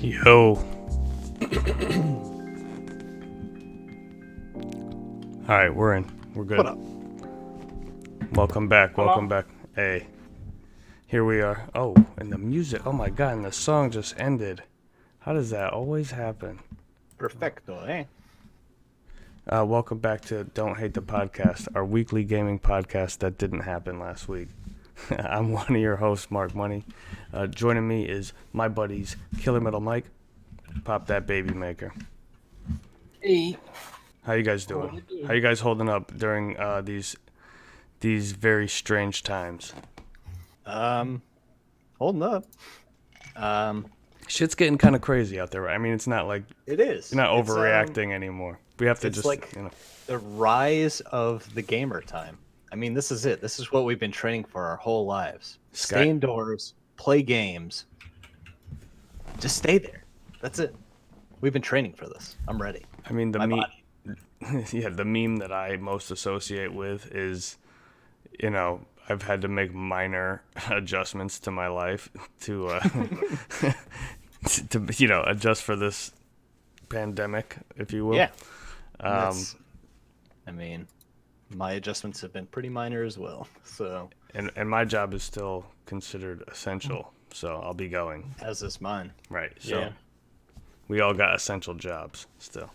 Yo. Alright, we're in. We're good. What up? Welcome back. Hello? Welcome back. Hey. Here we are. Oh, and the music. Oh my god, and the song just ended. How does that always happen? Perfecto, eh? Welcome back to Don't Hate the Podcast, our weekly gaming podcast that didn't happen last week. I'm one of your hosts, Mark Money. Joining me is my buddies, Killer Metal Mike, Pop That Baby Maker. Hey. How you guys doing? How you guys holding up during these very strange times? Holding up. Shit's getting kind of crazy out there, right? I mean, it's not like It is. you're not It's, overreacting anymore. We have to it's just, like the rise of the gamer time. I mean, this is it. This is what we've been training for our whole lives. Stay indoors, play games. Just stay there. That's it. We've been training for this. I'm ready. I mean, My body. yeah, the meme that I most associate with is, I've had to make minor adjustments to my life to, adjust for this pandemic, if you will. Yeah. I mean, my adjustments have been pretty minor as well. So, and my job is still considered essential, so I'll be going. as is mine. Right. So Yeah. we all got essential jobs still.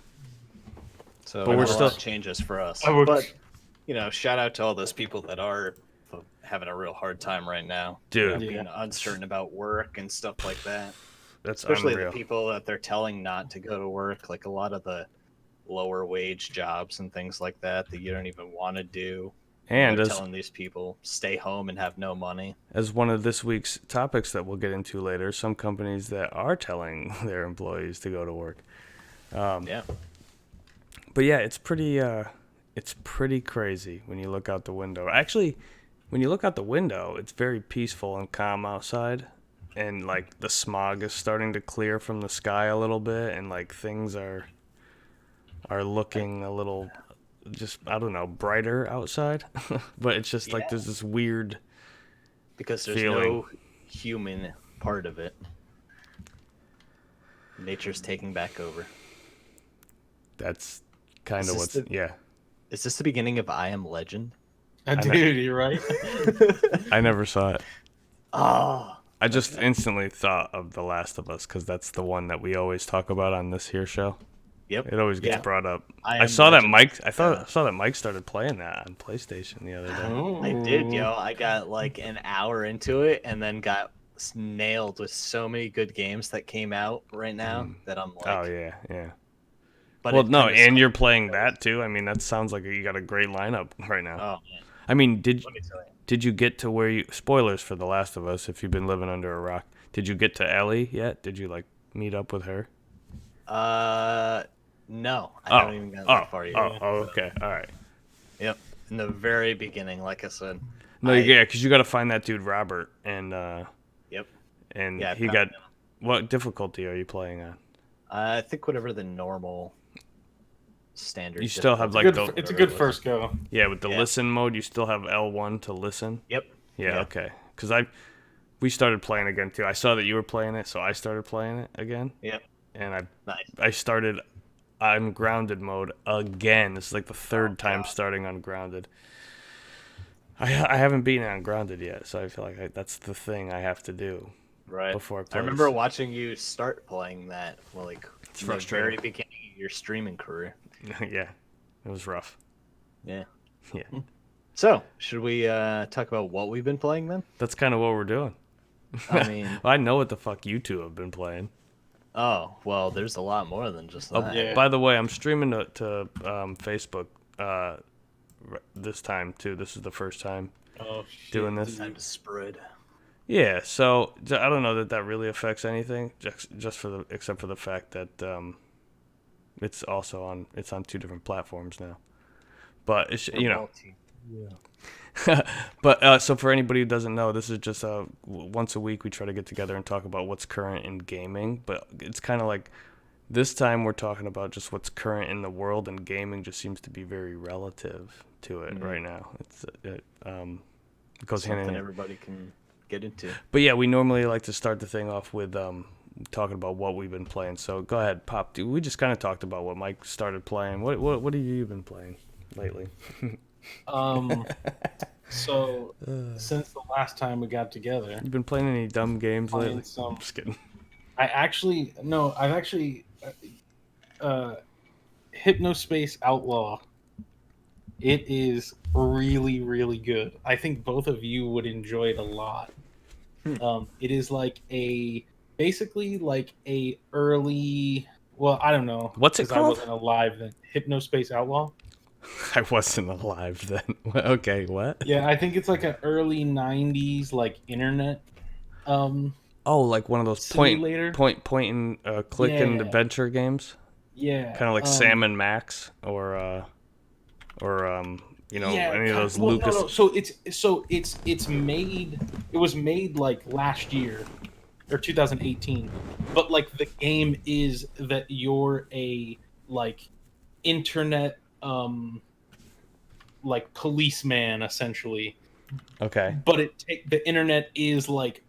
So, But we're not a still- lot changes for us. I would- But shout out to all those people that are having a real hard time right now. Dude. Being uncertain about work and stuff like that. That's Especially unreal. the people that they're telling not to go to work, like a lot of the lower wage jobs and things like that that you don't even want to do. And they're as telling these people stay home and have no money. as one of this week's topics that we'll get into later, some companies that are telling their employees to go to work. Yeah. But yeah, it's pretty crazy when you look out the window. Actually, when you look out the window, it's very peaceful and calm outside, and like the smog is starting to clear from the sky a little bit, and like things are looking a little, just I don't know, brighter outside. But it's just like Yeah. there's this weird. Because there's Feeling. no human part of it. Nature's taking back over. That's kind Is of this what's the- yeah. Is this the beginning of I Am Legend? Dude, you're right. I never saw it. Oh, I just instantly thought of The Last of Us because that's the one that we always talk about on this here show. yep. It always gets Yeah. brought up. I I Am saw that Legend. Mike. I saw that Mike started playing that on PlayStation the other day. I did, yo. I got like an hour into it and then got nailed with so many good games that came out right now that I'm like, Oh yeah, yeah. but Well, it no, kinda and you're sucked. playing that too. I mean, that sounds like you got a great lineup right now. Oh man, I mean, did let me tell you. you get to where you? Spoilers for The Last of Us if you've been living under a rock. Did you get to Ellie yet? Did you like meet up with her? No, I haven't even gotten that far yet. Okay, all right. Yep, in the very beginning, like I said. No, I- yeah, because you got to find that dude Robert, and Yep. and Yeah, I he found got. him. What difficulty are you playing on? I think whatever the normal standard. You still have, like, difficulty, It's a whatever good it was. first go. Yeah, with the Yeah. listen mode, you still have L1 to listen. Yep. Yeah, Yeah. okay. Because we started playing again too. I saw that you were playing it, so I started playing it again, Yep. and Nice. I started on grounded mode again. This is like the third time God. starting on grounded. I haven't been on grounded yet, so I feel like that's the thing I have to do. Right. Before I I play remember this. watching you start playing that, well, like It's in the frustrating. very beginning of your streaming career. Yeah, it was rough. Yeah. Yeah, So, should we talk about what we've been playing then? that's kind of what we're doing. I mean, I know what the fuck you two have been playing. oh, well, there's a lot more than just that. Oh, Yeah. by the way, I'm streaming to Facebook this time too. This is the first time Oh, shit. doing this. Time to spread. Yeah, so I don't know that really affects anything, just except for the fact that it's on two different platforms now. But it's but so for anybody who doesn't know, this is just once a week we try to get together and talk about what's current in gaming. But it's kind of like this time we're talking about just what's current in the world, and gaming just seems to be very relative to it right now. It goes hand in Something hand. everybody can get into. But yeah, we normally like to start the thing off with talking about what we've been playing. So go ahead, Pop. Dude, we just kind of talked about what Mike started playing. What have you been playing lately? So since the last time we got together, You been playing any dumb games playing lately? some. Just kidding. I've actually Hypnospace Outlaw. It is really, really good. I think both of you would enjoy it a lot. It is basically like a early. Well, I don't know. What's it 'cause I called? wasn't alive then. Hypnospace Outlaw. I wasn't alive then. Okay, what? Yeah, I think it's like an early '90s like internet. Oh, like one of those Simulator? point and click and Yeah. adventure games, Yeah. kind of like Sam and Max, or any of those Lucas. No. So it's made. It was made like last year or 2018, but like the game is that you're a like internet like policeman essentially, Okay. but the internet is like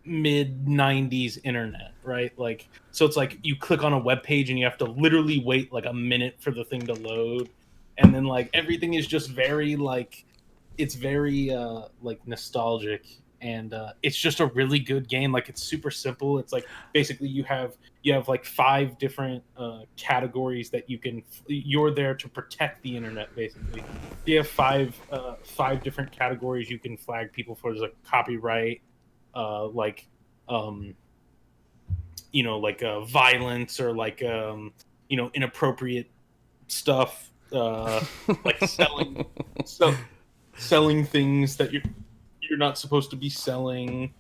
mid 90s internet, right? Like, so it's like you click on a web page and you have to literally wait like a minute for the thing to load, and then like everything is just very like it's very like nostalgic, and it's just a really good game. Like, it's super simple. It's like basically you have like 5 different categories that you're there to protect the internet. Basically you have 5 different categories you can flag people for. There's like copyright, like violence, or like inappropriate stuff, like selling things that you're not supposed to be selling,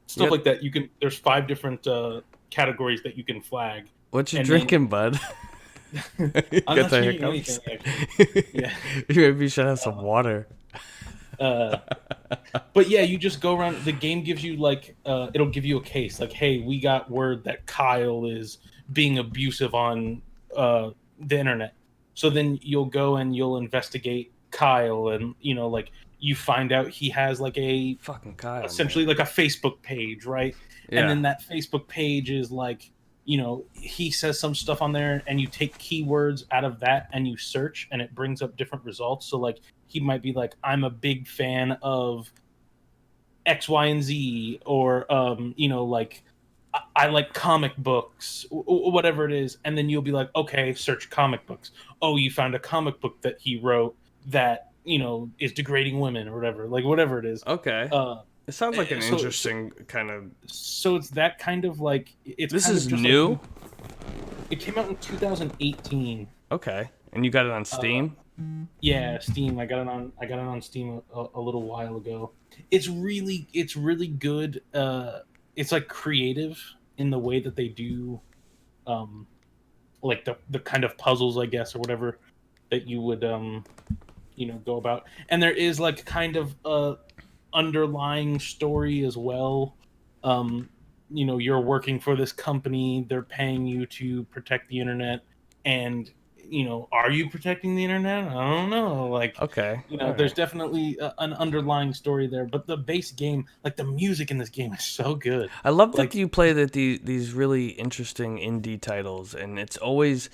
stuff Yep. like that. There's 5 different categories that you can flag. What you And then- drinking, bud? I'm Got not the drinking hiccups? anything, actually. Yeah. Maybe you should have some water. But yeah, you just go around. The game gives you like it'll give you a case like, hey, we got word that Kyle is being abusive on the internet. So then you'll go and you'll investigate Kyle, and like you find out he has like a Fucking Kyle. essentially man. like a Facebook page, right? Yeah. And then that Facebook page is like, he says some stuff on there, and you take keywords out of that and you search, and it brings up different results. So like he might be like, I'm a big fan of X, Y, and Z, or like I like comic books, whatever it is. And then you'll be like, okay, search comic books. Oh, you found a comic book that he wrote that is degrading women, or whatever it is. Okay. It sounds like an so- interesting kind of. So it's that kind of like it's. This kind of is just new. Like, it came out in 2018. Okay, and you got it on Steam. Yeah, Steam. I got it on Steam a little while ago. It's really good. It's like creative in the way that they do, like the kind of puzzles, I guess, or whatever that you would go about. And there is like kind of a underlying story as well. You're working for this company, they're paying you to protect the internet, and are you protecting the internet? I don't know. Like, Okay. there's definitely an underlying story there, but the base game, like the music in this game is so good. I love that like- you play these really interesting indie titles, and it's always.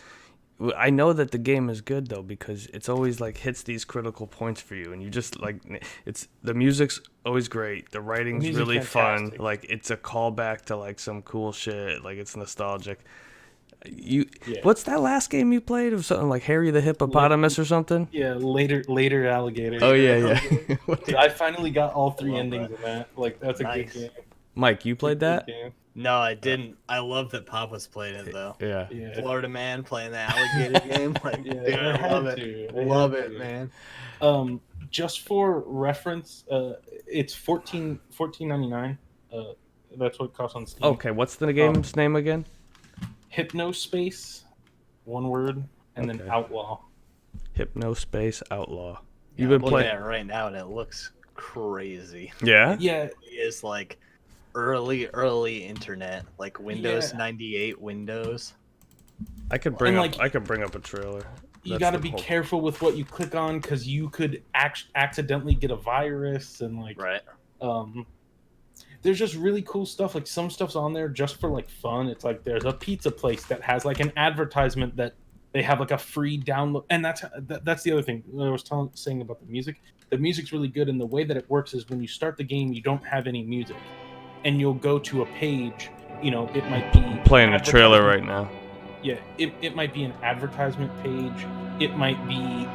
I know that the game is good though, because it's always like hits these critical points for you, and you just like the music's always great, the writing's music's really fun, fantastic. like it's a callback to like some cool shit, like it's nostalgic. Yeah. What's that last game you played of something like Harry the Hippopotamus or something? Yeah, later alligator. Oh yeah. Dude, I finally got all 3 love endings in that. Like, that's a Nice. good game. Mike, you played that? Good game. No, I didn't. I love that Pop was playing it though. Yeah. Yeah. Florida man playing the alligator game. Like, Yeah, dude, I I had love it. to. I Love had it, to. man. Just for reference, it's $14.99. That's what it costs on Steam. Okay, what's the game's name again? Hypnospace, one word, and then Okay. Outlaw. Hypnospace Outlaw. Yeah, You've been I'm looking playing. at it right now, and it looks crazy. Yeah. Yeah, It is like early internet, like Windows Yeah. 98 Windows. I could bring And, up. I could bring up a trailer. you That's got to the be whole- careful with what you click on, because you could accidentally get a virus, and like Right. um there's just really cool stuff. Like some stuff's on there just for like fun. It's like there's a pizza place that has like an advertisement that they have like a free download, and that's the other thing I was saying about the music. The music's really good, and the way that it works is when you start the game, you don't have any music, and you'll go to a page. You know, it might be Playing a trailer right now. Yeah, it might be an advertisement page. It might be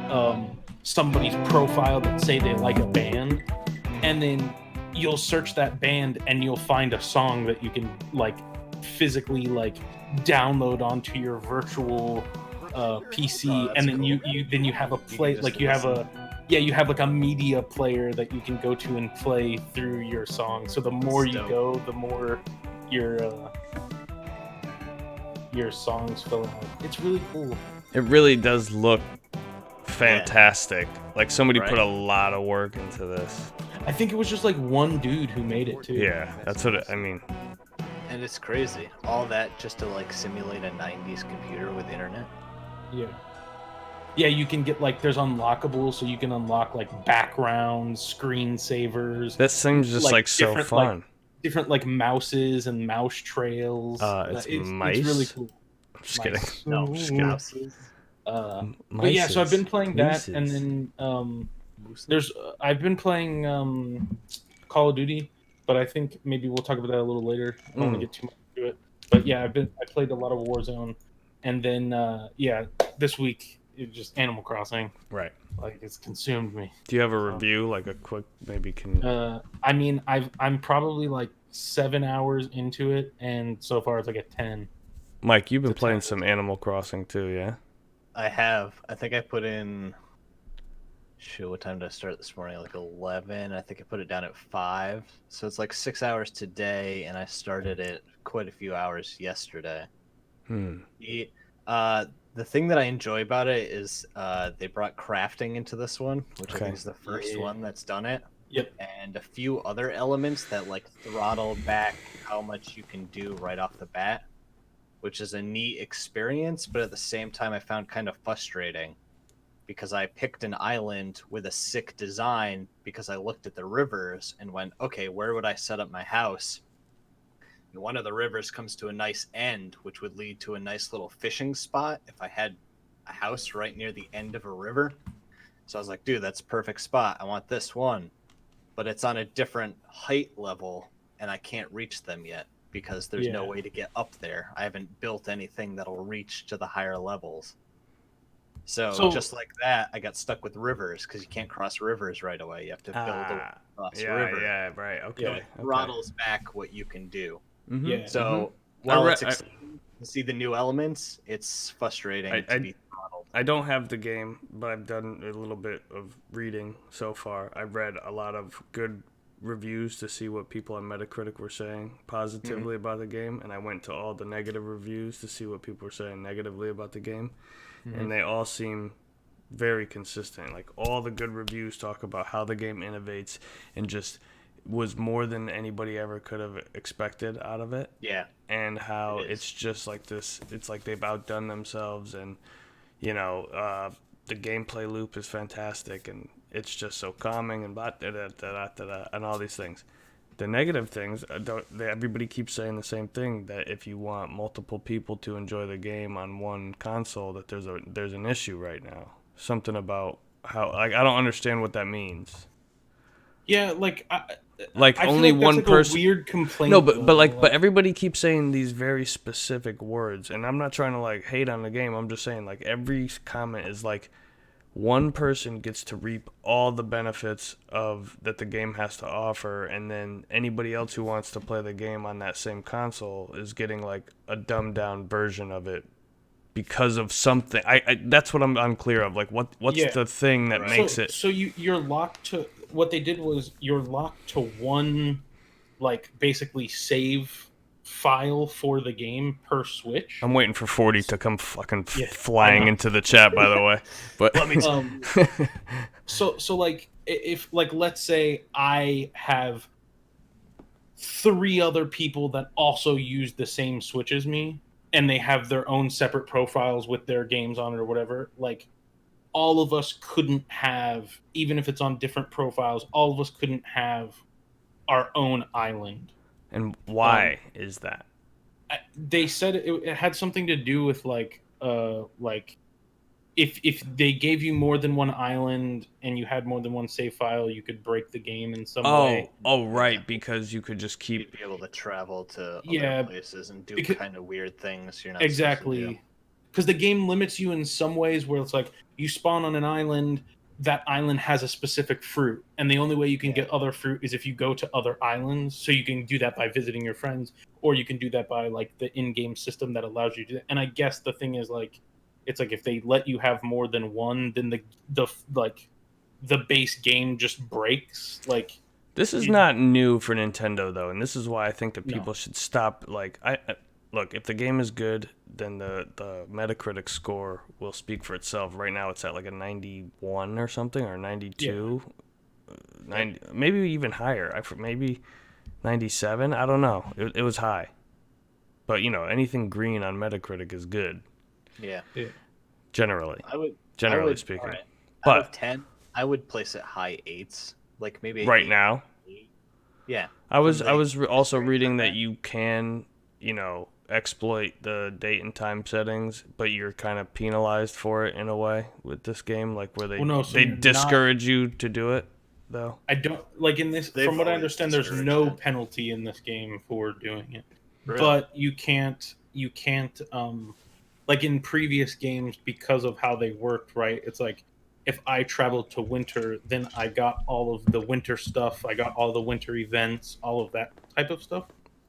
somebody's profile that say they like a band, and then you'll search that band and you'll find a song that you can like physically like download onto your virtual PC, and then cool. you have a play like you have like a media player that you can go to and play through your song. So the more you go, the more your songs fill out. It's really cool. It really does look fantastic. Like somebody Right. put a lot of work into this. I think it was just like one dude who made it too. Yeah, that's what I mean. And it's crazy. All that just to like simulate a 90s computer with internet. Yeah. Yeah, you can get like there's unlockables, so you can unlock like backgrounds, screensavers. This seems just like so different, fun. Different like mouses and mouse trails. It's mice? It's really cool. I'm just kidding. No, I'm just kidding. mouses. But yeah, so I've been playing that, Mooses. and then I've been playing Call of Duty, but I think maybe we'll talk about that a little later. I don't want to get too much into it. But yeah, I played a lot of Warzone, and then this week it just Animal Crossing. Right. Like it's consumed me. Do you have a review? Like a quick, maybe can. I mean, I'm probably like 7 hours into it, and so far it's like a 10. Mike, you've been playing some Animal Crossing too, yeah? I have. I think I put in. Shoot, what time did I start this morning? Like 11. I think I put it down at 5. So it's like 6 hours today, and I started it quite a few hours yesterday. The thing that I enjoy about it is they brought crafting into this one, which I think is the first one that's done it. Yep. And a few other elements that like throttle back how much you can do right off the bat, which is a neat experience, but at the same time I found kind of frustrating because I picked an island with a sick design because I looked at the rivers and went, okay, where would I set up my house? And one of the rivers comes to a nice end, which would lead to a nice little fishing spot if I had a house right near the end of a river. So I was like, dude, that's a perfect spot. I want this one. But it's on a different height level, and I can't reach them yet because there's no way to get up there. I haven't built anything that'll reach to the higher levels. So just like that, I got stuck with rivers because you can't cross rivers right away. You have to build across a river. Yeah, right. Okay. So it throttles back what you can do. Mm-hmm. Yeah. So while it's exciting to see the new elements, it's frustrating to be throttled. I don't have the game, but I've done a little bit of reading so far. I've read a lot of good reviews to see what people on Metacritic were saying positively about the game, and I went to all the negative reviews to see what people were saying negatively about the game, and they all seem very consistent. Like all the good reviews talk about how the game innovates and just was more than anybody ever could have expected out of it. Yeah. And how it's just like this, it's like they've outdone themselves, and you know, the gameplay loop is fantastic, and it's just so calming, and and all these things. The negative things, everybody keeps saying the same thing, that if you want multiple people to enjoy the game on one console, that there's an issue right now. Something about how, like, I don't understand what that means. Yeah, Like I only feel like one that's person. A weird complaint. No, but everybody keeps saying these very specific words, and I'm not trying to like hate on the game. I'm just saying like every comment is like one person gets to reap all the benefits of that the game has to offer, and then anybody else who wants to play the game on that same console is getting like a dumbed down version of it because of something. I that's what I'm unclear of. Like what's the thing that makes it? So you're locked to what they did was you're locked to one, like basically save file for the game per Switch. I'm waiting for 40 to come fucking flying into the chat, by the way. But Let me so like if like let's say I have 3 other people that also use the same Switch as me, and they have their own separate profiles with their games on it or whatever, like all of us couldn't have, even if it's on different profiles, all of us couldn't have our own island. And why is that? They said it had something to do with like if they gave you more than one island and you had more than one save file, you could break the game in some way. Oh, right, Yeah. because you could just You'd keep. be able to travel to Yeah, other places and do because kind of weird things you're not supposed to do. exactly, because the game limits you in some ways where it's like you spawn on an island, that island has a specific fruit, and the only way you can Yeah. get other fruit is if you go to other islands. So you can do that by visiting your friends, or you can do that by like the in-game system that allows you to do that. And I guess the thing is like, it's like if they let you have more than one, then the like the base game just breaks. Like, This is you- not new for Nintendo though, and this is why I think that No. people should stop. Like, look, if the game is good, then the Metacritic score will speak for itself. Right now, it's at like a 91 or something, or 92, 90, maybe even higher. Maybe 97. I don't know. It was high, but you know, anything green on Metacritic is good Yeah. generally. I would, Speaking. all right. But out of 10, I would place it high 8s, like maybe right 8, now, 8. Yeah. I was From also experience reading I've that had. you can, you know, exploit the date and time settings, but you're kind of penalized for it in a way with this game, like where Well, no, so they you're not- discourage you to do it, though. I don't like in this. They've From what I always understand, there's discouraged no it. penalty in this game for doing it. Really? But you can't like in previous games, because of how they worked, right? It's like if I traveled to winter, then I got all of the winter stuff, I got all the winter events, all of that type of stuff.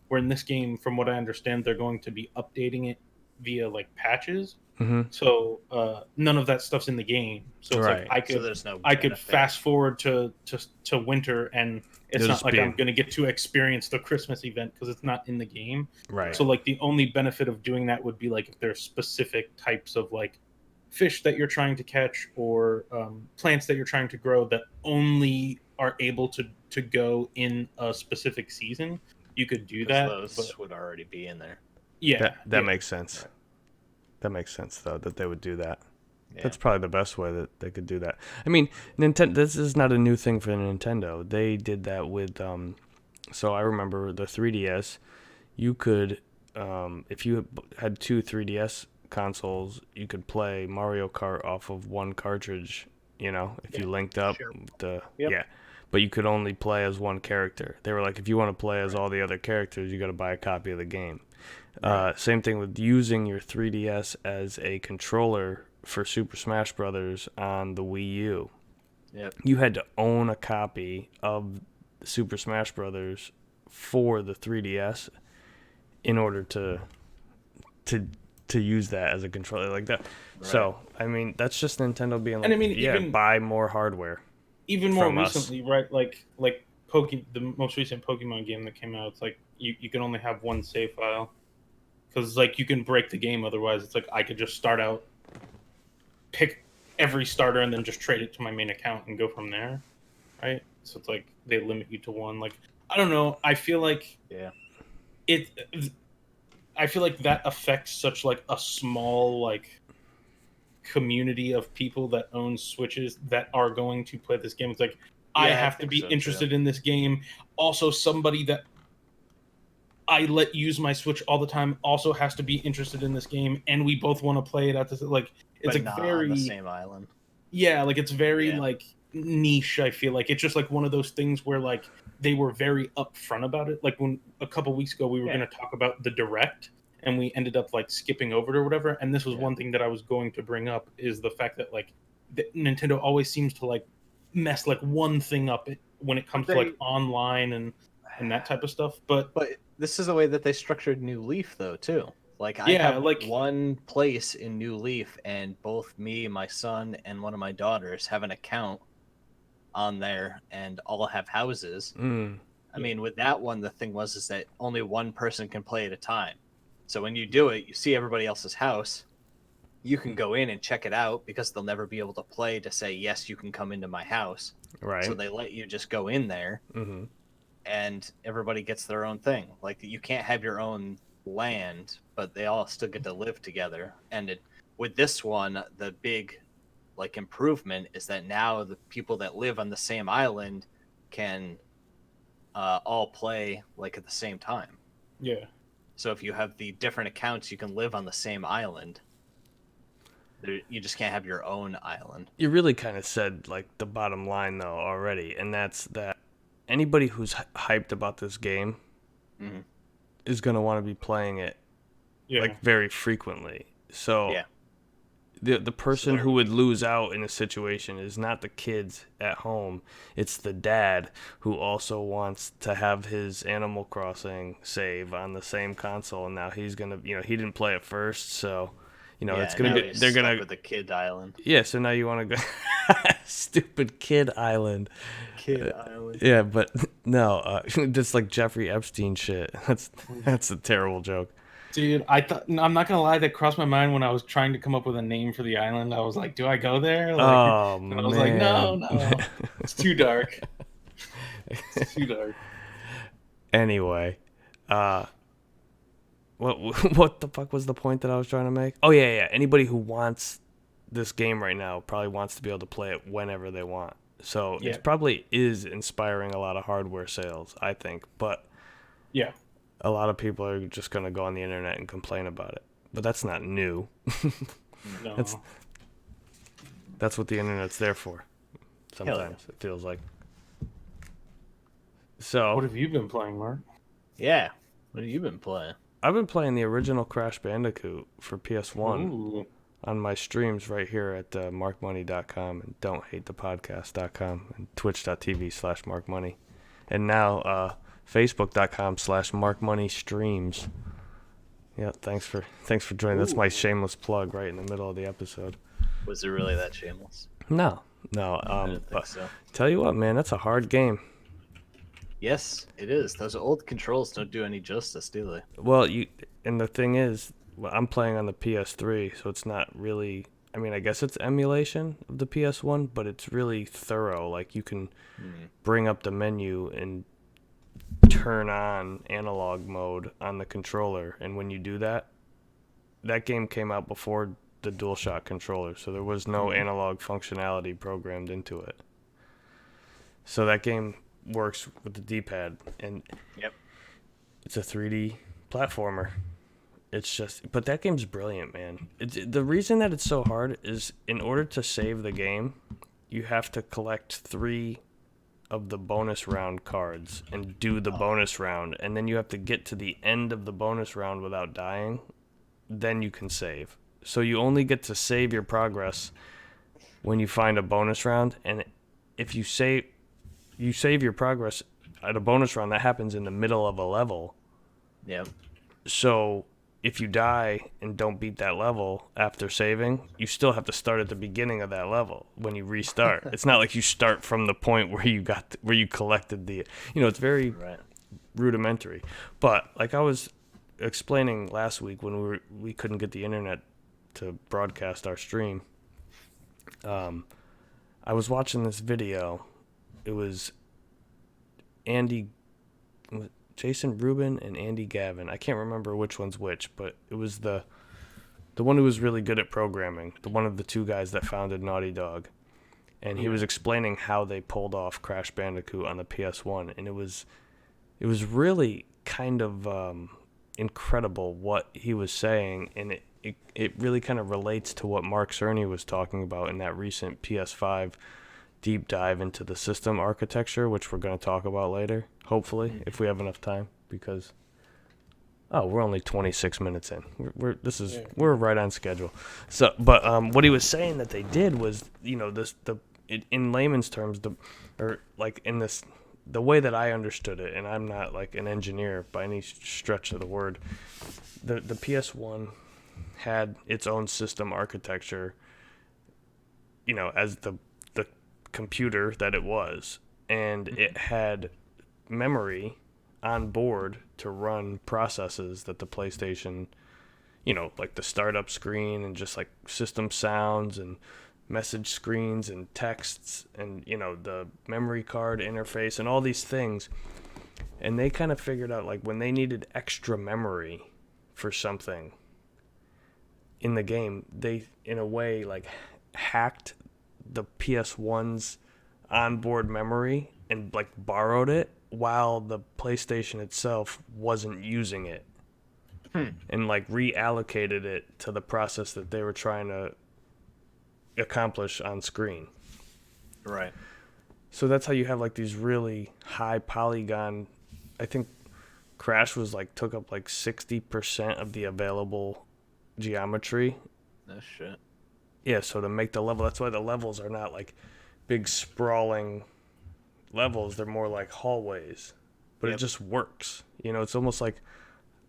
Where in this game, from what I understand, they're going to be updating it via like patches. Mm-hmm. So none of that stuff's in the game. So it's Right. like So there's no I could benefit. fast forward to winter, and it's It'll not just like be- I'm going to get to experience the Christmas event because it's not in the game. Right. So like the only benefit of doing that would be like if there's specific types of like fish that you're trying to catch, or plants that you're trying to grow that only are able to go in a specific season. You could do 'Cause that. those But would already be in there. yeah, that yeah. makes sense. That makes sense, though, that they would do that. Yeah. That's probably the best way that they could do that. I mean, Nintendo. This is not a new thing for Nintendo. They did that with. So I remember the 3DS. You could, if you had two 3DS consoles, you could play Mario Kart off of one cartridge. You know, if you linked up Sure. the Yep. yeah. But you could only play as one character. They were like, if you want to play as all the other characters, you got to buy a copy of the game. Same thing with using your 3DS as a controller for Super Smash Brothers on the Wii U. Yep. You had to own a copy of Super Smash Brothers for the 3DS in order to use that as a controller like that. So, I mean, that's just Nintendo being like, And I mean, yeah, even- buy more hardware. Even more from us. recently, right? Like the most recent Pokemon game that came out, it's like you can only have one save file because like you can break the game otherwise. It's like I could just start out, pick every starter, and then just trade it to my main account and go from there, right? So it's like they limit you to one. Like I don't know. I feel like Yeah. I feel like that affects such like a small like community of people that own Switches that are going to play this game. It's like I Yeah, I have to think be so, interested in this game. Also, somebody that I let use my Switch all the time also has to be interested in this game, and we both want to play it at this. Like it's But like not very on the same island. yeah, like it's very Yeah. like niche. I feel like it's just like one of those things where like they were very upfront about it. Like when a couple weeks ago we were Yeah. going to talk about the direct, and we ended up like skipping over it or whatever. And this was Yeah. one thing that I was going to bring up is the fact that like Nintendo always seems to like mess like one thing up when it comes to like online and that type of stuff. But But this is the way that they structured New Leaf, though, too. Like, I Yeah, have like- one place in New Leaf, and both me, my son, and one of my daughters have an account on there, and all have houses. Mm. I mean, with that one, the thing was is that only one person can play at a time. So when you do it, you see everybody else's house. You can go in and check it out because they'll never be able to play to say, yes, you can come into my house. Right. So they let you just go in there, Mm-hmm. and everybody gets their own thing. Like, you can't have your own land, but they all still get to live together. And with this one, the big like improvement is that now the people that live on the same island can all play like at the same time. Yeah. So if you have the different accounts, you can live on the same island. You just can't have your own island. You really kind of said like the bottom line though already, and that's that anybody who's hyped about this game Mhm. is going to want to be playing it Yeah. like very frequently. So Yeah. the person who would lose out in a situation is not the kids at home. It's the dad who also wants to have his Animal Crossing save on the same console, and now he's gonna, he didn't play it first, so it's gonna now be he's they're stuck gonna with the kid island. yeah. So now you want to go stupid kid island. Kid island. Yeah, but no, just like Jeffrey Epstein shit. That's a terrible joke. Dude, I'm not gonna lie, that crossed my mind when I was trying to come up with a name for the island. I was like, do I go there? Like, Oh and man, I was like, no, it's too dark. It's too dark. Anyway, what the fuck was the point that I was trying to make? Oh yeah. Anybody who wants this game right now probably wants to be able to play it whenever they want. So Yeah. it probably is inspiring a lot of hardware sales, I think. But Yeah. a lot of people are just gonna go on the internet and complain about it. But that's not new. No. That's what the internet's there for. Sometimes it feels like. So What have you been playing, Mark? Yeah. What have you been playing? I've been playing the original Crash Bandicoot for PS1 Ooh. on my streams right here at markmoney.com and don'thatethepodcast.com and twitch.tv/markmoney. And now facebook.com/markmoneystreams. Yeah, thanks for joining. That's my shameless plug right in the middle of the episode. Was it really that shameless? No. I didn't think But so. tell you what, man, that's a hard game. Yes, it is. Those old controls don't do any justice, do they? Well, and the thing is, I'm playing on the PS3, so it's not really. I mean, I guess it's emulation of the PS1, but it's really thorough. Like you can bring up the menu and turn on analog mode on the controller, and when you do that, that game came out before the DualShock controller, so there was no analog functionality programmed into it. So that game works with the D-pad, and Yep. it's a 3D platformer. It's just, but that game's brilliant, man. The reason that it's so hard is in order to save the game, you have to collect 3 of the bonus round cards and do the bonus round, and then you have to get to the end of the bonus round without dying. Then you can save. So you only get to save your progress when you find a bonus round, and if you save your progress at a bonus round, that happens in the middle of a level. Yep. So if you die and don't beat that level after saving, you still have to start at the beginning of that level when you restart. It's not like you start from the point where you collected the, it's very Right. rudimentary. But like I was explaining last week when we couldn't get the internet to broadcast our stream, I was watching this video. It was Jason Rubin and Andy Gavin. I can't remember which one's which, but it was the one who was really good at programming, the one of the 2 guys that founded Naughty Dog. And he was explaining how they pulled off Crash Bandicoot on the PS1, and it was really kind of incredible what he was saying, and it really kind of relates to what Mark Cerny was talking about in that recent PS5 deep dive into the system architecture, which we're going to talk about later, hopefully, if we have enough time, because we're only 26 minutes in. We're right on schedule. So, but what he was saying that they did was, in layman's terms, the way that I understood it, and I'm not like an engineer by any stretch of the word, the PS1 had its own system architecture, as the computer that it was, and it had memory on board to run processes that the PlayStation, like the startup screen and just like system sounds and message screens and texts and the memory card interface and all these things. And they kind of figured out, like, when they needed extra memory for something in the game, they in a way like hacked the PS1's onboard memory and like borrowed it while the PlayStation itself wasn't using it, and like reallocated it to the process that they were trying to accomplish on screen. Right. So that's how you have like these really high polygon. I think Crash was like took up like 60% of the available geometry. No shit. Yeah, so to make the level, that's why the levels are not like big sprawling levels. They're more like hallways. But it just works. You know, it's almost like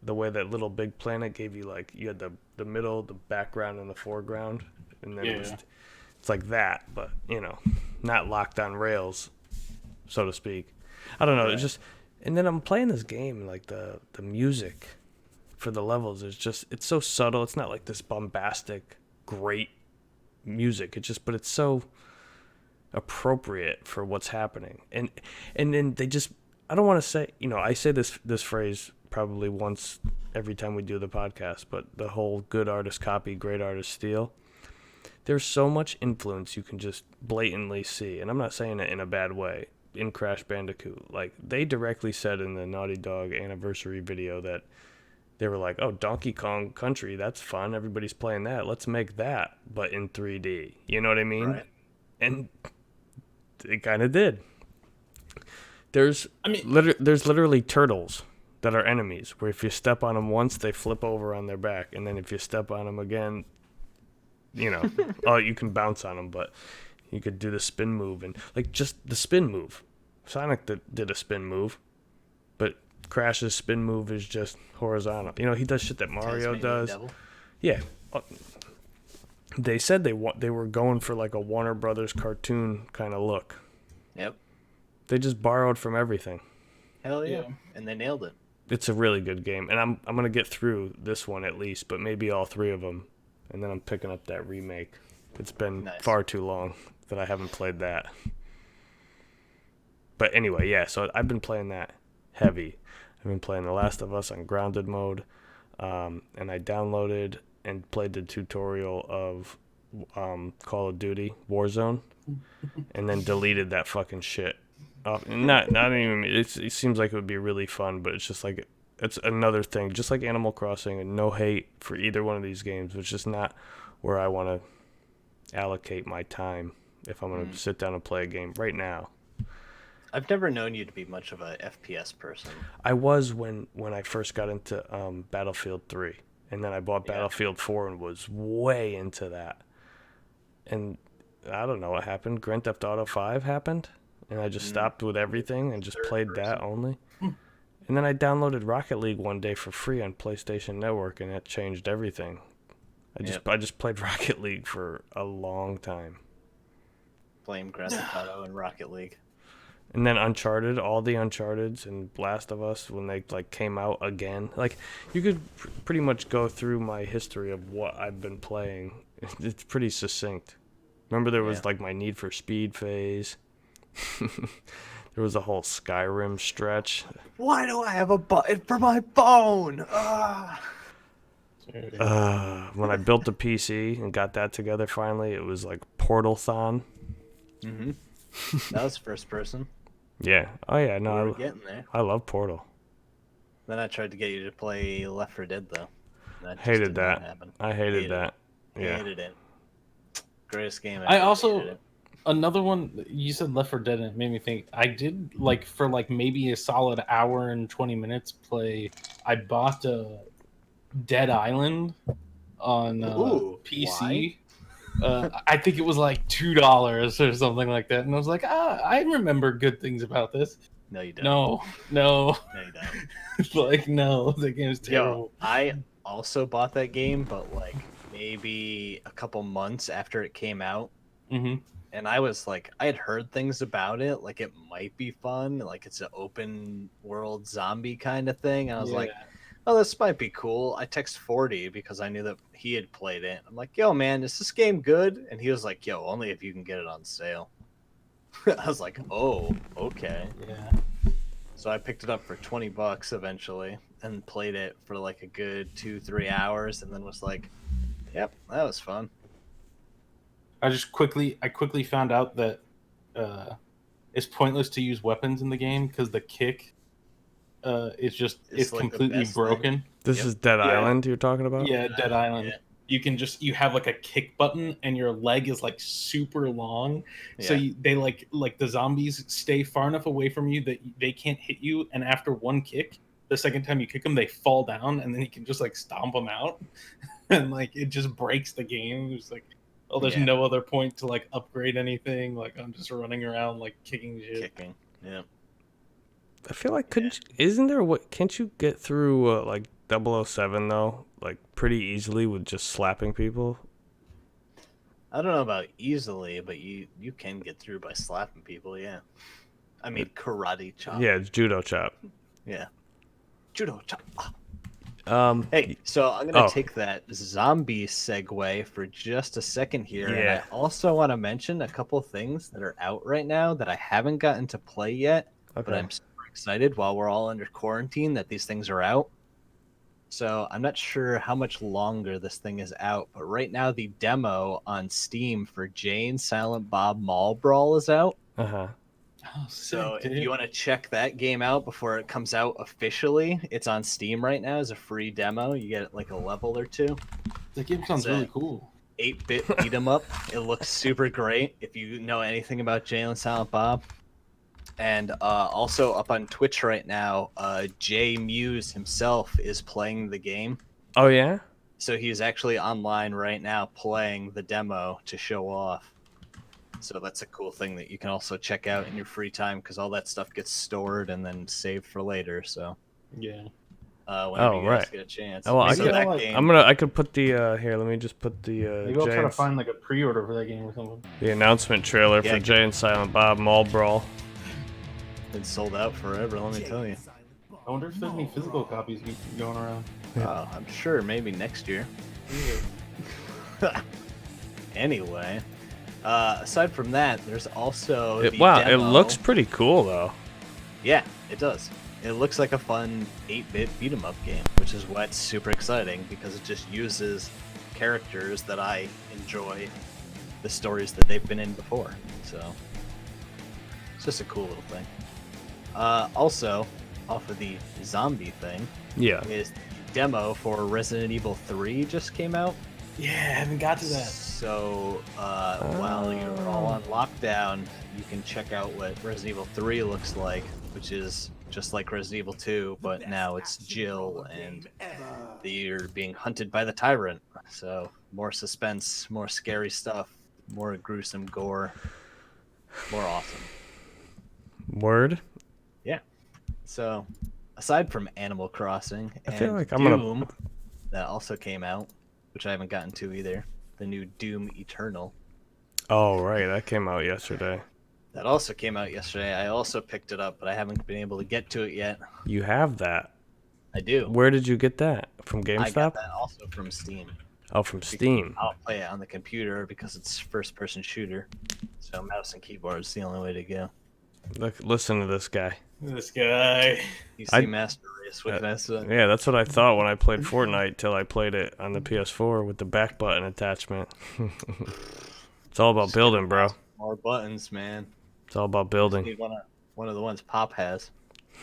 the way that Little Big Planet gave you, like, you had the middle, the background, and the foreground. And then it's like that, but, you know, not locked on rails, so to speak. I don't know. It's just, and then I'm playing this game, and like the music for the levels is just, it's so subtle. It's not like this bombastic, great music. It's just, but it's so appropriate for what's happening. And then they just, I don't want to say, you know, I say this phrase probably once every time we do the podcast, but the whole good artist copy, great artist steal. There's so much influence you can just blatantly see, and I'm not saying it in a bad way, in Crash Bandicoot. Like, they directly said in the Naughty Dog anniversary video that they were like, oh, Donkey Kong Country, that's fun, everybody's playing that, let's make that, but in 3D. You know what I mean? Right. And it kind of did. There's literally turtles that are enemies, where if you step on them once, they flip over on their back, and then if you step on them again, you know, oh, you can bounce on them, but you could do the spin move, and like just the spin move. Sonic did a spin move, but Crash's spin move is just horizontal. You know, he does shit that Mario does. Devil. Yeah. They said they were going for like a Warner Brothers cartoon kind of look. Yep. They just borrowed from everything. Hell yeah. And they nailed it. It's a really good game, and I'm gonna get through this one at least, but maybe all three of them, and then I'm picking up that remake. It's been far too long that I haven't played that. But anyway, yeah. So I've been playing that heavy. I've been playing The Last of Us on grounded mode, and I downloaded and played the tutorial of Call of Duty Warzone, and then deleted that fucking shit. Not even. It seems like it would be really fun, but it's just like it's another thing, just like Animal Crossing. And no hate for either one of these games, but it's just not where I want to allocate my time if I'm going to sit down and play a game right now. I've never known you to be much of a FPS person. I was when I first got into Battlefield 3, and then I bought Battlefield 4 and was way into that. And I don't know what happened. Grand Theft Auto 5 happened. And I just stopped with everything and just played that only. And then I downloaded Rocket League one day for free on PlayStation Network, and that changed everything. I just played Rocket League for a long time. Blame Grand Theft Auto and Rocket League. And then Uncharted, all the Uncharteds and Last of Us when they like came out again. Like, you could pretty much go through my history of what I've been playing. It's pretty succinct. Remember there was like my Need for Speed phase. There was a whole Skyrim stretch. Why do I have a button for my phone? When I built the PC and got that together finally, it was like Portal-thon. Mm-hmm. That was first person. Yeah. Oh yeah. No, We were getting there. I love Portal. Then I tried to get you to play Left 4 Dead though. That just Hated did not that. happen. I hated that. Yeah. Hated it. Greatest game. I ever. also Hated it. another one you said Left 4 Dead, and it made me think. I did like for like maybe a solid hour and 20 minutes play. I bought Dead Island on PC. I think it was like $2 or something like that, and I was like, I remember good things about this. No, you don't. No. No, you don't. Like, no, the game's terrible. Yo, I also bought that game, but like maybe a couple months after it came out. Mm-hmm. And I was like, I had heard things about it, like it might be fun, like it's an open world zombie kind of thing. And I was like, oh, this might be cool. I text 40 because I knew that he had played it. I'm like, yo, man, is this game good? And he was like, yo, only if you can get it on sale. I was like, oh, okay. Yeah. So I picked it up for $20 eventually and played it for like a good 2-3 hours, and then was like, yep, that was fun. I quickly found out that it's pointless to use weapons in the game because the kick it's like the completely best thing. broken. This Yep. is Dead Yeah. Island you're talking about? Yeah, Dead Island. Yeah. You have like a kick button and your leg is like super long, so Yeah. they like the zombies stay far enough away from you that they can't hit you, and after one kick, the second time you kick them they fall down, and then you can just like stomp them out. And like it just breaks the game. It's like, oh, there's Yeah. no other point to like upgrade anything. Like I'm just running around like kicking shit. Kicking. Yeah. I feel like isn't there can't you get through like 007 though, like pretty easily with just slapping people? I don't know about easily, but you can get through by slapping people. Yeah. I mean karate chop. Yeah, it's judo chop. Yeah. Judo chop. Ah. Hey, So I'm gonna Oh. take that zombie segue for just a second here, and Yeah. I also want to mention a couple things that are out right now that I haven't gotten to play yet, but okay. I'm super excited while we're all under quarantine that these things are out. So I'm not sure how much longer this thing is out, but right now the demo on Steam for Jane Silent Bob Mall Brawl is out. Uh-huh. Oh, So sick, if dude. you want to check that game out before it comes out officially, it's on Steam right now as a free demo. You get like a level or two. The game sounds It's a- really cool. 8-bit beat 'em up. It looks super great if you know anything about Jay and Silent Bob. And also up on Twitch right now, Jay Muse himself is playing the game. Oh yeah? So he's actually online right now playing the demo to show off. So that's a cool thing that you can also check out in your free time because all that stuff gets stored and then saved for later. So Yeah. whenever Oh, you guys right. get a chance. Oh, well, I so could- that like- game, I could put the here, let me just put the Maybe I'll try to Jay- find like a pre-order for that game or something. the announcement trailer Yeah. for Jay and Silent Bob Mall Brawl. been sold out forever, let me tell you. I wonder if there's any physical copies going around. I'm sure maybe next year. Anyway, aside from that, there's also the Wow, it demo. looks pretty cool though. Yeah, it does. It looks like a fun 8-bit beat 'em up game, which is what's super exciting because it just uses characters that I enjoy, the stories that they've been in before. So it's just a cool little thing. Also, off of the zombie thing, Yeah. is the demo for Resident Evil 3 just came out. Yeah, I haven't got to that. So while you're all on lockdown, you can check out what Resident Evil 3 looks like, which is just like Resident Evil 2, but now it's Jill and you're being hunted by the Tyrant. So more suspense, more scary stuff, more gruesome gore, more awesome. Word. So aside from Animal Crossing I and feel like I'm Doom, gonna that also came out, which I haven't gotten to either, the new Doom Eternal. Oh right, that came out yesterday. That also came out yesterday. I also picked it up, but I haven't been able to get to it yet. You have that. I do. Where did you get that? From I GameStop? got that also from Steam. Oh, from Steam. I'll play it on the computer because it's first-person shooter. So mouse and keyboard is the only way to go. Look, listen to this guy. This guy. PC Master Race with Nessa. Yeah, that's what I thought when I played Fortnite till I played it on the PS4 with the back button attachment. It's all about building, bro. More buttons, man. It's all about building. Need one of the ones Pop has.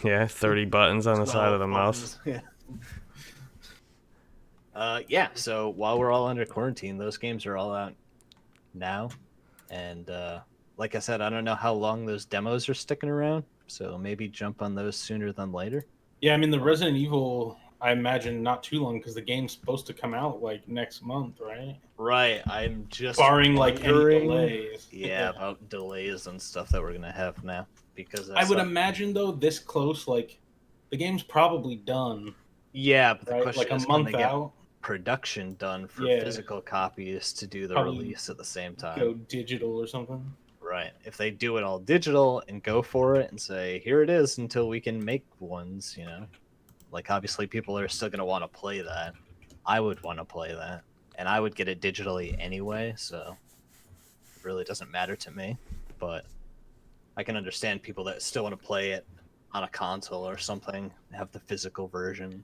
Yeah, 30 buttons on the side of the 12 mouse. buttons. Yeah. So while we're all under quarantine, those games are all out now, and like I said, I don't know how long those demos are sticking around. So maybe jump on those sooner than later. Yeah, I mean the Resident Evil, I imagine not too long because the game's supposed to come out like next month, right? Right. I'm just Barring like any wondering- delays. Yeah, about delays and stuff that we're gonna have now because I would imagine though, this close, like the game's probably done, Yeah, but the right? question Like a is, can month they get out. production done for Yeah. physical copies to do the Probably release at the same time? Go digital or something. Right. If they do it all digital and go for it and say, here it is until we can make ones, you know, like obviously people are still going to want to play that. I would want to play that. And I would get it digitally anyway. So it really doesn't matter to me. But I can understand people that still want to play it on a console or something, have the physical version.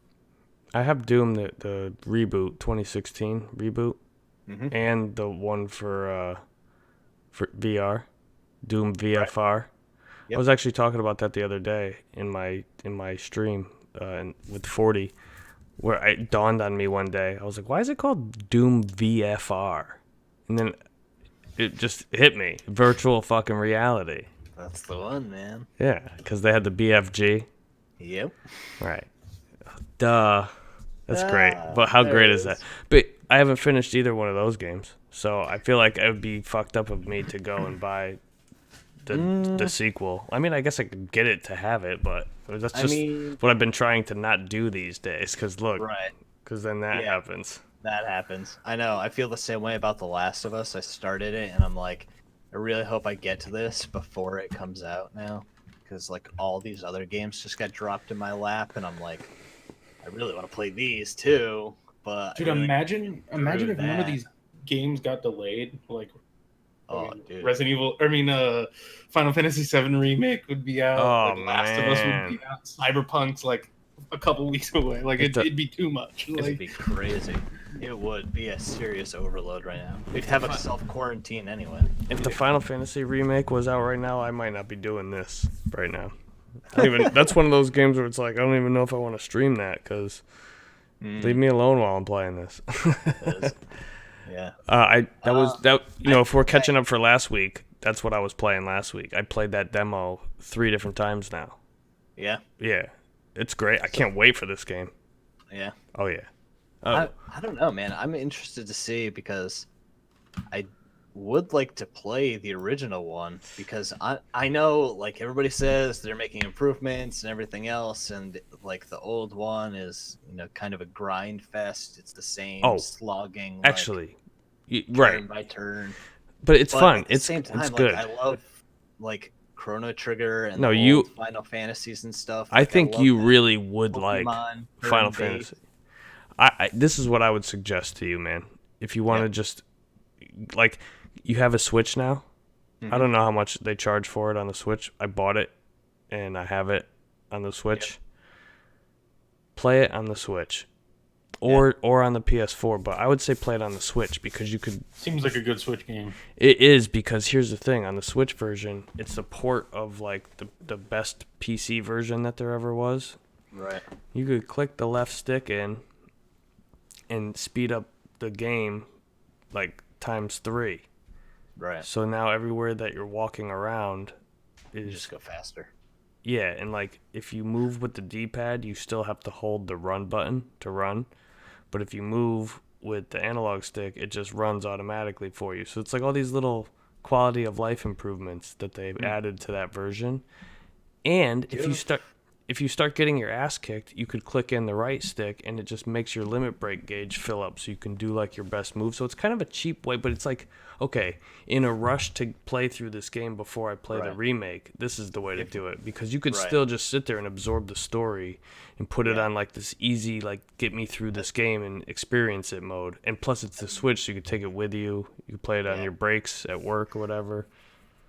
I have Doom, the reboot, 2016 reboot, Mm-hmm. and the one for VR, Doom VFR. I was actually talking about that the other day in my stream and with 40, where it dawned on me one day. I was like, why is it called Doom VFR? And then it just hit me. Virtual fucking reality. That's the one, man. Yeah, because they had the BFG. Yep. Right. Duh. That's great. But how great is that? But I haven't finished either one of those games. So I feel like it would be fucked up of me to go and buy the sequel. I mean, I guess I could get it to have it, but that's just what I've been trying to not do these days. Because look, because then that happens. That happens. I know. I feel the same way about The Last of Us. I started it, and I'm like, I really hope I get to this before it comes out now. Because, like, all these other games just got dropped in my lap, and I'm like, I really want to play these, too. But dude, really imagine if none of these games got delayed. Like, dude. Final Fantasy VII Remake would be out. Oh, like, Last of Us would be out. Cyberpunk's, like, a couple weeks away. Like, it'd be too much. It'd be crazy. It would be a serious overload right now. We'd have a self-quarantine anyway. If the Final Fantasy remake was out right now, I might not be doing this right now. That's one of those games where it's like, I don't even know if I want to stream that, because leave me alone while I'm playing this. Yeah. If we're catching up for last week, that's what I was playing last week. I played that demo 3 different times now. Yeah? Yeah. It's great. I can't wait for this game. Yeah. Oh, yeah. I don't know, man. I'm interested to see, because I would like to play the original one, because I know, like, everybody says they're making improvements and everything else, and like the old one is, kind of a grind fest. It's the same slogging, actually, turn by turn. But it's fun. At the same time, it's good. I love like Chrono Trigger and old Final Fantasies and stuff. I think you really would like Final Fantasy. This is what I would suggest to you, man. If you want to just, like, you have a Switch now. I don't know how much they charge for it on the Switch. I bought it, and I have it on the Switch. Yep. Play it on the Switch, or on the PS4. But I would say play it on the Switch, because you could. Seems like a good Switch game. It is, because here's the thing: on the Switch version, it's the port of like the best PC version that there ever was. Right. You could click the left stick in and speed up the game like ×3. Right. So now everywhere that you're walking around is just go faster. Yeah, and like if you move with the D-pad, you still have to hold the run button to run. But if you move with the analog stick, it just runs automatically for you. So it's like all these little quality of life improvements that they've added to that version. And if you start getting your ass kicked, you could click in the right stick, and it just makes your limit break gauge fill up, so you can do like your best move. So it's kind of a cheap way, but it's like, okay, in a rush to play through this game before I play the remake, this is the way to do it, because you could still just sit there and absorb the story and put it on like this easy, like, get me through this game and experience it mode. And plus it's the Switch, so you could take it with you. You could play it on your breaks at work or whatever.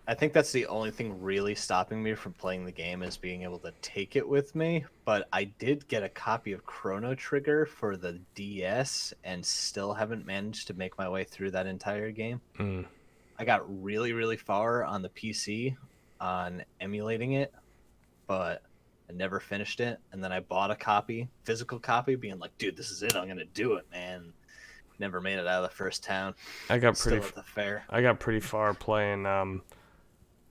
I think that's the only thing really stopping me from playing the game, is being able to take it with me. But I did get a copy of Chrono Trigger for the DS and still haven't managed to make my way through that entire game. I got really, really far on the PC on emulating it, but I never finished it. And then I bought a copy, physical copy, being like, dude, this is it. I'm going to do it, man. Never made it out of the first town. I got pretty still at the fair. I got pretty far playing on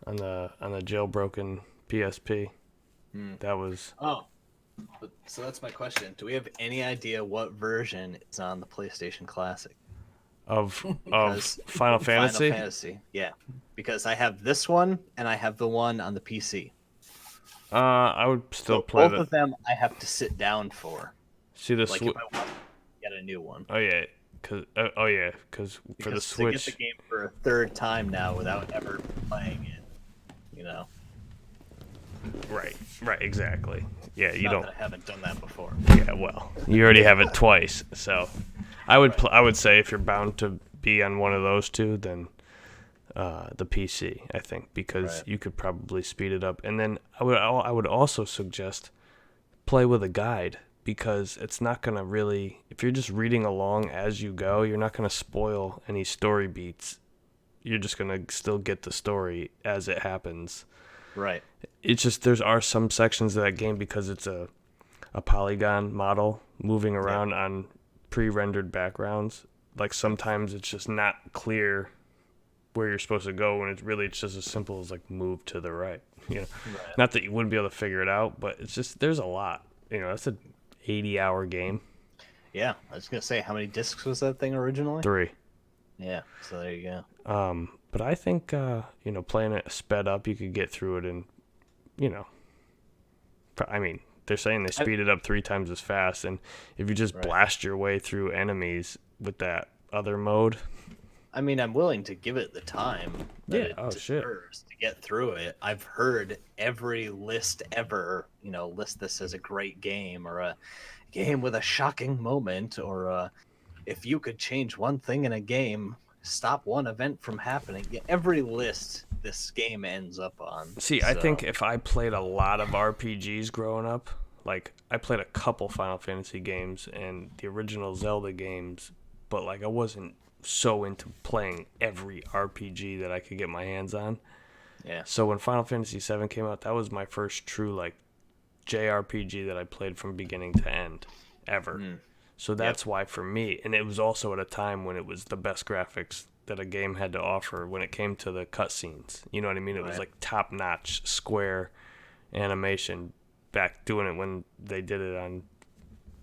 the jailbroken PSP. That was so that's my question. Do we have any idea what version is on the PlayStation Classic of Final Fantasy? Final Fantasy, yeah, because I have this one and I have the one on the PC. I would still play both of them. I have to sit down for. See the if I want to get a new one. Oh yeah. Because for the Switch, to get the game for a third time now without ever playing it, Right, exactly. Yeah, it's you don't. That I haven't done that before. Yeah, well, you already have it twice, so I would say if you're bound to be on one of those two, then the PC, I think, because you could probably speed it up. And then I would also suggest play with a guide, because it's not going to really, if you're just reading along as you go, you're not going to spoil any story beats. You're just going to still get the story as it happens. Right. It's just there are some sections of that game because it's a polygon model moving around on pre-rendered backgrounds. Like sometimes it's just not clear where you're supposed to go when it's just as simple as like move to the right. Right. Not that you wouldn't be able to figure it out, but it's just there's a lot. That's a 80-hour game. Yeah, I was gonna say, how many discs was that thing originally? 3. Yeah, so there you go. But I think playing it sped up, you could get through it in, I mean, they're saying they speed it up 3 times as fast, and if you just blast your way through enemies with that other mode. I mean, I'm willing to give it the time that it deserves to get through it. I've heard every list ever, list this as a great game or a game with a shocking moment or if you could change one thing in a game, stop one event from happening. Yeah, every list this game ends up on. See, I think if I played a lot of RPGs growing up, like I played a couple Final Fantasy games and the original Zelda games, but like I wasn't so into playing every RPG that I could get my hands on. Yeah. So when Final Fantasy VII came out, that was my first true like JRPG that I played from beginning to end ever. So that's why for me, and it was also at a time when it was the best graphics that a game had to offer when it came to the cutscenes. You know what I mean? It was like top-notch Square animation back doing it when they did it on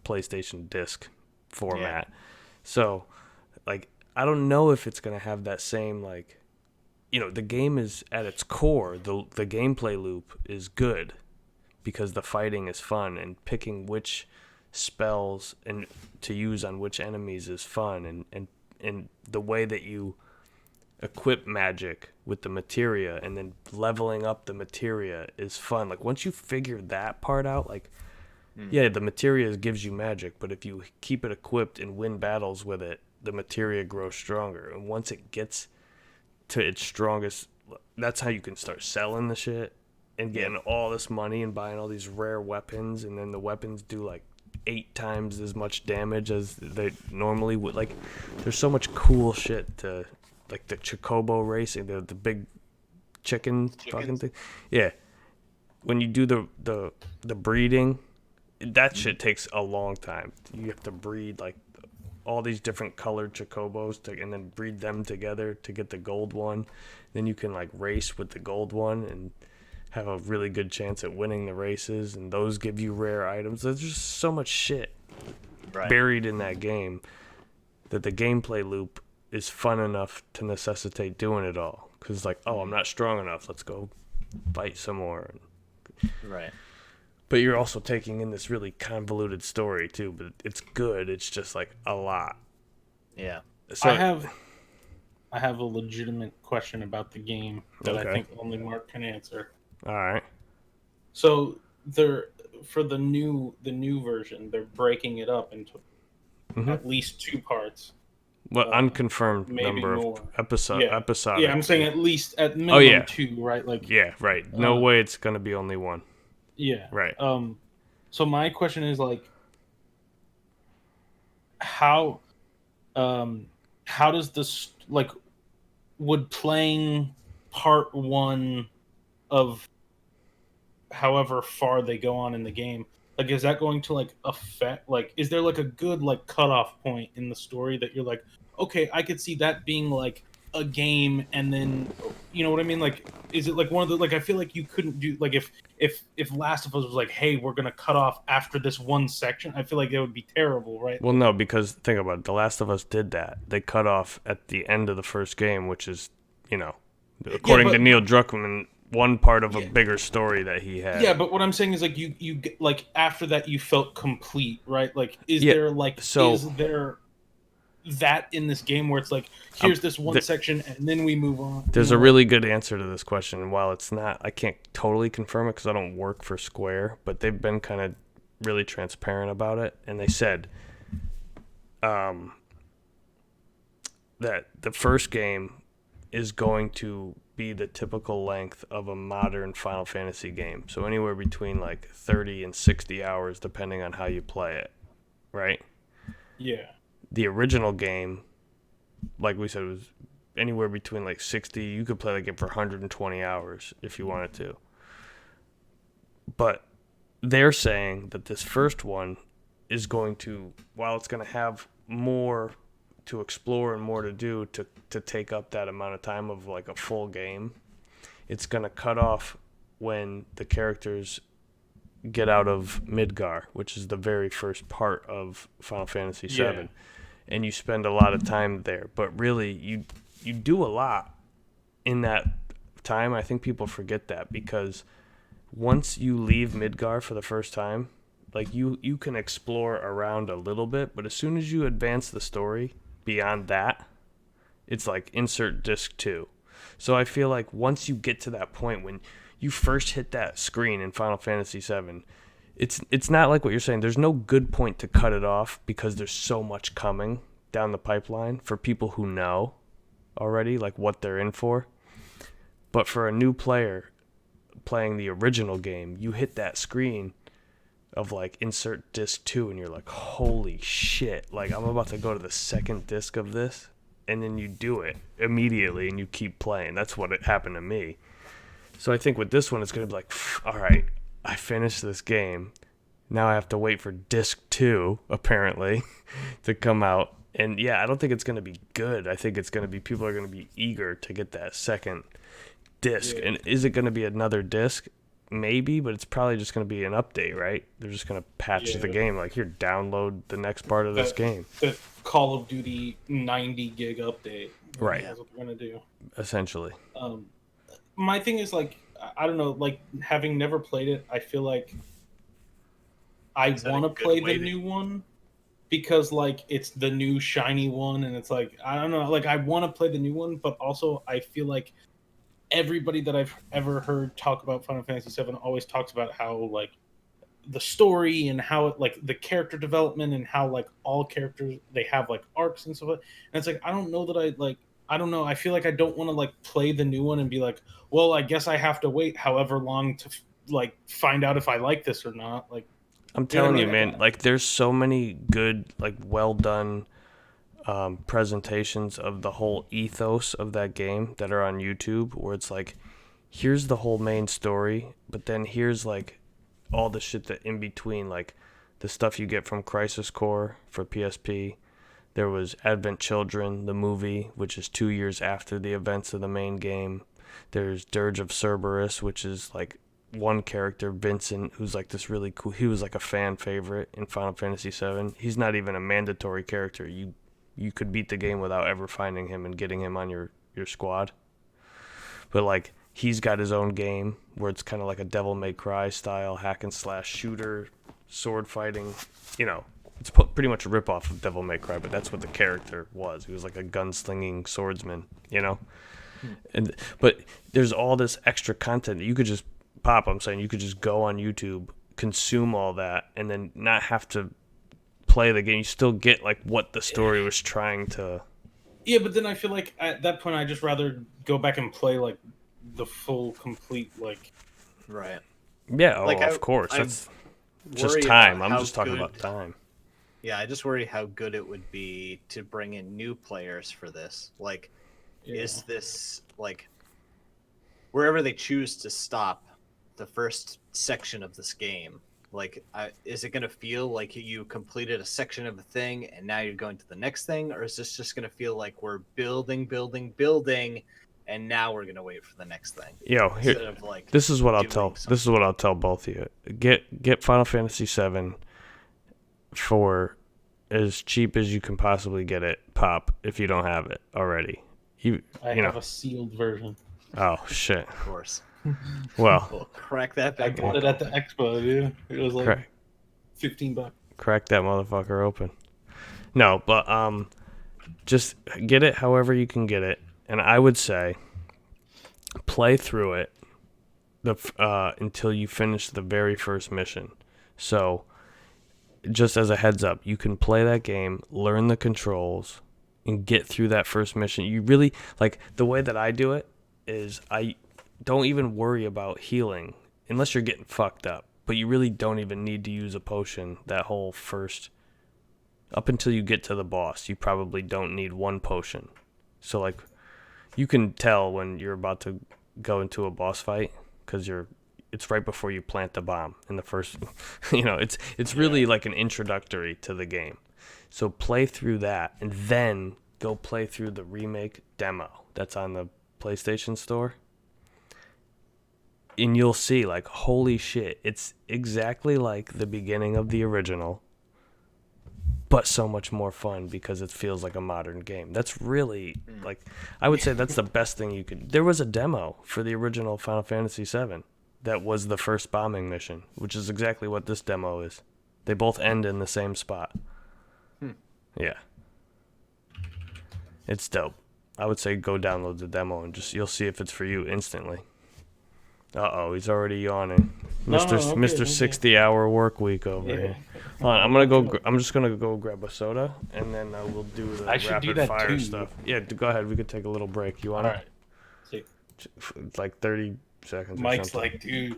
PlayStation disc format. Yeah. So like I don't know if it's going to have that same, like, the game is at its core, the gameplay loop is good because the fighting is fun and picking which spells and to use on which enemies is fun and the way that you equip magic with the materia and then leveling up the materia is fun. Like once you figure that part out, like the materia gives you magic, but if you keep it equipped and win battles with it, the materia grows stronger, and once it gets to its strongest, that's how you can start selling the shit and getting all this money and buying all these rare weapons, and then the weapons do like 8 times as much damage as they normally would. Like there's so much cool shit to, like the Chocobo racing, the big chickens fucking thing. Yeah, when you do the breeding, that shit takes a long time. You have to breed like all these different colored Chocobos and then breed them together to get the gold one. Then you can like race with the gold one and have a really good chance at winning the races, and those give you rare items. There's just so much shit buried in that game that the gameplay loop is fun enough to necessitate doing it all. Because like, oh, I'm not strong enough. Let's go fight some more. Right. But you're also taking in this really convoluted story too. But it's good. It's just like a lot. Yeah. So I have a legitimate question about the game that I think only Mark can answer. All right. So for the new version, they're breaking it up into at least 2 parts. Well, unconfirmed number more. Of episodic. Yeah, I'm saying at least at minimum 2, right? Like right. No way it's gonna be only 1. Yeah. Right. So my question is like, how does this, like, would playing part 1 of however far they go on in the game, like, is that going to like affect, like, is there like a good like cutoff point in the story that you're like, okay, I could see that being like a game, and then, you know what I mean? Like, is it like one of the, like, I feel like you couldn't do, like, if Last of Us was like, hey, we're gonna cut off after this one section, I feel like that would be terrible, right? Well, no, because think about it, The Last of Us did that. They cut off at the end of the first game, which is, according to Neil Druckmann, one part of a bigger story that he had. Yeah, but what I'm saying is like you like after that you felt complete, right? Like is there that in this game where it's like, here's this one section and then we move on? There's a really good answer to this question, and while it's not, I can't totally confirm it because I don't work for Square, but they've been kind of really transparent about it, and they said that the first game is going to be the typical length of a modern Final Fantasy game. So anywhere between like 30 and 60 hours, depending on how you play it, right? Yeah. The original game, like we said, was anywhere between like 60. You could play the game for 120 hours if you wanted to. But they're saying that this first one is going to, while it's going to have more to explore and more to do to take up that amount of time of like a full game, it's going to cut off when the characters get out of Midgar, which is the very first part of Final Fantasy VII. Yeah. And you spend a lot of time there. But really, you do a lot in that time. I think people forget that, because once you leave Midgar for the first time, like you can explore around a little bit, but as soon as you advance the story beyond that, it's like insert disc 2. So I feel like once you get to that point when you first hit that screen in Final Fantasy VII, it's not like what you're saying. There's no good point to cut it off, because there's so much coming down the pipeline for people who know already like what they're in for. But for a new player playing the original game, you hit that screen of like insert disc 2 and you're like, holy shit, like I'm about to go to the second disc of this, and then you do it immediately and you keep playing. That's what it happened to me. So I think with this one, it's going to be like, all right, I finished this game. Now I have to wait for disc 2, apparently, to come out. And yeah, I don't think it's going to be good. I think it's going to be, people are going to be eager to get that second disc. Yeah. And is it going to be another disc? Maybe, but it's probably just going to be an update, right? They're just going to patch the game. Like, here, download the next part of this game. The Call of Duty 90 gig update. Right. That's what we're going to do. Essentially. My thing is, like, I don't know, like, having never played it, I feel like I want to play the new one, because, like, it's the new shiny one, and it's like, I don't know, like, I want to play the new one, but also I feel like everybody that I've ever heard talk about Final Fantasy VII always talks about how, like, the story and how it, like, the character development and how, like, all characters, they have, like, arcs and stuff. And it's like, I don't know that I don't know. I feel like I don't want to, like, play the new one and be like, well, I guess I have to wait however long to, like, find out if I like this or not. Like, I'm telling you, man, like, there's so many good, like, well done presentations of the whole ethos of that game that are on YouTube, where it's like, here's the whole main story, but then here's like all the shit that in between, like the stuff you get from Crisis Core for PSP. There was Advent Children, the movie, which is 2 years after the events of the main game. There's Dirge of Cerberus, which is like one character, Vincent, who's like this really cool, he was like a fan favorite in Final Fantasy VII. He's not even a mandatory character. You could beat the game without ever finding him and getting him on your squad. But, like, he's got his own game where it's kind of like a Devil May Cry style hack and slash shooter, sword fighting. You know, it's pretty much a ripoff of Devil May Cry, but that's what the character was. He was like a gunslinging swordsman, you know? But there's all this extra content that you could just pop. I'm saying you could just go on YouTube, consume all that, and then not have to play the game. You still get like what the story was trying to. yeah, but then I feel like at that point I just rather go back and play like the full complete, like, Right. Yeah, Like, of course. I That's just worry time. about I'm how just talking good- about time. Yeah, I just worry how good it would be to bring in new players for this. Like, is this, like, wherever they choose to stop the first section of this game, like, is it going to feel like you completed a section of a thing and now you're going to the next thing? Or is this just going to feel like we're building, and now we're going to wait for the next thing? Yo, here, Instead of, like, this is what I'll doing tell. something. This is what I'll tell both of you. Get Final Fantasy VII for as cheap as you can possibly get it. Pop if you don't have it already. I You have know. a sealed version. Oh shit. Of course. Well, We'll crack that I back got it at the expo, dude. It was like crack, $15. crack that motherfucker open. No, but just get it however you can get it, and I would say play through it until you finish the very first mission. So, just as a heads up, you can play that game, learn the controls, and get through that first mission. You really, like, the way that I do it is I don't even worry about healing unless you're getting fucked up. But you really don't even need to use a potion that whole first, up until you get to the boss. You probably don't need one potion. So, like, you can tell when you're about to go into a boss fight because it's right before you plant the bomb in the first. It's really like an introductory to the game. So play through that, and then go play through the remake demo that's on the PlayStation Store. And you'll see, like, holy shit, it's exactly like the beginning of the original, but so much more fun because it feels like a modern game. That's really, like, I would say that's the best thing you could. There was a demo for the original Final Fantasy VII that was the first bombing mission, which is exactly what this demo is. They both end in the same spot. Yeah. It's dope. I would say go download the demo and you'll see if it's for you instantly. Uh-oh, he's already yawning. Mr. 60-hour work week over here. Hold on, I'm just gonna go grab a soda, and then we'll do the rapid fire stuff. Yeah, go ahead. We could take a little break. You want to? All right. See. It's like 30 seconds. Mike's like, dude,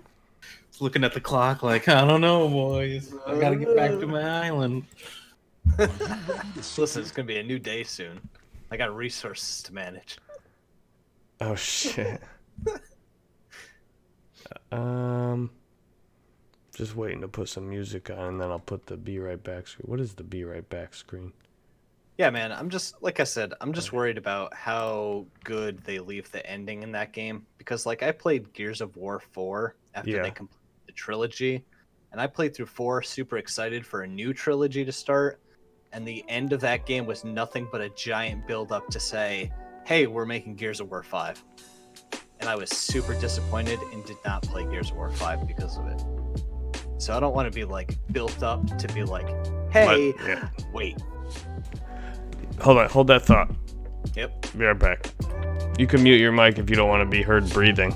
he's looking at the clock like, I don't know, boys. I gotta get back to my island. Listen, it's gonna be a new day soon. I got resources to manage. Oh shit. Just waiting to put some music on, and then I'll put the be right back screen. What is the be right back screen? Yeah, man, I'm just worried about how good they leave the ending in that game, because like I played Gears of War 4 after they completed the trilogy, and I played through 4 super excited for a new trilogy to start, and the end of that game was nothing but a giant build up to say, "Hey, we're making Gears of War 5." And I was super disappointed and did not play Gears of War 5 because of it. So I don't want to be like built up to be like, hey, wait. Hold that thought. Yep. Be right back. You can mute your mic if you don't want to be heard breathing.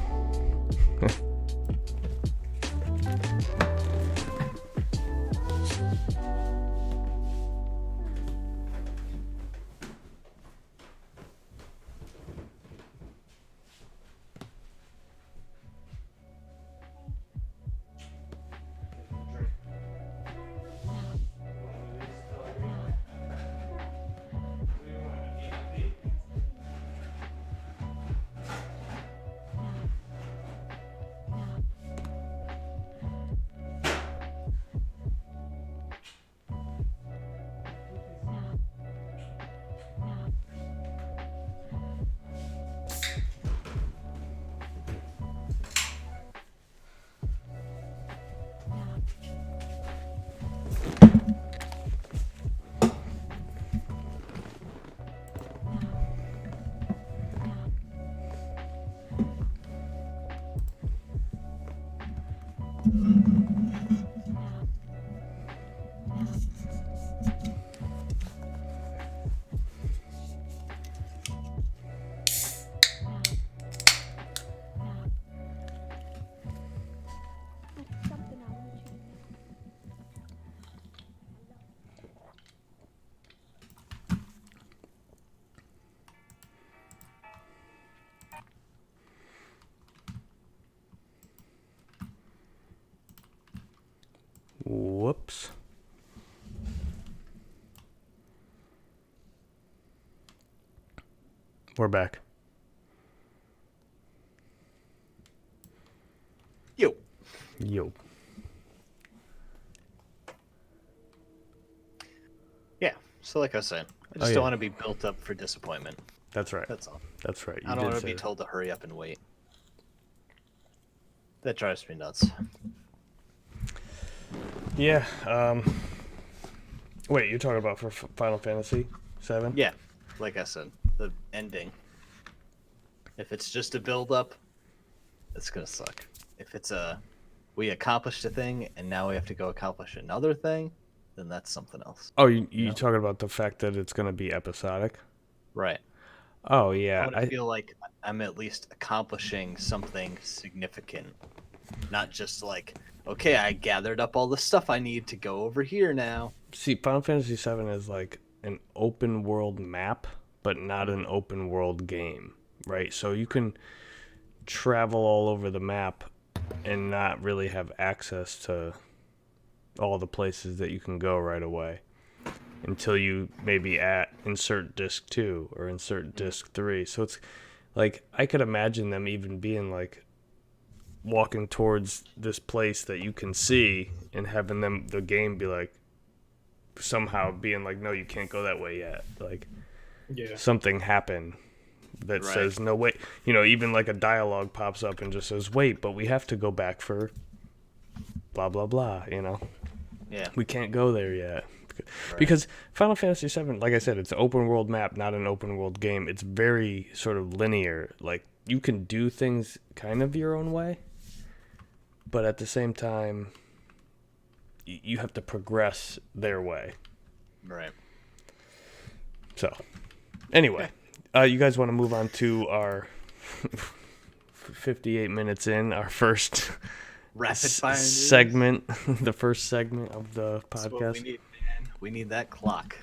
Whoops. We're back. Yo. Yeah. So like I was saying, I just don't want to be built up for disappointment. That's right. That's all. That's right. I don't want to be told to hurry up and wait. That drives me nuts. Yeah. Wait, you're talking about for Final Fantasy VII? Yeah. Like I said, the ending. If it's just a build up, it's gonna suck. If it's we accomplished a thing and now we have to go accomplish another thing, then that's something else. Oh, you talking about the fact that it's gonna be episodic? Right. Oh yeah. I feel like I'm at least accomplishing something significant. Not just like, okay, I gathered up all the stuff I need to go over here now. See, Final Fantasy VII is like an open world map, but not an open world game, right? So you can travel all over the map and not really have access to all the places that you can go right away until you maybe insert disc 2 or insert disc 3. So it's like, I could imagine them even being like, walking towards this place that you can see and having the game be like somehow being like, no, you can't go that way yet. Like something happened that says no, wait. You know, even like a dialogue pops up and just says, wait, but we have to go back for blah blah blah. You know, we can't go there yet. Because Final Fantasy VII, like I said, it's an open world map, not an open world game. It's very sort of linear. Like, you can do things kind of your own way, but at the same time, you have to progress their way. Right. So, anyway, you guys want to move on to our 58 minutes in, our first rapid fire segment, the first segment of the podcast. That's what we need, man. We need that clock.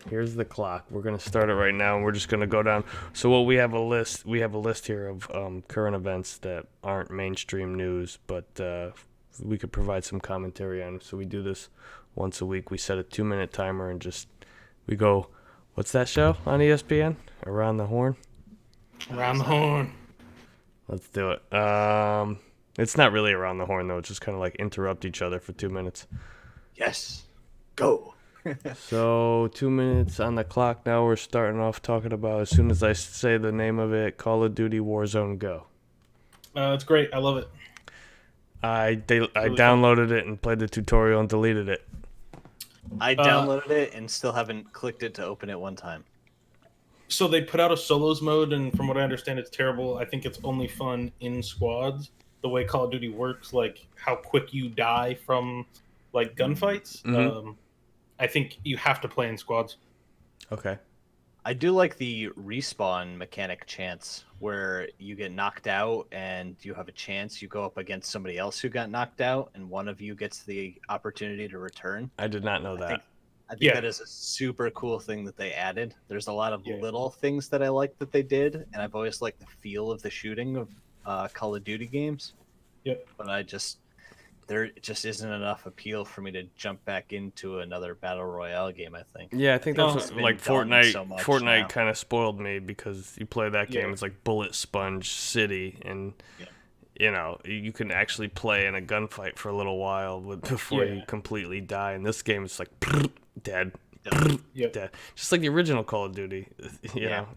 Here's the clock. We're gonna start it right now, and we're just gonna go down. So, what we have a list. We have a list here of current events that aren't mainstream news, but we could provide some commentary on. So we do this once a week. We set a 2-minute timer and just we go. What's that show on ESPN? Around the Horn. Around the Horn. Let's do it. It's not really Around the Horn though. It's just kind of like interrupt each other for 2 minutes. Yes. Go. So 2 minutes on the clock now. We're starting off talking about, as soon as I say the name of it, Call of Duty Warzone Go. It's great. I love it. I downloaded it and played the tutorial and deleted it. I downloaded it and still haven't clicked it to open it one time. So they put out a solos mode, and from what I understand, it's terrible. I think it's only fun in squads. The way Call of Duty works, like how quick you die from like gunfights. Mm-hmm. I think you have to play in squads. Okay. I do like the respawn mechanic chance where you get knocked out and you have a chance. You go up against somebody else who got knocked out, and one of you gets the opportunity to return. I did not know that. I think that is a super cool thing that they added. There's a lot of little things that I like that they did, and I've always liked the feel of the shooting of Call of Duty games. Yep. But there just isn't enough appeal for me to jump back into another battle royale game, I think. Yeah, I think that's what, like Fortnite. Fortnite now. kind of spoiled me because you play that game. It's like Bullet Sponge City, and you know you can actually play in a gunfight for a little while before you completely die. In this game, it's like dead, dead, just like the original Call of Duty. You know.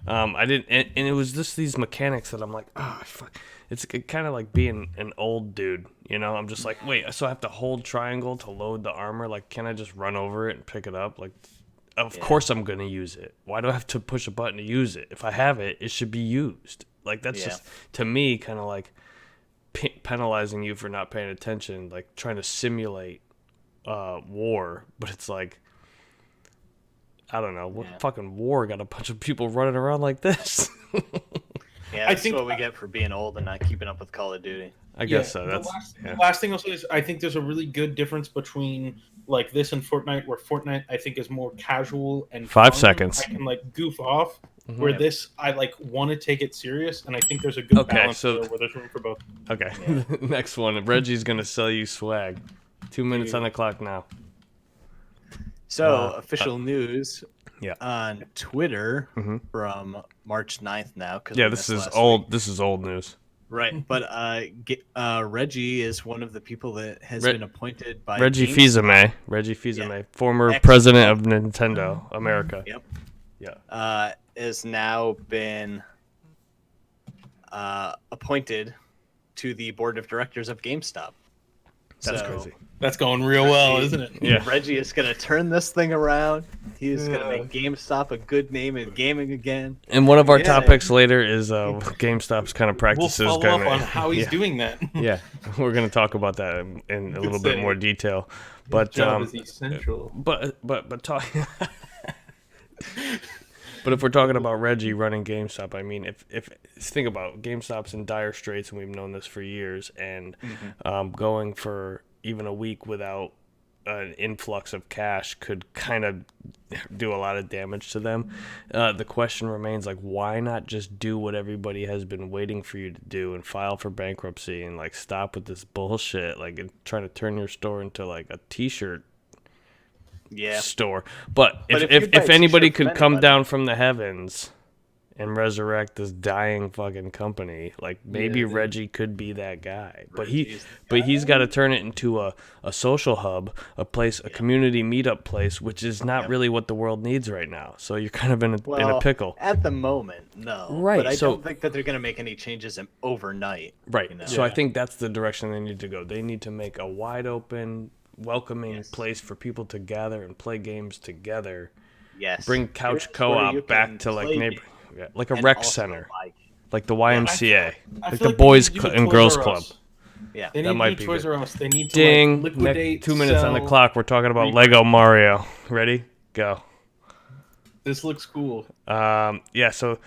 I didn't, and it was just these mechanics that I'm like, fuck. It's kind of like being an old dude, you know? I'm just like, wait, so I have to hold triangle to load the armor? Like, can I just run over it and pick it up? Like, of course I'm going to use it. Why do I have to push a button to use it? If I have it, it should be used. Like, that's just, to me, kind of like penalizing you for not paying attention, like trying to simulate war, but it's like, I don't know, what fucking war got a bunch of people running around like this? Yeah, that's what we get for being old and not keeping up with Call of Duty. I guess so. The last thing I'll say is I think there's a really good difference between like this and Fortnite, where Fortnite I think is more casual and 5 seconds. I can like goof off. Where this I like want to take it serious, and I think there's a good balance there where there's room for both. Okay, next one. Reggie's gonna sell you swag. 2 minutes on the clock now. So official news. Yeah. On Twitter from March 9th now. This is old. This is old news. Right, but Reggie is one of the people that has been appointed by Reggie Fils-Aimé, former president of Nintendo America. Yep. Yeah. Has now been appointed to the board of directors of GameStop. That's crazy. That's going real well, isn't it? Yeah. Reggie is going to turn this thing around. He is going to make GameStop a good name in gaming again. And one of our topics later is GameStop's kind of practices. We'll follow up on how he's doing that. Yeah, we're going to talk about that in a little bit more detail. But job is essential. But if we're talking about Reggie running GameStop, I mean, if think about GameStop's in dire straits, and we've known this for years, and going for even a week without an influx of cash could kind of do a lot of damage to them. The question remains, like, why not just do what everybody has been waiting for you to do and file for bankruptcy and like stop with this bullshit, like and trying to turn your store into like a t-shirt store. But if anybody could come down from the heavens and resurrect this dying fucking company. Like maybe Yeah, dude. Reggie could be that guy, but Reggie's he's got to turn it into a social hub, a place, a community meetup place, which is not Yep. really what the world needs right now. So you're kind of in a Well, pickle. at the moment, no. Right, But I so- don't think that they're going to make any changes overnight. Right. You know? So I Yeah. think that's the direction they need to go. They need to make a wide open, welcoming Yes. place for people to gather and play games together. Yes. Bring couch Here's where you co-op back can to like play neighbor, games yeah, like a and rec also center, buy games. like the YMCA, I like feel the they boys need to do and Toys girls R club. Us. Yeah. They That need might to be do Toys good. R Us. They need to Ding! like, liquidate. 2 minutes on the sell- clock. We're talking about rebrand. Lego Mario. Ready? Go. This looks cool. Yeah. So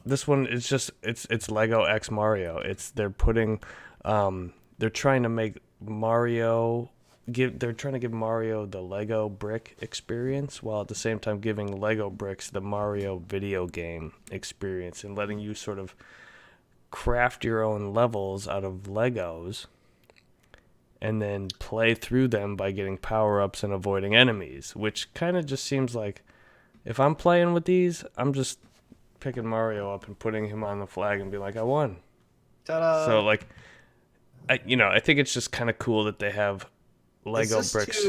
this one is just it's Lego X Mario. They're putting they're trying to make Mario they're trying to give Mario the Lego brick experience while at the same time giving Lego bricks the Mario video game experience and letting you sort of craft your own levels out of Legos and then play through them by getting power-ups and avoiding enemies, which kind of just seems like if I'm playing with these, I'm just picking Mario up and putting him on the flag and be like, I won. Ta-da! So like I think it's just kind of cool that they have Lego bricks.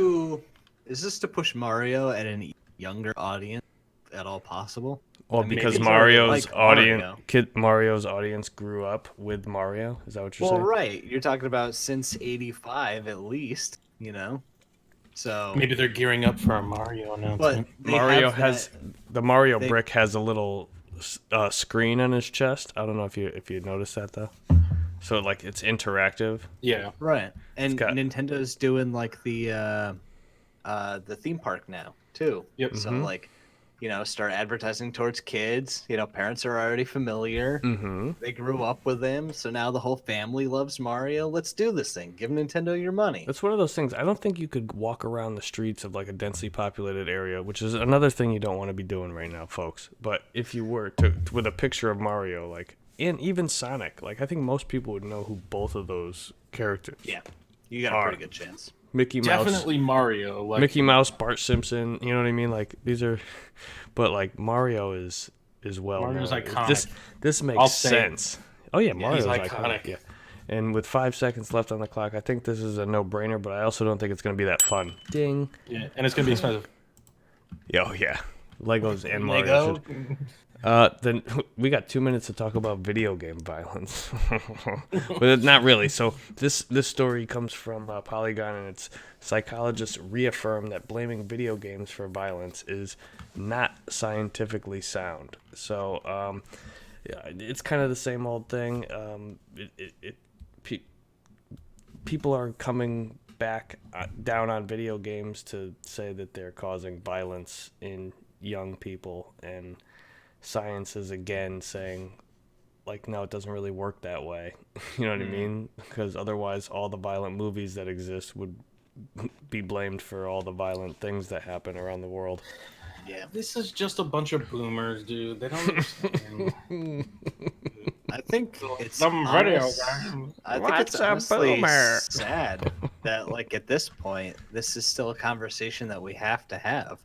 Is this to push Mario at a younger audience at all possible? Well, I mean, because maybe it's already Mario's like audience, Mario. Mario's audience grew up with Mario. Is that what you're Well, saying? right. You're talking about since '85 at least, you know. So Maybe they're gearing up for a Mario but announcement. they Mario have has that- the Mario they- brick has a little screen on his chest. I don't know if you noticed that though. So like it's interactive. Yeah. right, and got- Nintendo's doing like the theme park now too. Yep. So Mhm. like, start advertising towards kids. Parents are already familiar. Mm-hmm. They grew up with him, so now the whole family loves Mario. Let's do this thing. Give Nintendo your money. That's one of those things. I don't think you could walk around the streets of like a densely populated area, which is another thing you don't want to be doing right now, folks. But if you were to with a picture of Mario, like and even Sonic, like I think most people would know who both of those characters. Yeah, you got a pretty good chance. Mickey Mouse. Definitely Mario. Like, Mickey Mouse, Bart Simpson, you know what I mean? Like these are, but like Mario is well. Mario's known. iconic. This makes I'll say it. sense. Oh yeah, Mario's he's iconic. iconic. Yeah. And with 5 seconds left on the clock, I think this is a no-brainer. But I also don't think it's going to be that fun. Ding. Yeah, and it's gonna be expensive. Yeah, oh yeah, Legos and Mario. Lego. should- Then we got 2 minutes to talk about video game violence, but not really. So this story comes from Polygon, and its psychologists reaffirm that blaming video games for violence is not scientifically sound. So yeah, it's kind of the same old thing. People are coming back down on video games to say that they're causing violence in young people, and science is again saying like no, it doesn't really work that way. You know what I mean? Because otherwise all the violent movies that exist would be blamed for all the violent things that happen around the world. Yeah, This is just a bunch of boomers, dude. They don't understand. I think it's Some video honest- game. I think What's it's a honestly boomer? sad that like at this point, this is still a conversation that we have to have.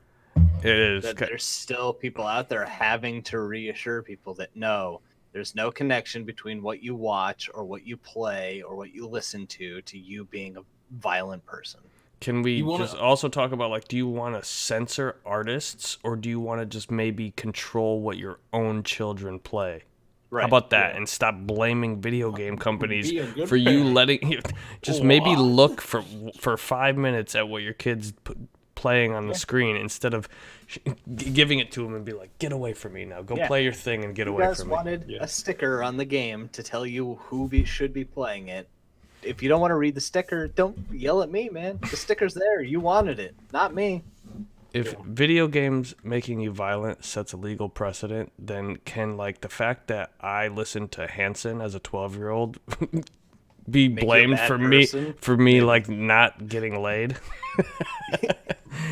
It is. That there's still people out there having to reassure people that no, there's no connection between what you watch or what you play or what you listen to you being a violent person. Can we You wanna- just also talk about like, do you want to censor artists or do you want to just maybe control what your own children play? Right. How about that? And stop blaming video game companies Be a good for you parent. letting just maybe look for 5 minutes at what your kids playing on the screen instead of giving it to them and be like, get away from me now. Go Yeah. play your thing and get You away guys from wanted me. a sticker on the game to tell you who should be playing it. If you don't want to read the sticker, don't yell at me, man. The sticker's there. You wanted it, not me. If video games making you violent sets a legal precedent, then can like the fact that I listened to Hanson as a 12-year-old be Make you a blamed bad for person? me like not getting laid?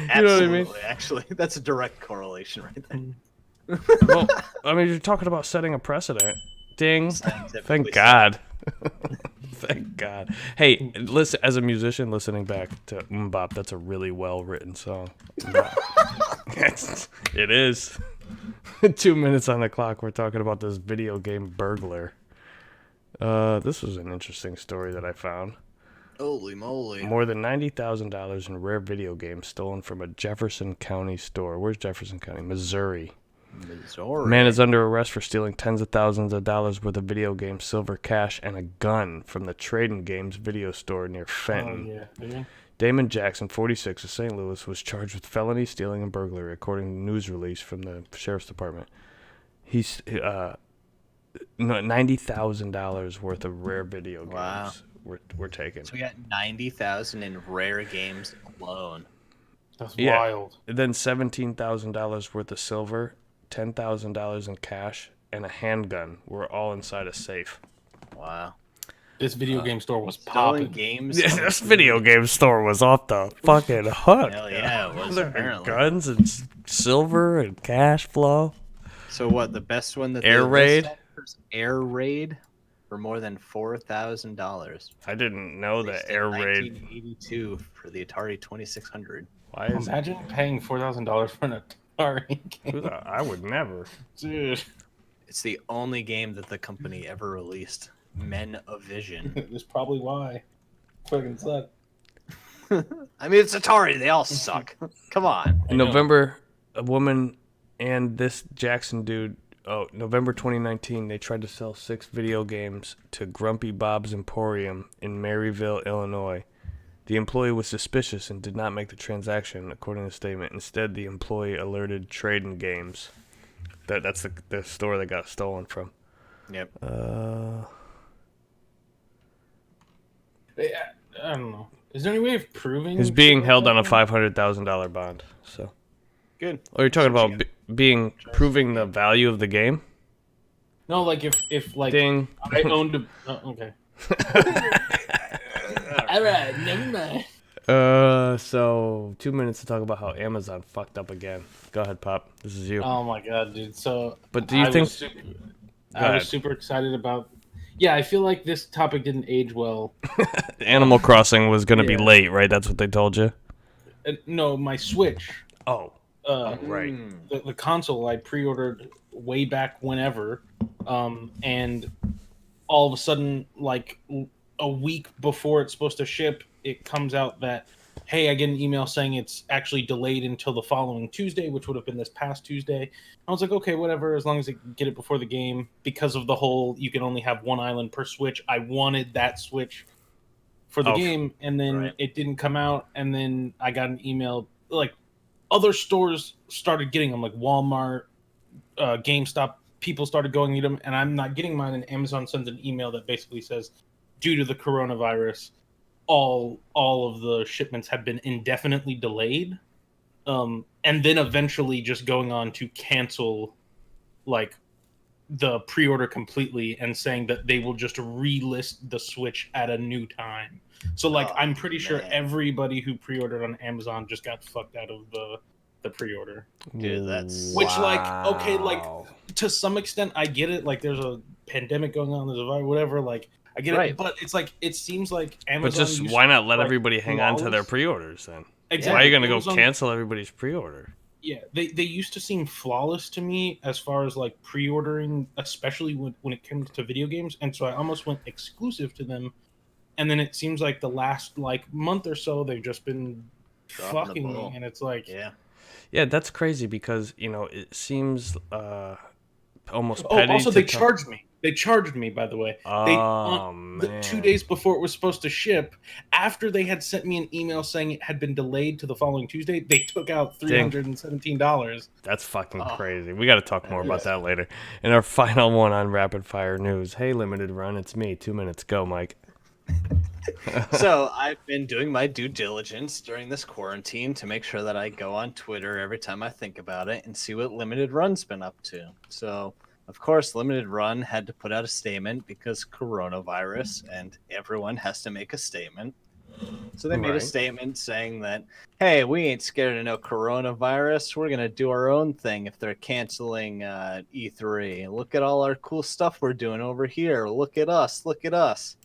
Absolutely. know what I mean? Actually, that's a direct correlation right there. Well, I mean, you're talking about setting a precedent. Ding. Scientifically Thank so. God. Thank God. Hey, listen, as a musician listening back to Mbop, that's a really well written song. It is. 2 minutes on the clock. We're talking about this video game burglar. This was an interesting story that I found. Holy moly. More than $90,000 in rare video games stolen from a Jefferson County store. Where's Jefferson County? Missouri. Man is under arrest for stealing tens of thousands of dollars worth of video games, silver, cash, and a gun from the Trading Games video store near Fenton. Oh, yeah. Damon Jackson, 46, of St. Louis, was charged with felony stealing and burglary, according to a news release from the sheriff's department. He's $90,000 worth of rare video games were taken. So we got 90,000 in rare games alone. That's Yeah. wild. And then $17,000 worth of silver, $10,000 in cash, and a handgun were all inside a safe. Wow. This video game store was Stolen popping. games. Yeah, this video game store was off the fucking hook. Hell yeah, it was There were apparently. guns and silver and cash flow. So what? The best one that Air they Raid? listed was Air Raid for more than $4,000. I didn't know that Air Raid. 1982 for the Atari 2600. Why is Imagine paying $4,000 for an Atari game. I would never. Dude, It's the only game that the company ever released. Men of Vision. that's probably why. Fucking suck. I mean, it's Atari. They all suck. Come on. In November, a woman and this Jackson dude. Oh, November 2019, they tried to sell 6 video games to Grumpy Bob's Emporium in Maryville, Illinois. The employee was suspicious and did not make the transaction, according to the statement. Instead, the employee alerted Trading Games. That's the store that got stolen from. Yep. I don't know. Is there any way of proving? He's being held on a $500,000 bond. So, Good. oh, you're talking Searching about proving the value of the game? No, like if like Ding. I owned a. Oh, okay. All right, never mind. So 2 minutes to talk about how Amazon fucked up again. Go ahead, Pop. This is you. Oh my god, dude. So, But do you think? I ahead. was super excited about. Yeah, I feel like this topic didn't age well. Animal Crossing was going to be Yeah. late, right? That's what they told you. No, my Switch, Oh, right. the console I pre-ordered way back whenever, and all of a sudden, like a week before it's supposed to ship, it comes out that, hey, I get an email saying it's actually delayed until the following Tuesday, which would have been this past Tuesday. I was like, okay, whatever, as long as I get it before the game. Because of the whole, you can only have one island per Switch, I wanted that Switch for the game, and then right. it didn't come out, and then I got an email, like, other stores started getting them, like Walmart, GameStop, people started going to get them, and I'm not getting mine, and Amazon sends an email that basically says, due to the coronavirus, all of the shipments have been indefinitely delayed, and then eventually just going on to cancel like the pre-order completely and saying that they will just relist the Switch at a new time. So like I'm pretty sure everybody who pre-ordered on Amazon just got fucked out of the pre-order. Dude, that's Which like okay, like to some extent I get it, like there's a pandemic going on, there's a virus, whatever, like I get Right. it, but it's like it seems like Amazon. But just used why to, not let like, everybody hang on to their flawless- pre-orders then? Exactly. Why are you going to go Amazon- cancel everybody's pre-order? Yeah, they used to seem flawless to me as far as like pre-ordering, especially when it comes to video games, and so I almost went exclusive to them. And then it seems like the last like month or so they've just been Dropping the fucking ball. me, and it's like, Yeah. Yeah, that's crazy because, you know, it seems almost oh, petty. also to they tell- charged me. They charged me, by the way. Oh, The man. 2 days before it was supposed to ship, after they had sent me an email saying it had been delayed to the following Tuesday, they took out $317. That's fucking Oh. crazy. We got to talk more about that later. And our final one on Rapid Fire News. Hey, Limited Run, it's me. 2 minutes. Go, Mike. So I've been doing my due diligence during this quarantine to make sure that I go on Twitter every time I think about it and see what Limited Run's been up to. So, of course, Limited Run had to put out a statement because coronavirus, and everyone has to make a statement. So they made Right. a statement saying that, hey, we ain't scared of no coronavirus. We're going to do our own thing if they're canceling E3. Look at all our cool stuff we're doing over here. Look at us. Look at us.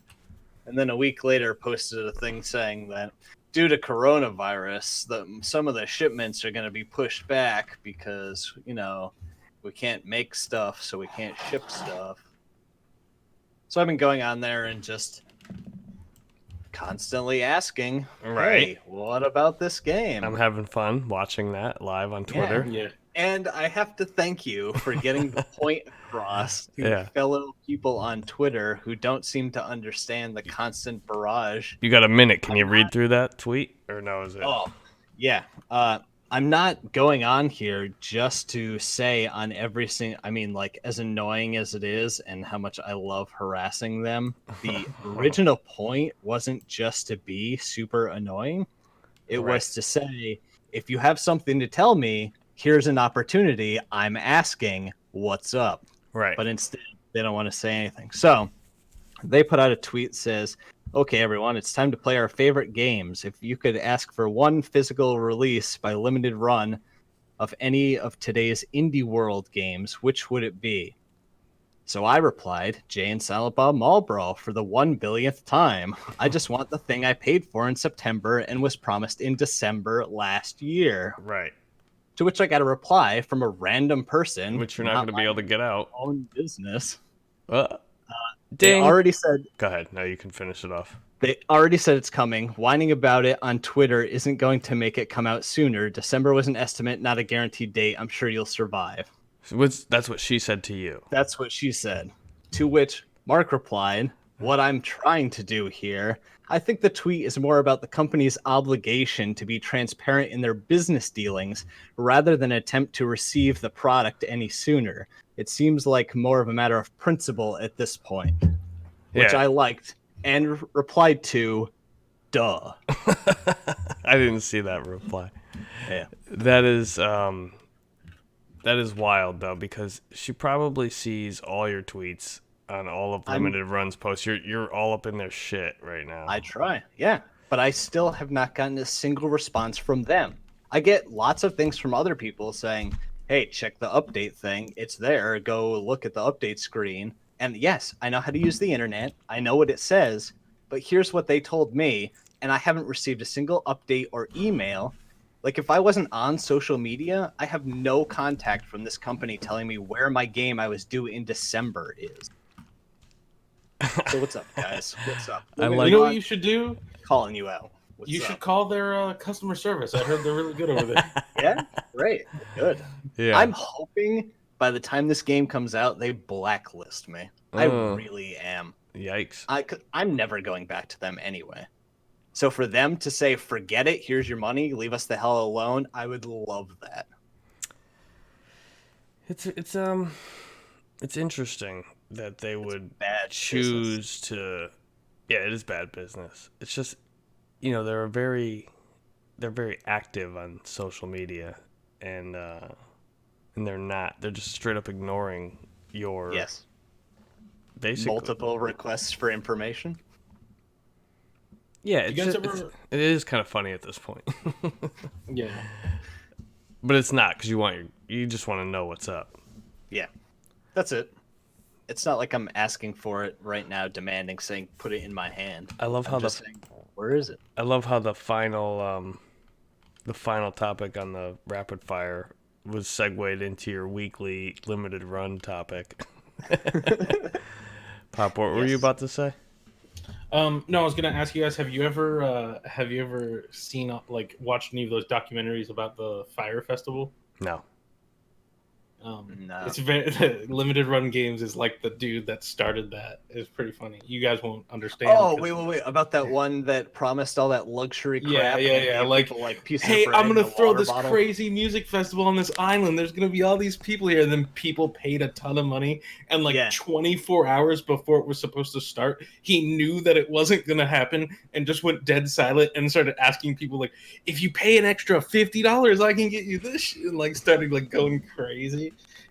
And then a week later posted a thing saying that due to coronavirus, some of the shipments are going to be pushed back because, you know, We can't make stuff, so we can't ship stuff. So I've been going on there and just constantly asking, Right. hey, what about this game? I'm having fun watching that live on Twitter. Yeah. And I have to thank you for getting the point across to Yeah. fellow people on Twitter who don't seem to understand the constant barrage. You got a minute? Can you read through that tweet, or no? Is it? Oh, yeah. I'm not going on here just to say on every single, I mean, like, as annoying as it is and how much I love harassing them, the original point wasn't just to be super annoying. It Right. was to say, if you have something to tell me, here's an opportunity. I'm asking, what's up? Right. But instead, they don't want to say anything. So they put out a tweet that says, okay, everyone, it's time to play our favorite games. If you could ask for one physical release by limited run of any of today's indie world games, which would it be? So I replied, Jay and Silent Bob Marlboro for the 1 billionth time. I just want the thing I paid for in September and was promised in December last year. Right. To which I got a reply from a random person. Which you're not going to be able to get out. Own business. They They already said Go ahead. Now you can finish it off. They already said it's coming. Whining about it on Twitter isn't going to make it come out sooner. December was an estimate, not a guaranteed date. I'm sure you'll survive. That's what she said to you. That's what she said. To which Mark replied, what I'm trying to do here, I think the tweet is more about the company's obligation to be transparent in their business dealings rather than attempt to receive the product any sooner. It seems like more of a matter of principle at this point, which I liked and replied to, duh. I didn't see that reply. Yeah. That is wild though, because she probably sees all your tweets on all of Limited Run's posts. You're all up in their shit right now. I try, yeah, but I still have not gotten a single response from them. I get lots of things from other people saying, hey, check the update thing. It's there. Go look at the update screen. And yes, I know how to use the internet. I know what it says, but here's what they told me. And I haven't received a single update or email. Like, if I wasn't on social media, I have no contact from this company telling me where my game I was due in December is. So what's up, guys? What's up? I You like- know what you should do? Calling you out. What's You up? should call their customer service. I heard they're really good over there. Yeah, great, good. Yeah. I'm hoping by the time this game comes out, they blacklist me. I Oh. really am. Yikes. I'm never going back to them anyway. So for them to say, forget it, here's your money, leave us the hell alone, I would love that. It's interesting that they would Bad choose business. to. Yeah, it is bad business. It's just, they're very active on social media, and they're not. They're just straight up ignoring your Yes. basically. Multiple requests for information. Yeah, You it's guys just, ever- it is kind of funny at this point, Yeah. but it's not because you just want to know what's up. Yeah, that's it. It's not like I'm asking for it right now, demanding, saying, put it in my hand. I love how I'm just saying, where is it? I love how the final topic on the rapid fire was segued into your weekly limited run topic. Pop, what were you Yes. about to say? No, I was gonna ask you guys: Have you ever seen watched any of those documentaries about the fire festival? No. No. It's very limited run games is like the dude that started that. It's pretty funny. You guys won't understand. Oh, 'cause- wait. About that one that promised all that luxury crap. Yeah, and yeah, then yeah, gave like, people, pieces Hey, of bread I'm gonna and a throw water this bottle. crazy music festival on this island. There's gonna be all these people here, and then people paid a ton of money. And Yeah. 24 hours before it was supposed to start, he knew that it wasn't gonna happen, and just went dead silent and started asking people like, "If you pay an extra $50, I can get you this," shit," and started going crazy,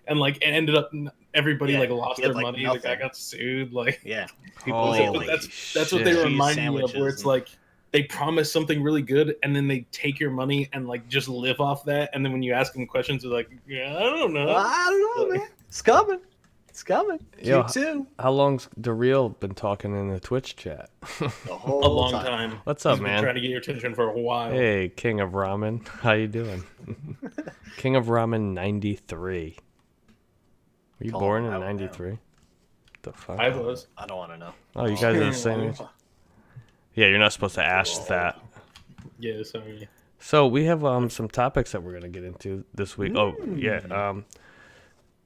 and it ended up everybody Yeah, lost he had, their money. The guy nothing. got sued. Yeah. Holy People But that's what shit. they Cheese remind me of, where sandwiches it's and- like they promise something really good and then they take your money and just live off that, and then when you ask them questions, they're like, "Yeah, I don't know." I don't know, man. It's coming. It's coming. Yo, You too. How long's the real been talking in the Twitch chat? The whole A long time. What's up, He's been man? trying to get your attention for a while. Hey, King of Ramen, how you doing? King of Ramen 93. Were you Call born him in out now. '93? The fuck? I was. I don't want to know. Oh, you guys are the same age. Yeah, you're not supposed to ask that. Yeah, sorry. So we have some topics that we're gonna get into this week. Oh yeah,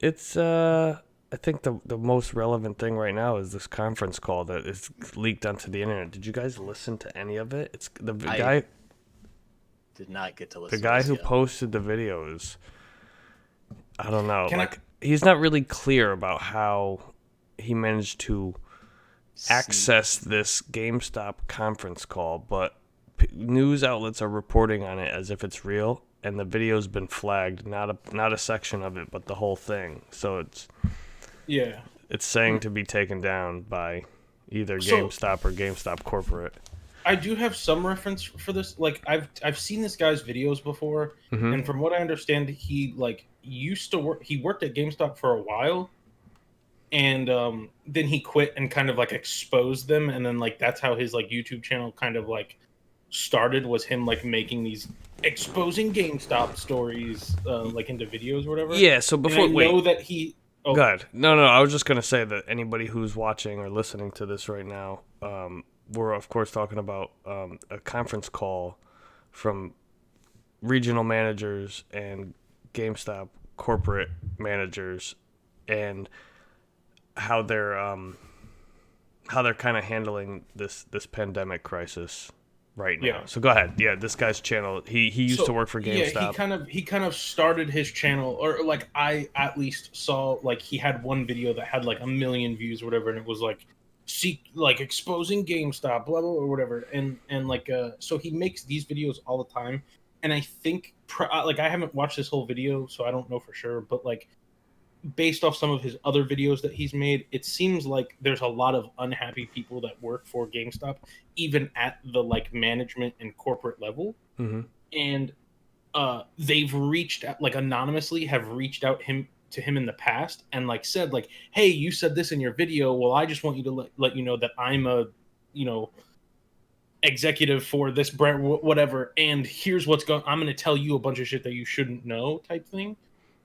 it's I think the most relevant thing right now is this conference call that is leaked onto the internet. Did you guys listen to any of it? It's the I guy. Did not get to The listen. guy to who this yet. posted the videos. I don't know. Can I- like he's not really clear about how he managed to access this GameStop conference call, but news outlets are reporting on it as if it's real, and the video's been flagged, not a section of it, but the whole thing. So Yeah. it's saying to be taken down by either So- GameStop or GameStop corporate. I do have some reference for this. Like I've seen this guy's videos before, Mhm. and from what I understand, he like used to work. He worked at GameStop for a while, and then he quit and kind of like exposed them, and then like that's how his like YouTube channel kind of like started. Was him like making these exposing GameStop stories like into videos or whatever. Yeah. So And I before know wait, that he. Oh, good. No. I was just gonna say that anybody who's watching or listening to this right now, we're of course talking about a conference call from regional managers and GameStop corporate managers, and how they're kind of handling this pandemic crisis right now. Yeah. So go ahead. Yeah, this guy's channel. He used So, to work for GameStop. Yeah, he kind of started his channel, or like I at least saw like he had one video that had like 1 million views or whatever, and it was like exposing GameStop, blah blah or whatever, and like so he makes these videos all the time, and I think like I haven't watched this whole video, so I don't know for sure, but like based off some of his other videos that he's made, it seems like there's a lot of unhappy people that work for GameStop, even at the like management and corporate level. Mm-hmm. And they've reached out, like anonymously have reached out to him in the past and like said like, hey, you said this in your video, well I just want you to let you know that I'm a executive for this brand, whatever, and here's what's going, I'm going to tell you a bunch of shit that you shouldn't know type thing.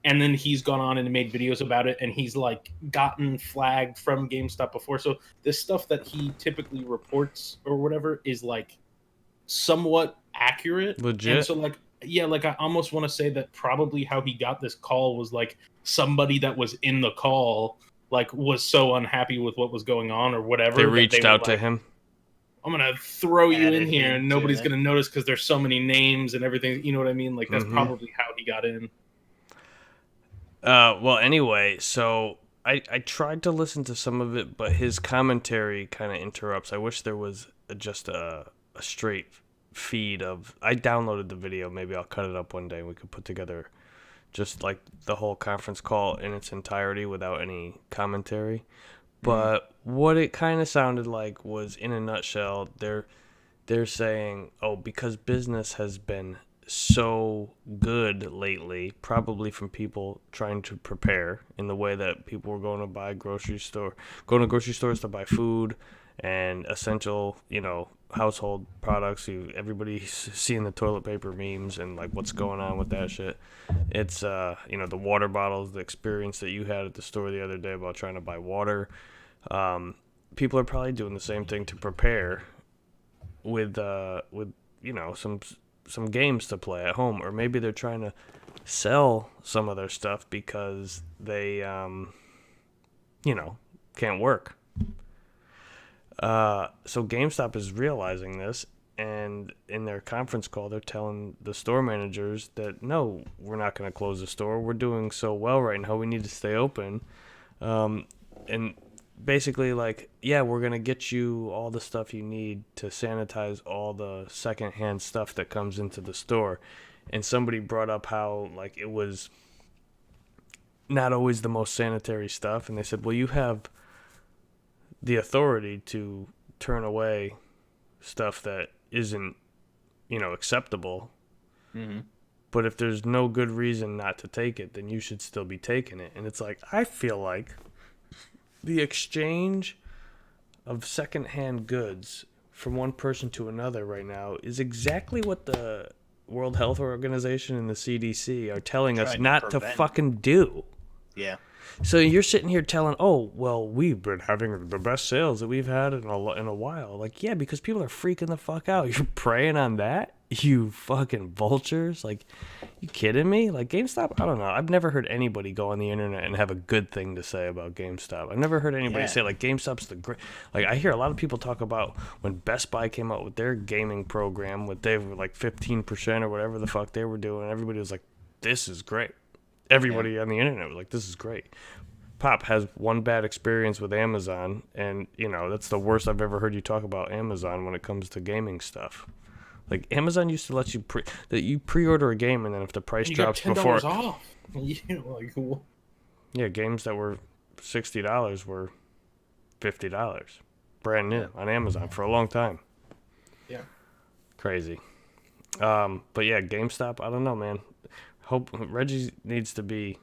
And then he's gone on and made videos about it, and he's like gotten flagged from GameStop before. So this stuff that he typically reports or whatever is like somewhat accurate, Legit. And so like, yeah, like I almost want to say that probably how he got this call was like somebody that was in the call like was so unhappy with what was going on or whatever. They that reached were out to like, him. I'm gonna throw you Added in here, him and to nobody's it. gonna notice because there's so many names and everything. You know what I mean? Like that's Mhm. probably how he got in. Well, anyway, so I tried to listen to some of it, but his commentary kind of interrupts. I wish there was just a straight feed of. I downloaded the video. Maybe I'll cut it up one day and we could put together just like the whole conference call in its entirety without any commentary. But what it kind of sounded like was, in a nutshell, they're saying, oh, because business has been so good lately, probably from people trying to prepare in the way that people were going to grocery stores to buy food and essential, household products. Everybody's seeing the toilet paper memes and like what's going on with that shit. It's the water bottles, the experience that you had at the store the other day about trying to buy water. People are probably doing the same thing to prepare with some games to play at home, or maybe they're trying to sell some of their stuff because they can't work. So GameStop is realizing this, and in their conference call they're telling the store managers that no, we're not going to close the store, we're doing so well right now, we need to stay open, and basically like, yeah, we're going to get you all the stuff you need to sanitize all the secondhand stuff that comes into the store. And somebody brought up how like it was not always the most sanitary stuff, and they said, well, you have the authority to turn away stuff that isn't acceptable. Mm-hmm. But if there's no good reason not to take it, then you should still be taking it. And it's like, I feel like the exchange of secondhand goods from one person to another right now is exactly what the World Health Organization and the CDC are telling us Trying to not to prevent. fucking do. Yeah. So you're sitting here telling, oh, well, we've been having the best sales that we've had in a while. Like, yeah, because people are freaking the fuck out. You're preying on that? You fucking vultures. Like, you kidding me? Like, GameStop, I don't know. I've never heard anybody go on the internet and have a good thing to say about GameStop. I've never heard anybody say, like, GameStop's the great. Like, I hear a lot of people talk about when Best Buy came out with their gaming program, with they were like 15% or whatever the fuck they were doing. Everybody was like, this is great. Everybody on the internet was like, this is great. Pop has one bad experience with Amazon, and, you know, that's the worst I've ever heard you talk about Amazon when it comes to gaming stuff. Like, Amazon used to let you pre-order a game, and then if the price You drops got $10 before, off. Like, yeah, games that were $60 were $50, brand new on Amazon for a long time. yeah. Crazy. But yeah, GameStop, I don't know, man. Hope Reggie needs to be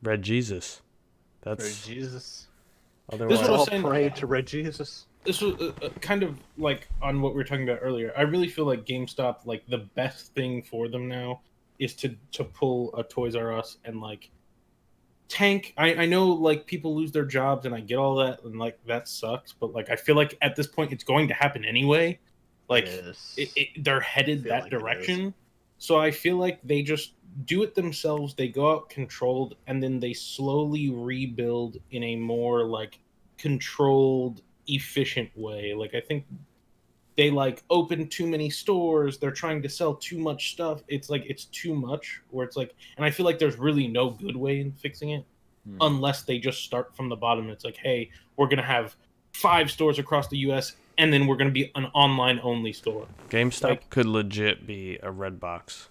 Red Jesus. Red That's Jesus. otherwise. This is what I was All saying. pray to Red Jesus. This was kind of like on what we were talking about earlier. I really feel like GameStop, like the best thing for them now is to pull a Toys R Us and like tank. I know like people lose their jobs and I get all that and like that sucks, but like I feel like at this point it's going to happen anyway. Like Yes. they're headed feel that like it is. direction. So I feel like they just do it themselves. They go out controlled and then they slowly rebuild in a more like controlled, efficient way. Like I think they like open too many stores. They're trying to sell too much stuff. It's like it's too much. Where it's like, and I feel like there's really no good way in fixing it unless they just start from the bottom. It's like, hey, we're gonna have 5 stores across the U.S. and then we're gonna be an online only store. GameStop Like- could legit be a red box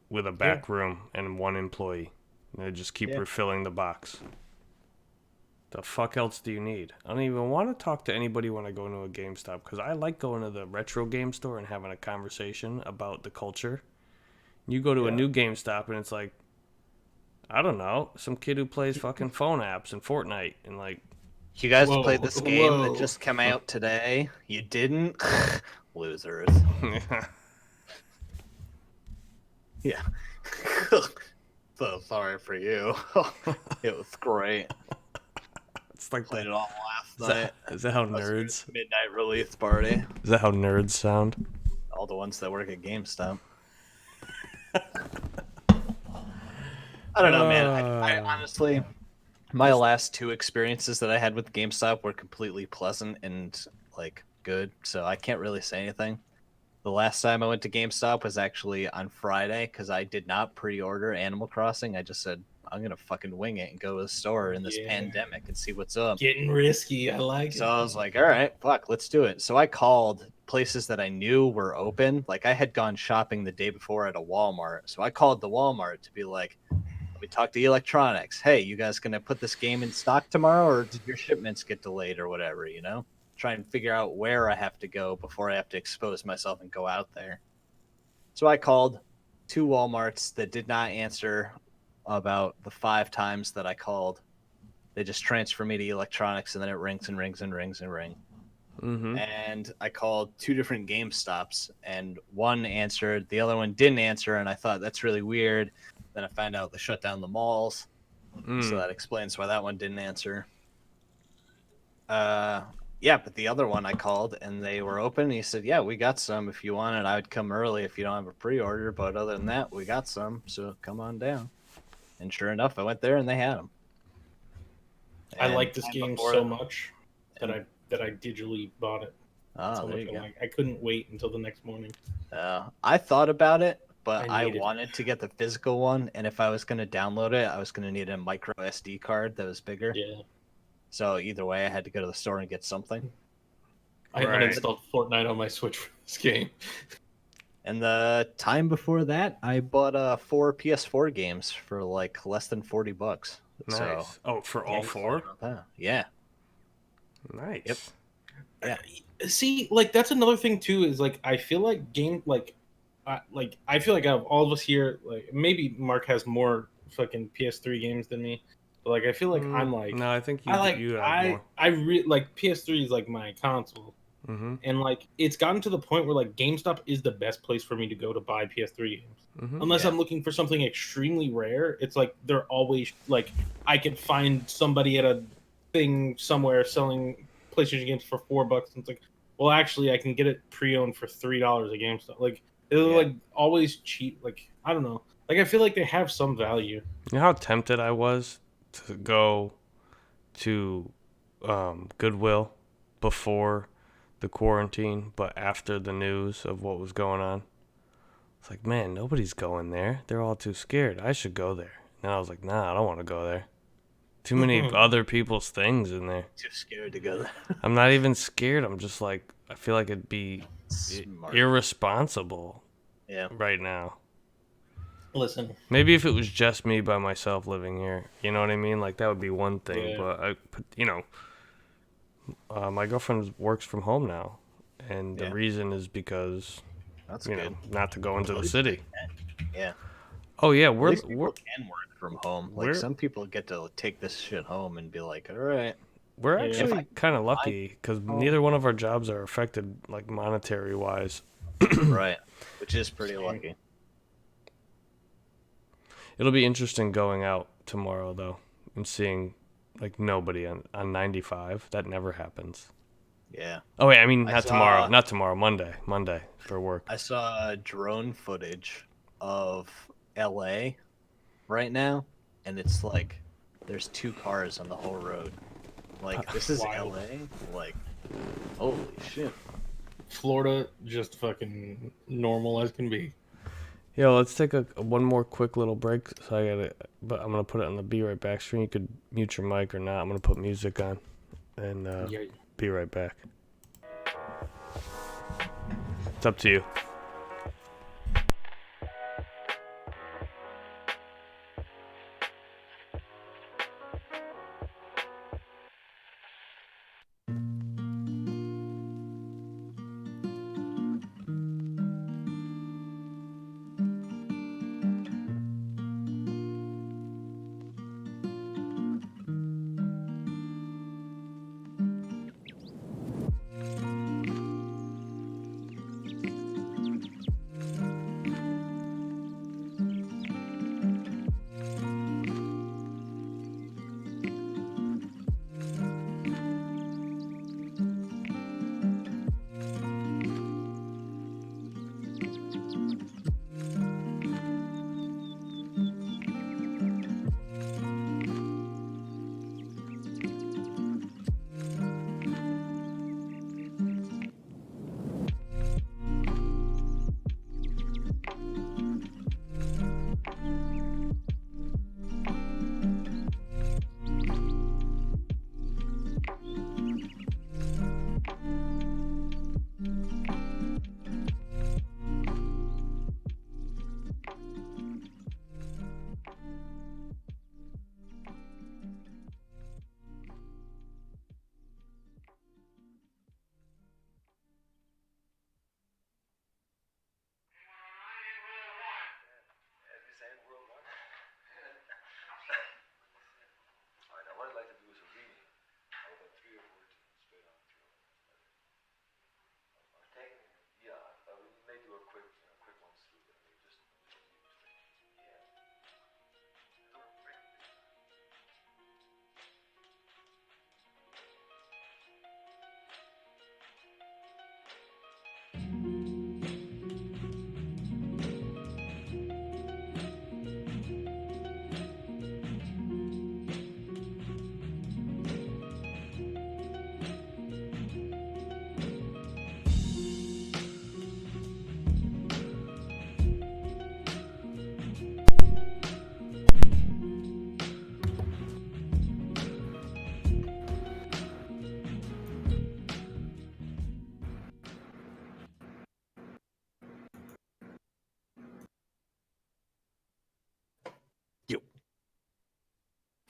with a back room and one employee. And they just keep refilling the box. The fuck else do you need? I don't even want to talk to anybody when I go into a GameStop because I like going to the retro game store and having a conversation about the culture. You go to a new GameStop and it's like, I don't know, some kid who plays fucking phone apps and Fortnite and like, You guys Whoa, played this game whoa. that just came out today? You didn't? Losers. Yeah. So sorry for you. It was great. it's like Played it all last is night. that, is that how That was nerds? your midnight release party. Is that how nerds sound? All the ones that work at GameStop. I don't know, man. I honestly, my last 2 experiences that I had with GameStop were completely pleasant and like good, so I can't really say anything. The last time I went to GameStop was actually on Friday because I did not pre-order Animal Crossing. I just said I'm gonna fucking wing it and go to the store in this pandemic and see what's up. Getting risky. I like So it. I was like, all right, fuck, let's do it. So I called places that I knew were open. Like I had gone shopping the day before at a Walmart. So I called the Walmart to be like, let me talk to electronics. Hey, you guys gonna put this game in stock tomorrow or did your shipments get delayed or whatever, you know? Try and figure out where I have to go before I have to expose myself and go out there. So I called 2 Walmarts that did not answer about the 5 times that I called. They just transfer me to electronics and then it rings and rings and rings and rings. Mm-hmm. And I called 2 different GameStops and one answered, the other one didn't answer, and I thought that's really weird. Then I found out they shut down the malls, so that explains why that one didn't answer. Yeah, but the other one I called and they were open. And he said, "Yeah, we got some. If you want it, I would come early if you don't have a pre-order. But other than that, we got some. So come on down." And sure enough, I went there and they had them. I like this game so much that I digitally bought it. Oh, So there much you go. I couldn't wait until the next morning. I thought about it, but I I need it. wanted to get the physical one, and if I was going to download it, I was going to need a micro SD card that was bigger. Yeah. So either way, I had to go to the store and get something. I Right. uninstalled Fortnite on my Switch for this game. And the time before that, I bought 4 PS4 games for like less than $40. Nice. So, Oh, for all 4? Yeah. Nice. Yep. See, like that's another thing too. Is like I feel like I feel like out of all of us here, like maybe Mark has more fucking PS3 games than me, but like I feel like I'm like No, I think you I like you have I more. like PS3 is like my console. Mm-hmm. And like it's gotten to the point where like GameStop is the best place for me to go to buy PS3 games. Mm-hmm. Unless Yeah. I'm looking for something extremely rare, it's like they're always like I could find somebody at a thing somewhere selling PlayStation games for $4. And it's like, well, actually, I can get it pre-owned for $3 at GameStop. Like they're Yeah. like always cheap. Like I don't know. Like I feel like they have some value. You know how tempted I was to go to Goodwill before the quarantine, but after the news of what was going on, it's like, man, nobody's going there. They're all too scared. I should go there. And I was like, nah, I don't want to go there. Too many other people's things in there. Too scared to go there. I'm not even scared. I'm just like, I feel like it'd be Smart. irresponsible Yeah. right now. Listen, Maybe if it was just me by myself living here, you know what I mean? Like that would be one thing. Yeah. But my girlfriend works from home now, and the Yeah. reason is because That's you good. know not to go into the At least city. they can. Yeah. Oh yeah, At we're least people can work from home. Like we're- some people get to take this shit home and be like, all right. we're Yeah. actually If I- kind of lucky because neither one of our jobs are affected like monetary wise. Right. Which is pretty lucky. It'll be interesting going out tomorrow though and seeing like nobody on 95. That never happens. Yeah. Oh wait, I mean I not saw- tomorrow. Not tomorrow. Monday for work. I saw drone footage of LA right now, and it's like there's 2 cars on the whole road. Like, this is Wild. LA? Like, holy shit. Florida just fucking normal as can be. Yo, let's take a one more quick little break. So I gotta, but I'm gonna put it on the be right back screen. You could mute your mic or not. I'm gonna put music on, and Yeah. be right back. It's up to you.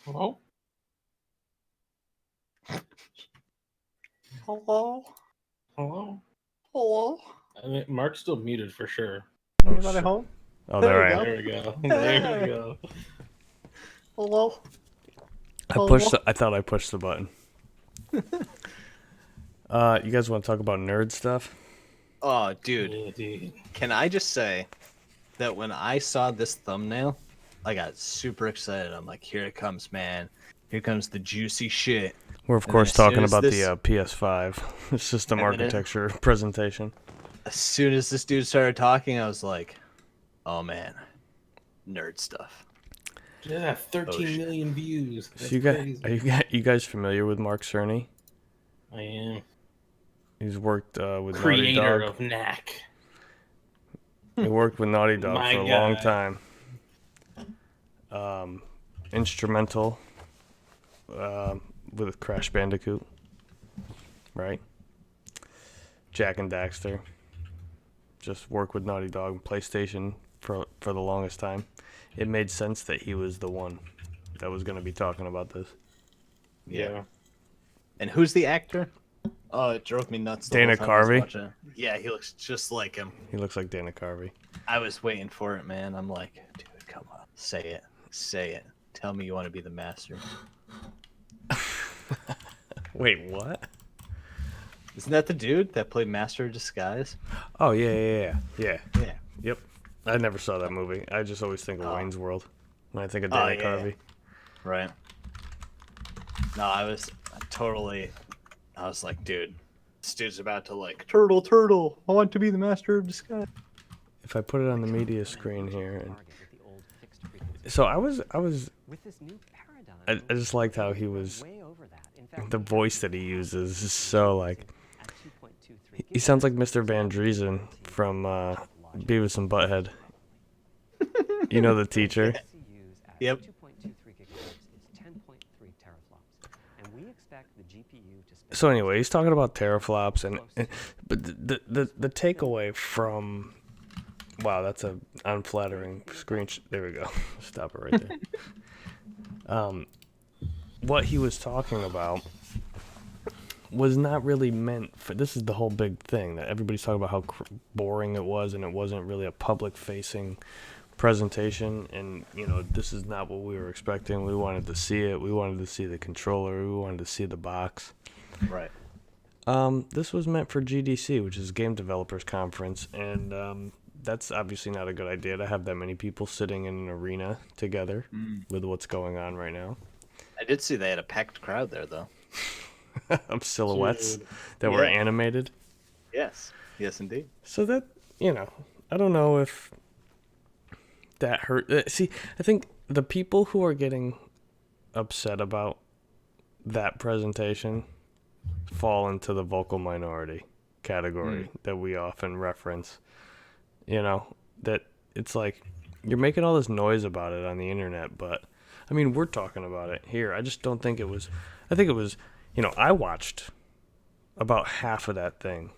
Hello? Hello? Hello? Hello? I mean, Mark's still muted for sure. Anybody home? Oh, There there I you am. There we go. There we go. Hello? I thought I pushed the button. You guys want to talk about nerd stuff? Oh, dude, Yeah, dude. can I just say that when I saw this thumbnail, I got super excited. I'm like, here it comes, man. Here comes the juicy shit. We're of And then course as soon talking as about this, the PS5 system and then architecture presentation. as soon as this dude started talking, I was like, oh man, nerd stuff. Yeah, Oh, 13 shit. million views. That's So you guys, crazy. you guys familiar with Mark Cerny? I am He's worked with Naughty creator Dog. of Knack. He worked with Naughty Dog My for a long guy. time. Instrumental with Crash Bandicoot, right? Jack and Daxter. Just worked with Naughty Dog and PlayStation for the longest time. It made sense that he was the one that was going to be talking about this. Yeah. And who's the actor? Oh, it drove me nuts. The Dana whole time I was Carvey? watching it. Yeah, he looks just like him. He looks like Dana Carvey. I was waiting for it, man. I'm like, dude, come on, say it, say it. Tell me you want to be the master. Wait, what? Isn't that the dude that played Master of Disguise? Oh yeah. Yeah. Yep. I never saw that movie. I just always think of Oh. Wayne's World when I think of Oh, Dana yeah. Carvey. Right. No, I was like, dude, this dude's about to like, turtle, I want to be the Master of Disguise. If I put it on the media screen here, so I was I just liked how he was. The voice that he uses is so like. He sounds like Mr. Van Driesen from Beavis and Butthead. You know the teacher. Yep. So anyway, he's talking about teraflops, but the takeaway from, wow, that's a unflattering screen. There we go. Stop it right there. What he was talking about was not really meant for. This is the whole big thing that everybody's talking about how boring it was, and it wasn't really a public-facing presentation. And this is not what we were expecting. We wanted to see it. We wanted to see the controller. We wanted to see the box. Right. This was meant for GDC, which is Game Developers Conference, and that's obviously not a good idea to have that many people sitting in an arena together with what's going on right now. I did see they had a packed crowd there, though. Of silhouettes Dude. that were Yeah. animated. Yes. Yes, indeed. So that, I don't know if that hurt. See, I think the people who are getting upset about that presentation fall into the vocal minority category that we often reference. That it's like you're making all this noise about it on the internet, but I mean, we're talking about it here. I just don't think it was. I think it was. I watched about half of that thing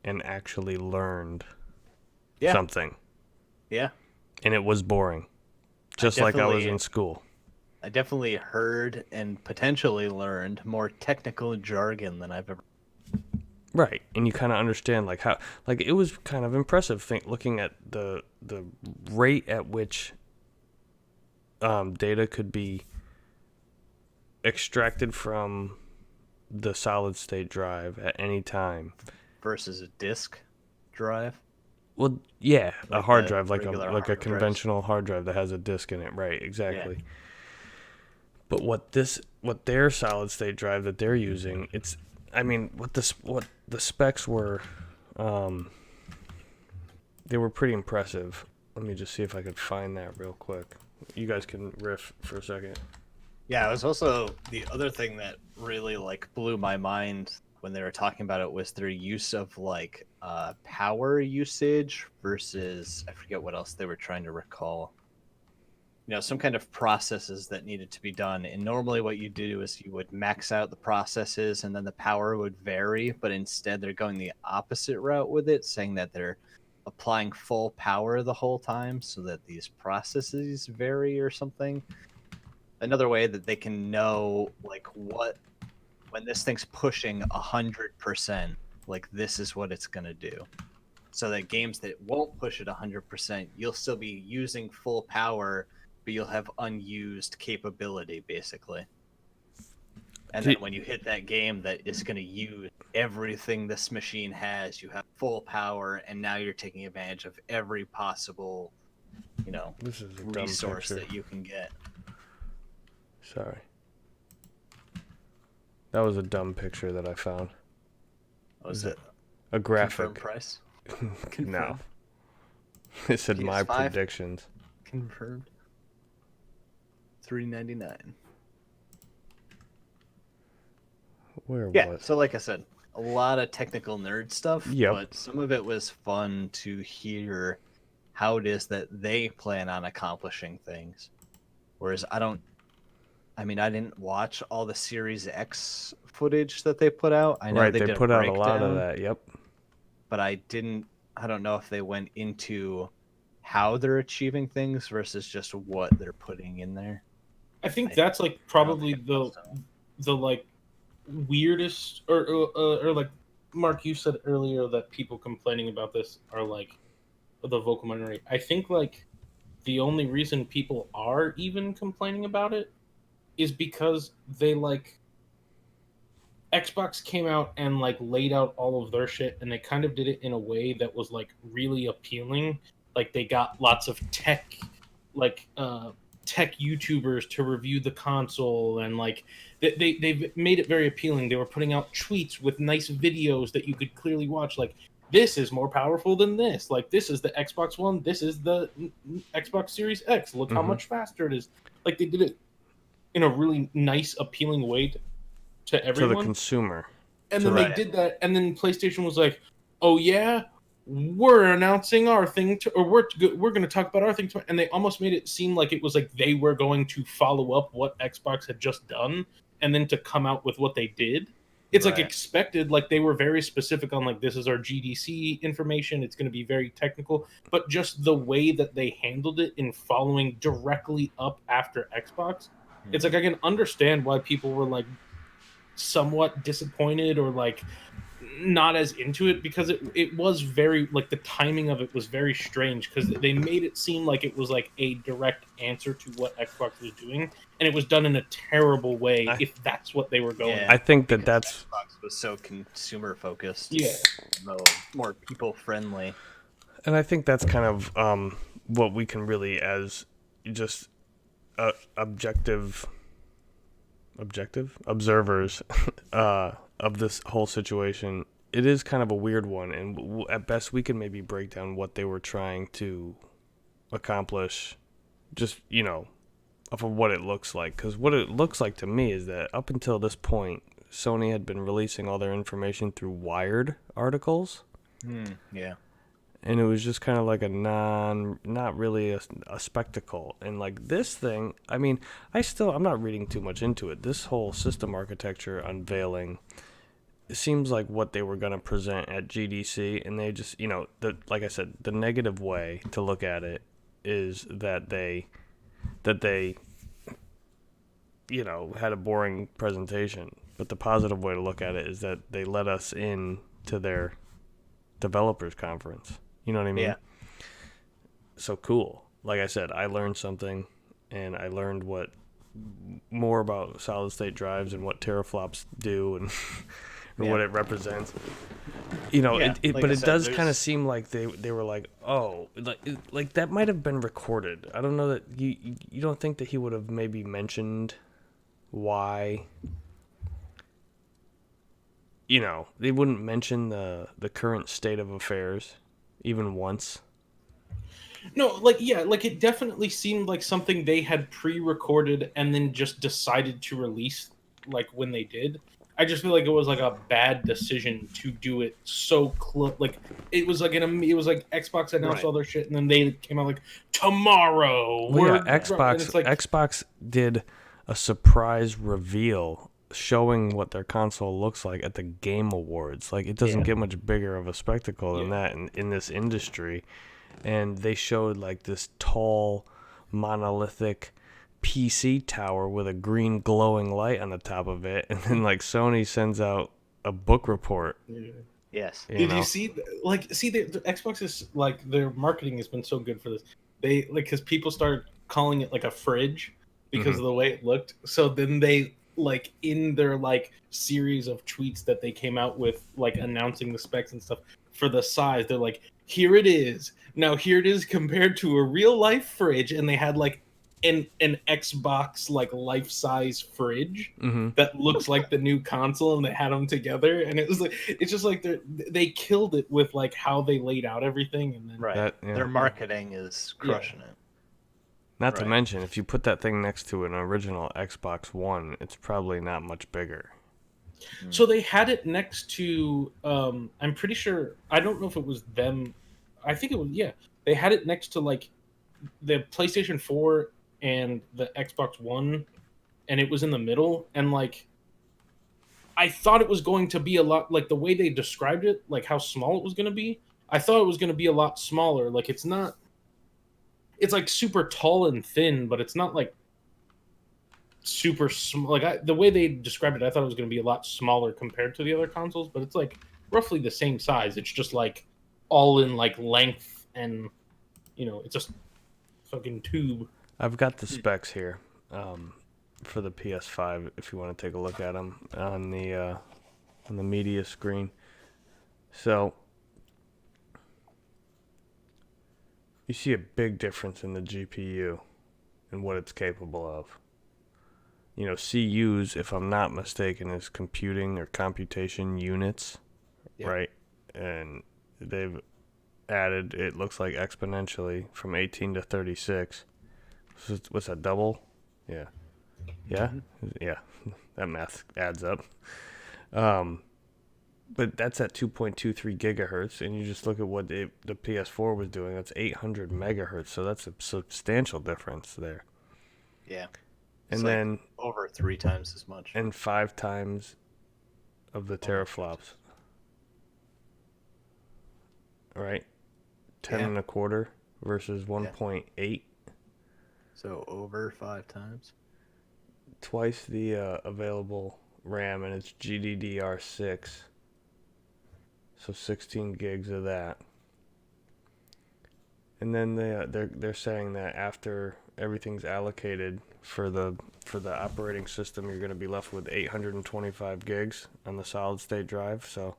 and actually learned Yeah. something, Yeah. and it was boring, just like I was definitely- in school. I definitely heard and potentially learned more technical jargon than I've ever. Right, and you kind of understand like how, like it was kind of impressive looking at the rate at which data could be extracted from the solid state drive at any time. Versus a disk drive. Well, yeah, a Like hard a drive, like a regular like a hard drive. conventional hard drive that has a disk in it, right? Exactly. But what their solid state drive that they're using, what the specs were, they were pretty impressive. Let me just see if I could find that real quick. You guys can riff for a second. Yeah, it was also the other thing that really like blew my mind when they were talking about it was their use of like power usage versus I forget what else they were trying to recall. Some kind of processes that needed to be done. And normally what you do is you would max out the processes and then the power would vary, but instead they're going the opposite route with it, saying that they're applying full power the whole time so that these processes vary or something. Another way that they can know like when this thing's pushing 100%, like this is what it's gonna do. So that games that won't push it 100%, you'll still be using full power, but you'll have unused capability, basically. And then when you hit that game that is going to use everything this machine has, you have full power, and now you're taking advantage of every possible, This is a dumb resource picture. that you can get. Sorry. That was a dumb picture that I found. Was it A graphic. confirmed price? No. It said my PS5? predictions. Confirmed. $399. Where Yeah, was? so like I said, a lot of technical nerd stuff, Yep. but some of it was fun to hear how it is that they plan on accomplishing things. Whereas I didn't watch all the Series X footage that they put out. I know Right, they they did put a out a lot of breakdown, that. Yep. but I don't know if they went into how they're achieving things versus just what they're putting in there. I think that's like probably the like weirdest or like Mark, you said earlier that people complaining about this are like the vocal minority. I think like the only reason people are even complaining about it is because they like Xbox came out and like laid out all of their shit, and they kind of did it in a way that was like really appealing. Like they got lots of tech YouTubers to review the console, and like they've made it very appealing. They were putting out tweets with nice videos that you could clearly watch, like this is more powerful than this, like this is the Xbox One, this is the Xbox Series X, look how much faster it is. Like they did it in a really nice appealing way to everyone, To the consumer. and then Right. they did that, and then PlayStation was like, "Oh yeah, we're announcing our thing, or we're going to talk about our thing," and they almost made it seem like it was like they were going to follow up what Xbox had just done, and then to come out with what they did. It's like Right. expected, like they were very specific on like this is our GDC information. It's going to be very technical, but just the way that they handled it in following directly up after Xbox, it's like I can understand why people were like somewhat disappointed or like not as into it, because it was very like the timing of it was very strange, because they made it seem like it was like a direct answer to what Xbox was doing, and it was done in a terrible way if that's what they were going. Yeah. I think that Because that's Xbox was so consumer focused. Yeah. More people friendly. And I think that's kind of what we can really, as just objective observers of this whole situation, it is kind of a weird one. And at best, we can maybe break down what they were trying to accomplish, just, of what it looks like. Because what it looks like to me is that up until this point, Sony had been releasing all their information through Wired articles. Yeah. And it was just kind of like not really a spectacle. And like this thing, I mean, I'm not reading too much into it. This whole system architecture unveiling, it seems like what they were going to present at GDC, and they just, like I said, the negative way to look at it is that they had a boring presentation. But the positive way to look at it is that they let us in to their developers conference. You know what I mean? Yeah. So cool. Like I said, I learned something, and I learned more about solid state drives and what teraflops do and what it represents. But it does kind of seem like they were like, oh, like that might have been recorded. I don't know that you don't think that he would have maybe mentioned why. They wouldn't mention the current state of affairs even once. No, like it definitely seemed like something they had pre-recorded and then just decided to release like when they did. I just feel like it was like a bad decision to do it so close. Like it was like Xbox announced all their shit, and then they came out like tomorrow. Xbox did a surprise reveal showing what their console looks like at the Game Awards. Like, it doesn't get much bigger of a spectacle than that in this industry. And they showed like this tall monolithic PC tower with a green glowing light on the top of it, and then like Sony sends out a book report. Yes. Did you see the Xbox is like, their marketing has been so good for this. They like, because people started calling it like a fridge because of the way it looked. So then they like in their like series of tweets that they came out with, like announcing the specs and stuff for the size. They're like, here it is. Now here it is compared to a real life fridge, and they had like an Xbox like life size fridge Mm-hmm. that looks like the new console, and they had them together, and it was like it's just like they killed it with like how they laid out everything, and then Right. Yeah. Their marketing is crushing it. Not to Right. mention, if you put that thing next to an original Xbox One, it's probably not much bigger. So they had it next to I'm pretty sure, I don't know if it was them. I think it was, yeah. They had it next to like the PlayStation 4 and the Xbox One, and it was in the middle, and like I thought it was going to be a lot, like the way they described it, like how small it was going to be. I thought it was going to be a lot smaller. Like it's not, it's like super tall and thin, but it's not like super small. Like the way they described it, I thought it was going to be a lot smaller compared to the other consoles, but it's like roughly the same size. It's just like all in like length, and it's just fucking tube. I've got the specs here for the PS5. If you want to take a look at them on the media screen. So you see a big difference in the GPU and what it's capable of. CUs, if I'm not mistaken, is computing or computation units, Yep. right? And they've added, it looks like exponentially, from 18 to 36. What's that, double? Yeah. Yeah? Yeah. That math adds up. But that's at 2.23 gigahertz, and you just look at what the PS4 was doing. That's 800 megahertz, so that's a substantial difference there. Yeah. And It's like then over 3 times as much. and 5 times of the teraflops. Right? 10 Yeah. and a quarter versus 1.8. So over 5 times. Twice the available RAM, and it's GDDR6. So 16 gigs of that. And then they're saying that after everything's allocated for the operating system, you're going to be left with 825 gigs on the solid state drive. So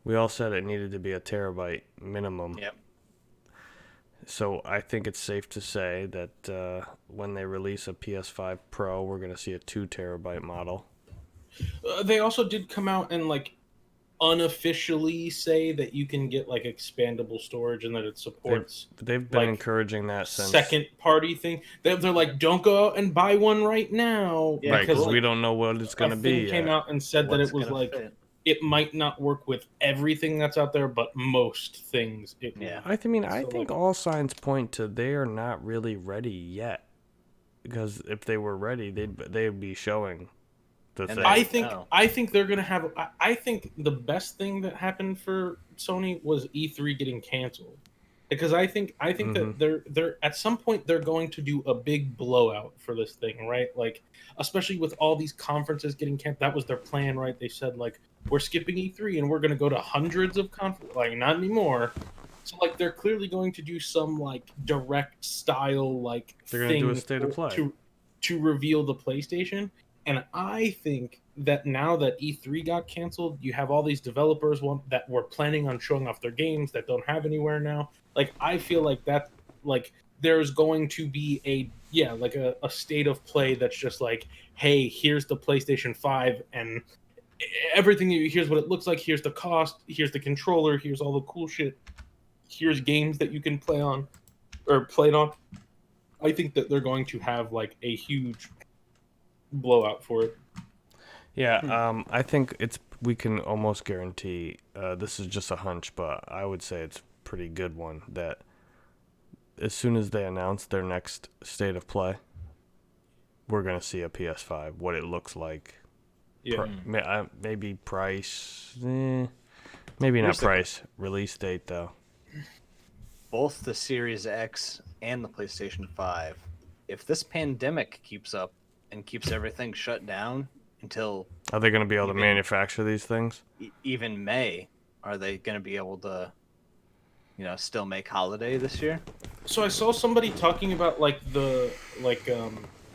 we all said it needed to be a terabyte minimum. Yep. So I think it's safe to say that when they release a PS5 Pro, we're going to see a 2 terabyte model. They also did come out and like unofficially say that you can get like expandable storage, and that it supports They've been like, encouraging that since second party thing. They're like, don't go out and buy one right now, Yeah, right, because like, we don't know what it's going to a thing be came yet. out and said that What's it was gonna like fit? it might not work with everything that's out there, but most things it will. Yeah. I think like- all signs point to they are not really ready yet. Because if they were ready, they'd be showing the And thing. I think they're gonna have. I think the best thing that happened for Sony was E3 getting canceled, because I think Mhm. that they're at some point they're going to do a big blowout for this thing, right? Like, especially with all these conferences getting canceled. That was their plan, right? They said like, we're skipping E3 and we're gonna go to hundreds of conferences. Like, not anymore. So like they're clearly going to do some like direct style like They're gonna do a thing state of play. to reveal the PlayStation. And I think that now that E3 got canceled, you have all these developers that were planning on showing off their games that don't have anywhere now. Like, I feel like that, like, there's going to be a state of play that's just like, hey, here's the PlayStation 5, and everything, here's what it looks like, here's the cost, here's the controller, here's all the cool shit, here's games that you can play on, or play it on. I think that they're going to have, like, a huge blowout for it. Yeah, I think we can almost guarantee, this is just a hunch, but I would say it's a pretty good one, that as soon as they announce their next state of play, we're going to see a PS5, what it looks like. Yeah. Maybe price, maybe not Here's the- price, release date though. Both the Series X and the PlayStation 5. If this pandemic keeps up and keeps everything shut down until Are they going to be able to Even- manufacture these things? Even May, are they going to be able to, still make holiday this year? So I saw somebody talking about like the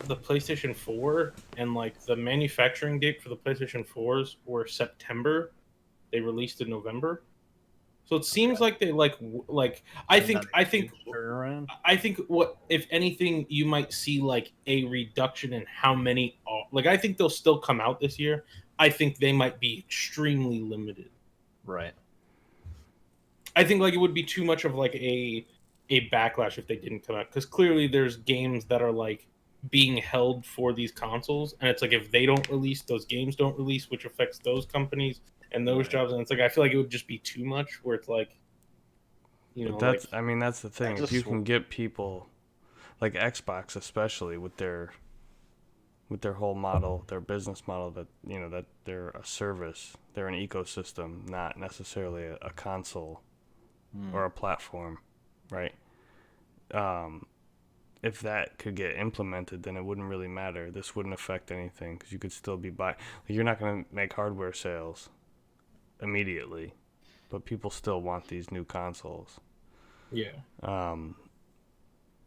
the PlayStation 4 and like the manufacturing date for the PlayStation 4s were September. They released in November. So it seems like they I think Turnaround. I think what if anything you might see like a reduction in how many like I think they'll still come out this year. I think they might be extremely limited. Right. I think like it would be too much of like a backlash if they didn't come out because clearly there's games that are like being held for these consoles and it's like if they don't release, those games don't release, which affects those companies and those jobs, and it's like I feel like it would just be too much where it's like, you know, But that's like, I mean that's the thing. If you can get people like Xbox especially with their whole model, their business model that you know that they're a service, they're an ecosystem, not necessarily a console or a platform, right? If that could get implemented, then it wouldn't really matter. This wouldn't affect anything because you could still be buying. Like, you're not going to make hardware sales immediately, but people still want these new consoles. yeah.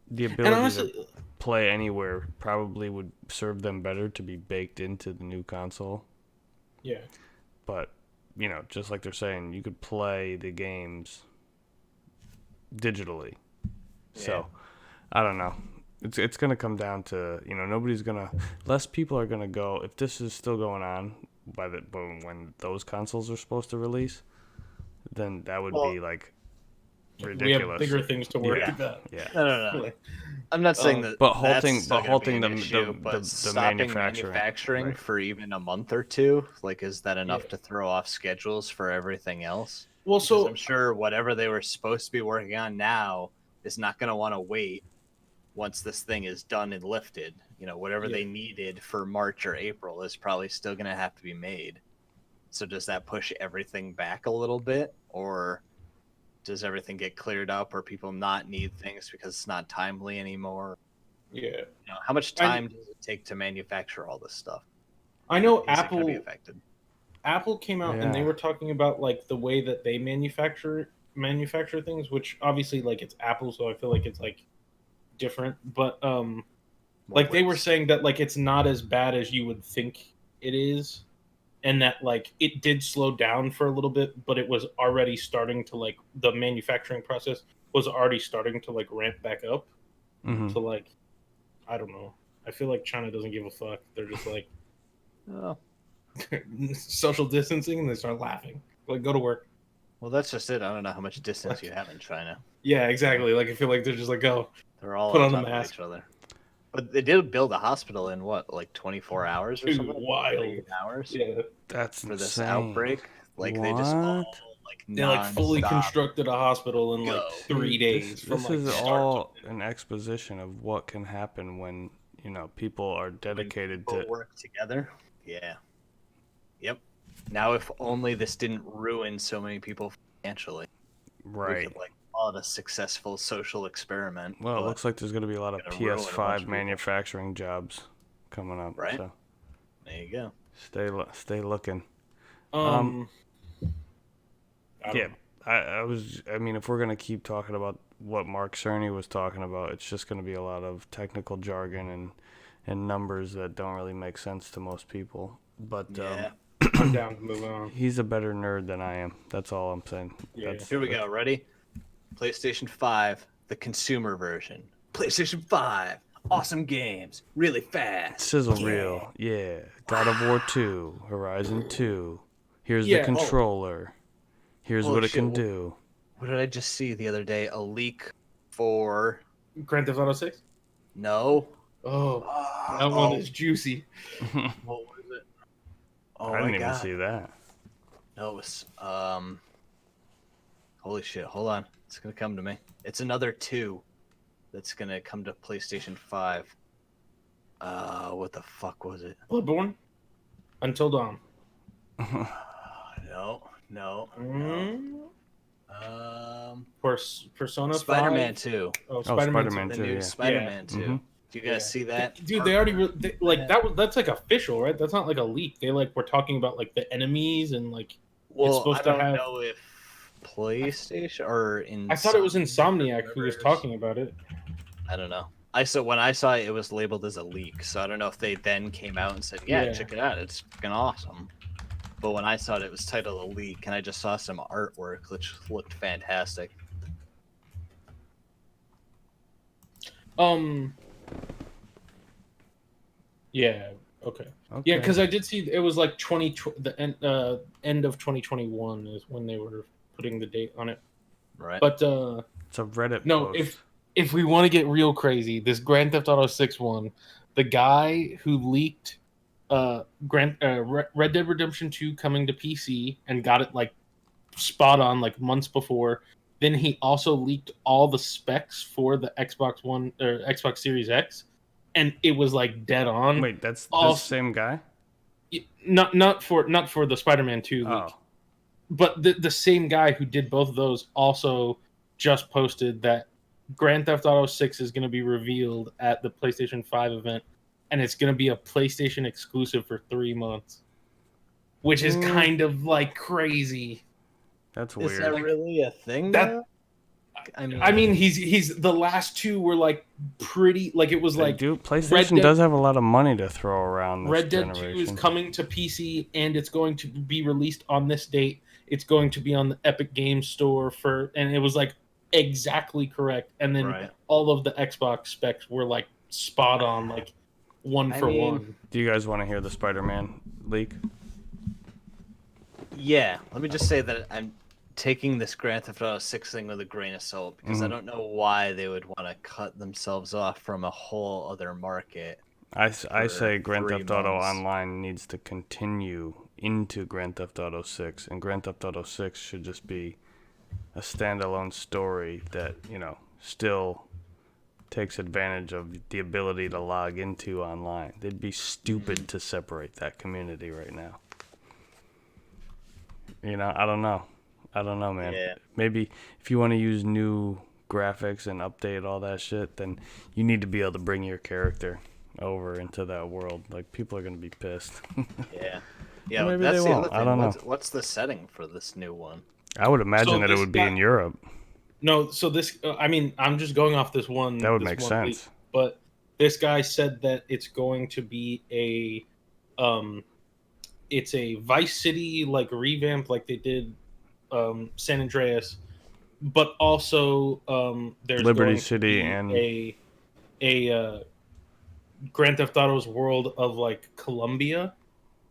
The ability to play anywhere probably would serve them better to be baked into the new console. Yeah. But, you know, just like they're saying, you could play the games digitally. So, I don't know. It's going to come down to, you know, less people are going to go, if this is still going on when those consoles are supposed to release, then that would be like ridiculous. We have bigger things to worry about. Yeah. No. I'm not saying that. But halting the the manufacturing right. for even a month or two, like, is that enough to throw off schedules for everything else? Well, Because so I'm sure whatever they were supposed to be working on now is not going to want to wait once this thing is done and lifted. You know, whatever they needed for March or April is probably still going to have to be made. So does that push everything back a little bit, or does everything get cleared up, or people not need things because it's not timely anymore? yeah. You know, how much time does it take to manufacture all this stuff? I know Is it gonna be affected? Apple came out and they were talking about like the way that they manufacture things, which obviously like it's Apple, so I feel like it's like different. But like they were saying that like it's not as bad as you would think it is, and that like it did slow down for a little bit, but it was already starting to like the manufacturing process was already starting to like ramp back up. Mm-hmm. So like, I don't know. I feel like China doesn't give a fuck. They're just like, Oh. social distancing, and they start laughing. Like, go to work. Well, that's just it. I don't know how much distance you have in China. Yeah, exactly. Like, I feel like they're just like, go. They're all put on on the top of mask. each other. But they did build a hospital in what, like 24 hours or Dude, something? wild. 8 hours Yeah. That's for this insane. outbreak. Like they just all like They like fully nonstop. constructed a hospital in like Go. 3 days. This is all an exposition of what can happen when, you know, people are dedicated People to work together. Yeah. Yep. Now, if only this didn't ruin so many people financially, we right. could like call it a successful social experiment. Well, it looks like there's going to be a lot of gonna ruin a bunch of PS5 people. manufacturing jobs coming up. Right. So There you go. stay looking. Yeah, I mean, if we're going to keep talking about what Mark Cerny was talking about, it's just going to be a lot of technical jargon and numbers that don't really make sense to most people. But Yeah. I'm down to move on. he's a better nerd than I am. That's all I'm saying. Yeah. Here we go. Ready? PlayStation 5, the consumer version. PlayStation 5, awesome games, really fast. Sizzle reel. Yeah. God of War 2, Horizon 2. Here's the Yeah, controller. Here's Oh, what it shit, can well- do. What did I just see the other day? A leak for Grand Theft Auto 6? no. Oh, that one is juicy. What was it? Oh I didn't my even god! see that. No, it was holy shit! Hold on, it's gonna come to me. It's another 2 that's gonna come to PlayStation 5. What the fuck was it? Bloodborne? Until Dawn. No. Persona 5? Spider-Man 2. Oh, Spider-Man The 2, new yeah. Spider-Man 2. Mhm. Do you guys see that? Dude, they already that's like official, right? That's not like a leak. They like were talking about like the enemies and like Well, supposed I to don't have- know if PlayStation or in. I thought it was Insomniac who was talking about it. I don't know. when I saw it, it was labeled as a leak. So I don't know if they then came out and said, "Yeah, Yeah. check it out, it's fucking awesome." But when I saw it, it was titled a leak, and I just saw some artwork which looked fantastic. Yeah. Okay. Okay. Yeah, because I did see it was like the end of 2021 is when they were putting the date on it. Right. But It's a Reddit no, post. if we want to get real crazy, this Grand Theft Auto 6 one, the guy who leaked Red Dead Redemption 2 coming to PC and got it like spot on like months before. Then he also leaked all the specs for the Xbox One or Xbox Series X, and it was like dead on. Wait, that's all, the same guy? Not for the Spider-Man 2 leak. Oh. But the same guy who did both of those also just posted that Grand Theft Auto 6 is going to be revealed at the PlayStation 5 event, and it's going to be a PlayStation exclusive for 3 months, which is kind of like crazy. That's weird. Is that really a thing? That I mean, he's the last two were like pretty like it was like PlayStation does have a lot of money to throw around. This Red Dead generation. 2 is coming to PC and it's going to be released on this date. It's going to be on the Epic Games Store and it was like exactly correct. And then all of the Xbox specs were like spot on, like one for one. Do you guys want to hear the Spider-Man leak? Yeah, let me just say that I'm taking this Grand Theft Auto 6 thing with a grain of salt because I don't know why they would want to cut themselves off from a whole other market. I say Grand Theft Auto Online needs to continue into Grand Theft Auto 6, and Grand Theft Auto 6 should just be a standalone story that, you know, still takes advantage of the ability to log into online. They'd be stupid to separate that community right now. You know, I don't know, man. Yeah. Maybe if you want to use new graphics and update all that shit, then you need to be able to bring your character over into that world. Like, people are going to be pissed. Yeah. Yeah, maybe that's they the won't. other thing. I don't know. What's the setting for this new one? I would imagine that it would be in Europe. No, so this, I mean, I'm just going off this one. That would make sense. Leak, but this guy said that it's going to be it's a Vice City like revamp, like they did San Andreas, but also there's Liberty going City to be a Grand Theft Auto's world of like Colombia,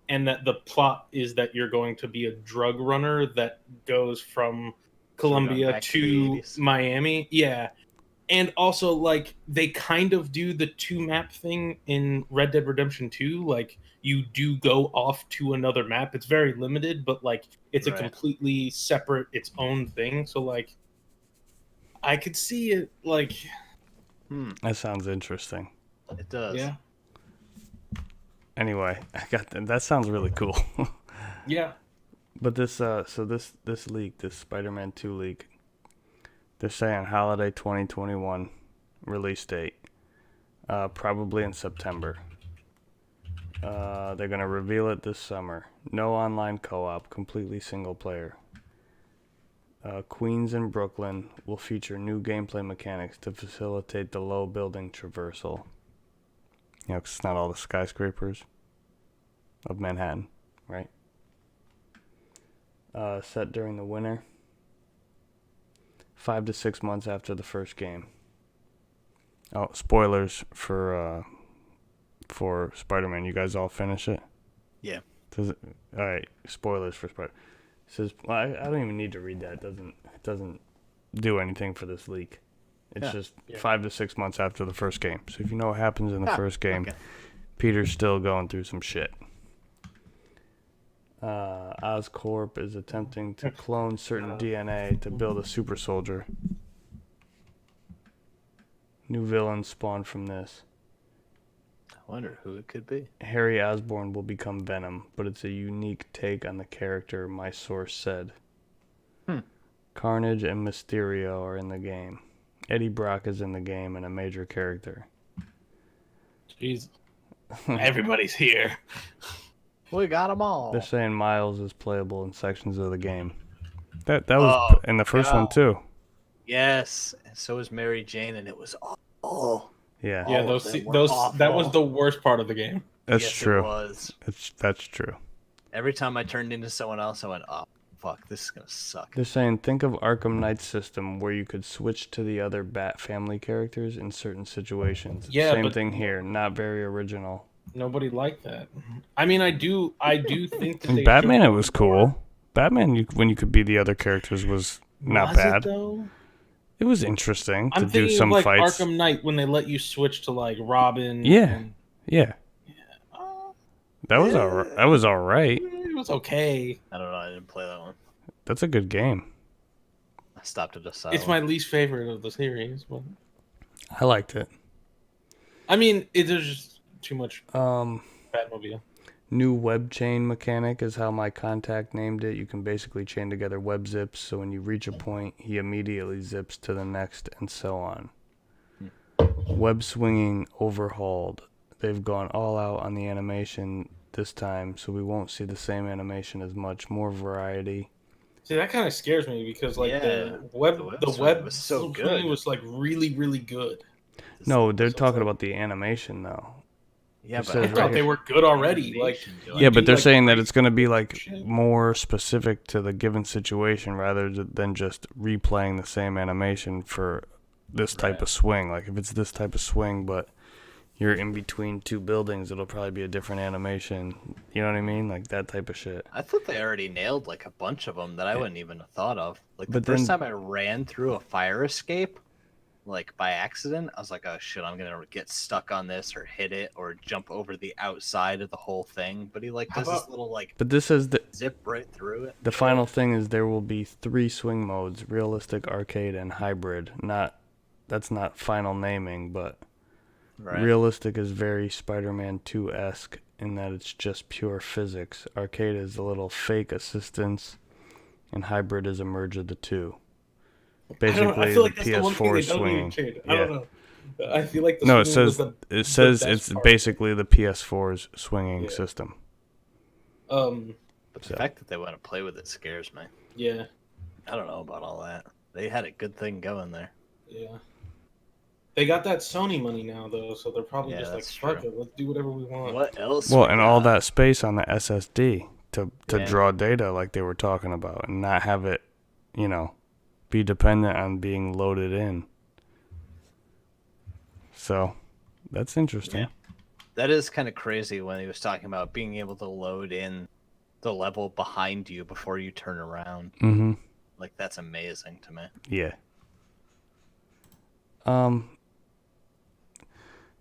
and that the plot is that you're going to be a drug runner that goes from Colombia to Miami. Yeah. And also, like, they kind of do the 2-map thing in Red Dead Redemption 2. Like, you do go off to another map. It's very limited, but, like, it's a completely separate, its own thing. So, like, I could see it, like... That sounds interesting. It does. Yeah. Anyway, that sounds really cool. Yeah. But this leak, this Spider-Man 2 leak, they're saying holiday 2021 release date, probably in September. They're going to reveal it this summer. No online co-op, completely single player. Queens and Brooklyn will feature new gameplay mechanics to facilitate the low building traversal. You know, 'cause it's not all the skyscrapers of Manhattan, right? Set during the winter. 5 to 6 months after the first game. Oh, spoilers for Spider-Man. You guys all finish it? Yeah. All right, spoilers for Spider. It says, well, I don't even need to read that. It doesn't do anything for this leak. It's just 5 to 6 months after the first game. So if you know what happens in the first game, Peter's still going through some shit. Oscorp is attempting to clone certain DNA to build a super soldier. New villains spawn from this. I wonder who it could be. Harry Osborn will become Venom, but it's a unique take on the character, my source said. Carnage and Mysterio are in the game. Eddie Brock is in the game and a major character. Jeez. Everybody's here. We got them all. They're saying Miles is playable in sections of the game. That was in the first one too. Yes, and so was Mary Jane, and it was awful. Yeah, Yeah, All of those them were those that was awful. the worst part of the game. that's Yes, true. It was. That's true. Every time I turned into someone else, I went, "Oh, fuck, this is gonna suck." They're saying think of Arkham Knight's system where you could switch to the other Bat family characters in certain situations. Yeah, Same but thing here. Not very original. nobody liked that. I mean, I do think that In they Batman, should it was go more. cool. Batman, when you could be the other characters, was not Was bad. it though? It was interesting I'm to do thinking some of like fights. Arkham Knight when they let you switch to like Robin. Yeah. And, Yeah, uh, that was all. That was all right. it was okay. I don't know. I didn't play that one. That's a good game. I stopped at a It's my least favorite of the series, but I liked it. I mean, there's just too much Um, Batmobile. New web chain mechanic is how my contact named it. You can basically chain together web zips, so when you reach a point, he immediately zips to the next, and so on. Web swinging overhauled. They've gone all out on the animation this time, so we won't see the same animation as much. More variety. See, that kind of scares me because like Yeah, the web swing web was so swing good. was like really good. No, they're So it's talking like- about the animation though. Yeah, It but says I right thought they here. were good already. Like Yeah, but do, they're like, saying that crazy it's going to be like shit. more specific to the given situation rather than just replaying the same animation for this type Right. of swing. Like if it's this type of swing, but you're in between two buildings, it'll probably be a different animation. You know what I mean? Like that type of shit. I thought they already nailed like a bunch of them that I wouldn't even have thought of. Like the But first then- time I ran through a fire escape, like by accident, I was like, "Oh shit, I'm gonna get stuck on this or hit it or jump over the outside of the whole thing." But he like How does this about- little like But this says that zip right through it. the final thing is there will be 3 swing modes: realistic, arcade, and hybrid. That's not final naming, but Right. realistic is very Spider-Man 2-esque in that it's just pure physics. Arcade is a little fake assistance, and hybrid is a merge of the two. Basically, I feel like the that's the one thing PS4 they don't swinging. even change. Yeah. I don't know. I feel like the No, it swinging was says the it says best it's part. basically the PS4's swinging Yeah. system. But the So- fact that they want to play with it scares me. Yeah, I don't know about all that. They had a good thing going there. yeah. They got that Sony money now though, so they're probably Yeah, just like, that's fuck true. it, let's do whatever we want. What else? Well, we and all got? that space on the SSD to Yeah. draw data like they were talking about, and not have it, be dependent on being loaded in. So, that's interesting. Yeah. That is kind of crazy when he was talking about being able to load in the level behind you before you turn around. Mm-hmm. Like that's amazing to me. Yeah.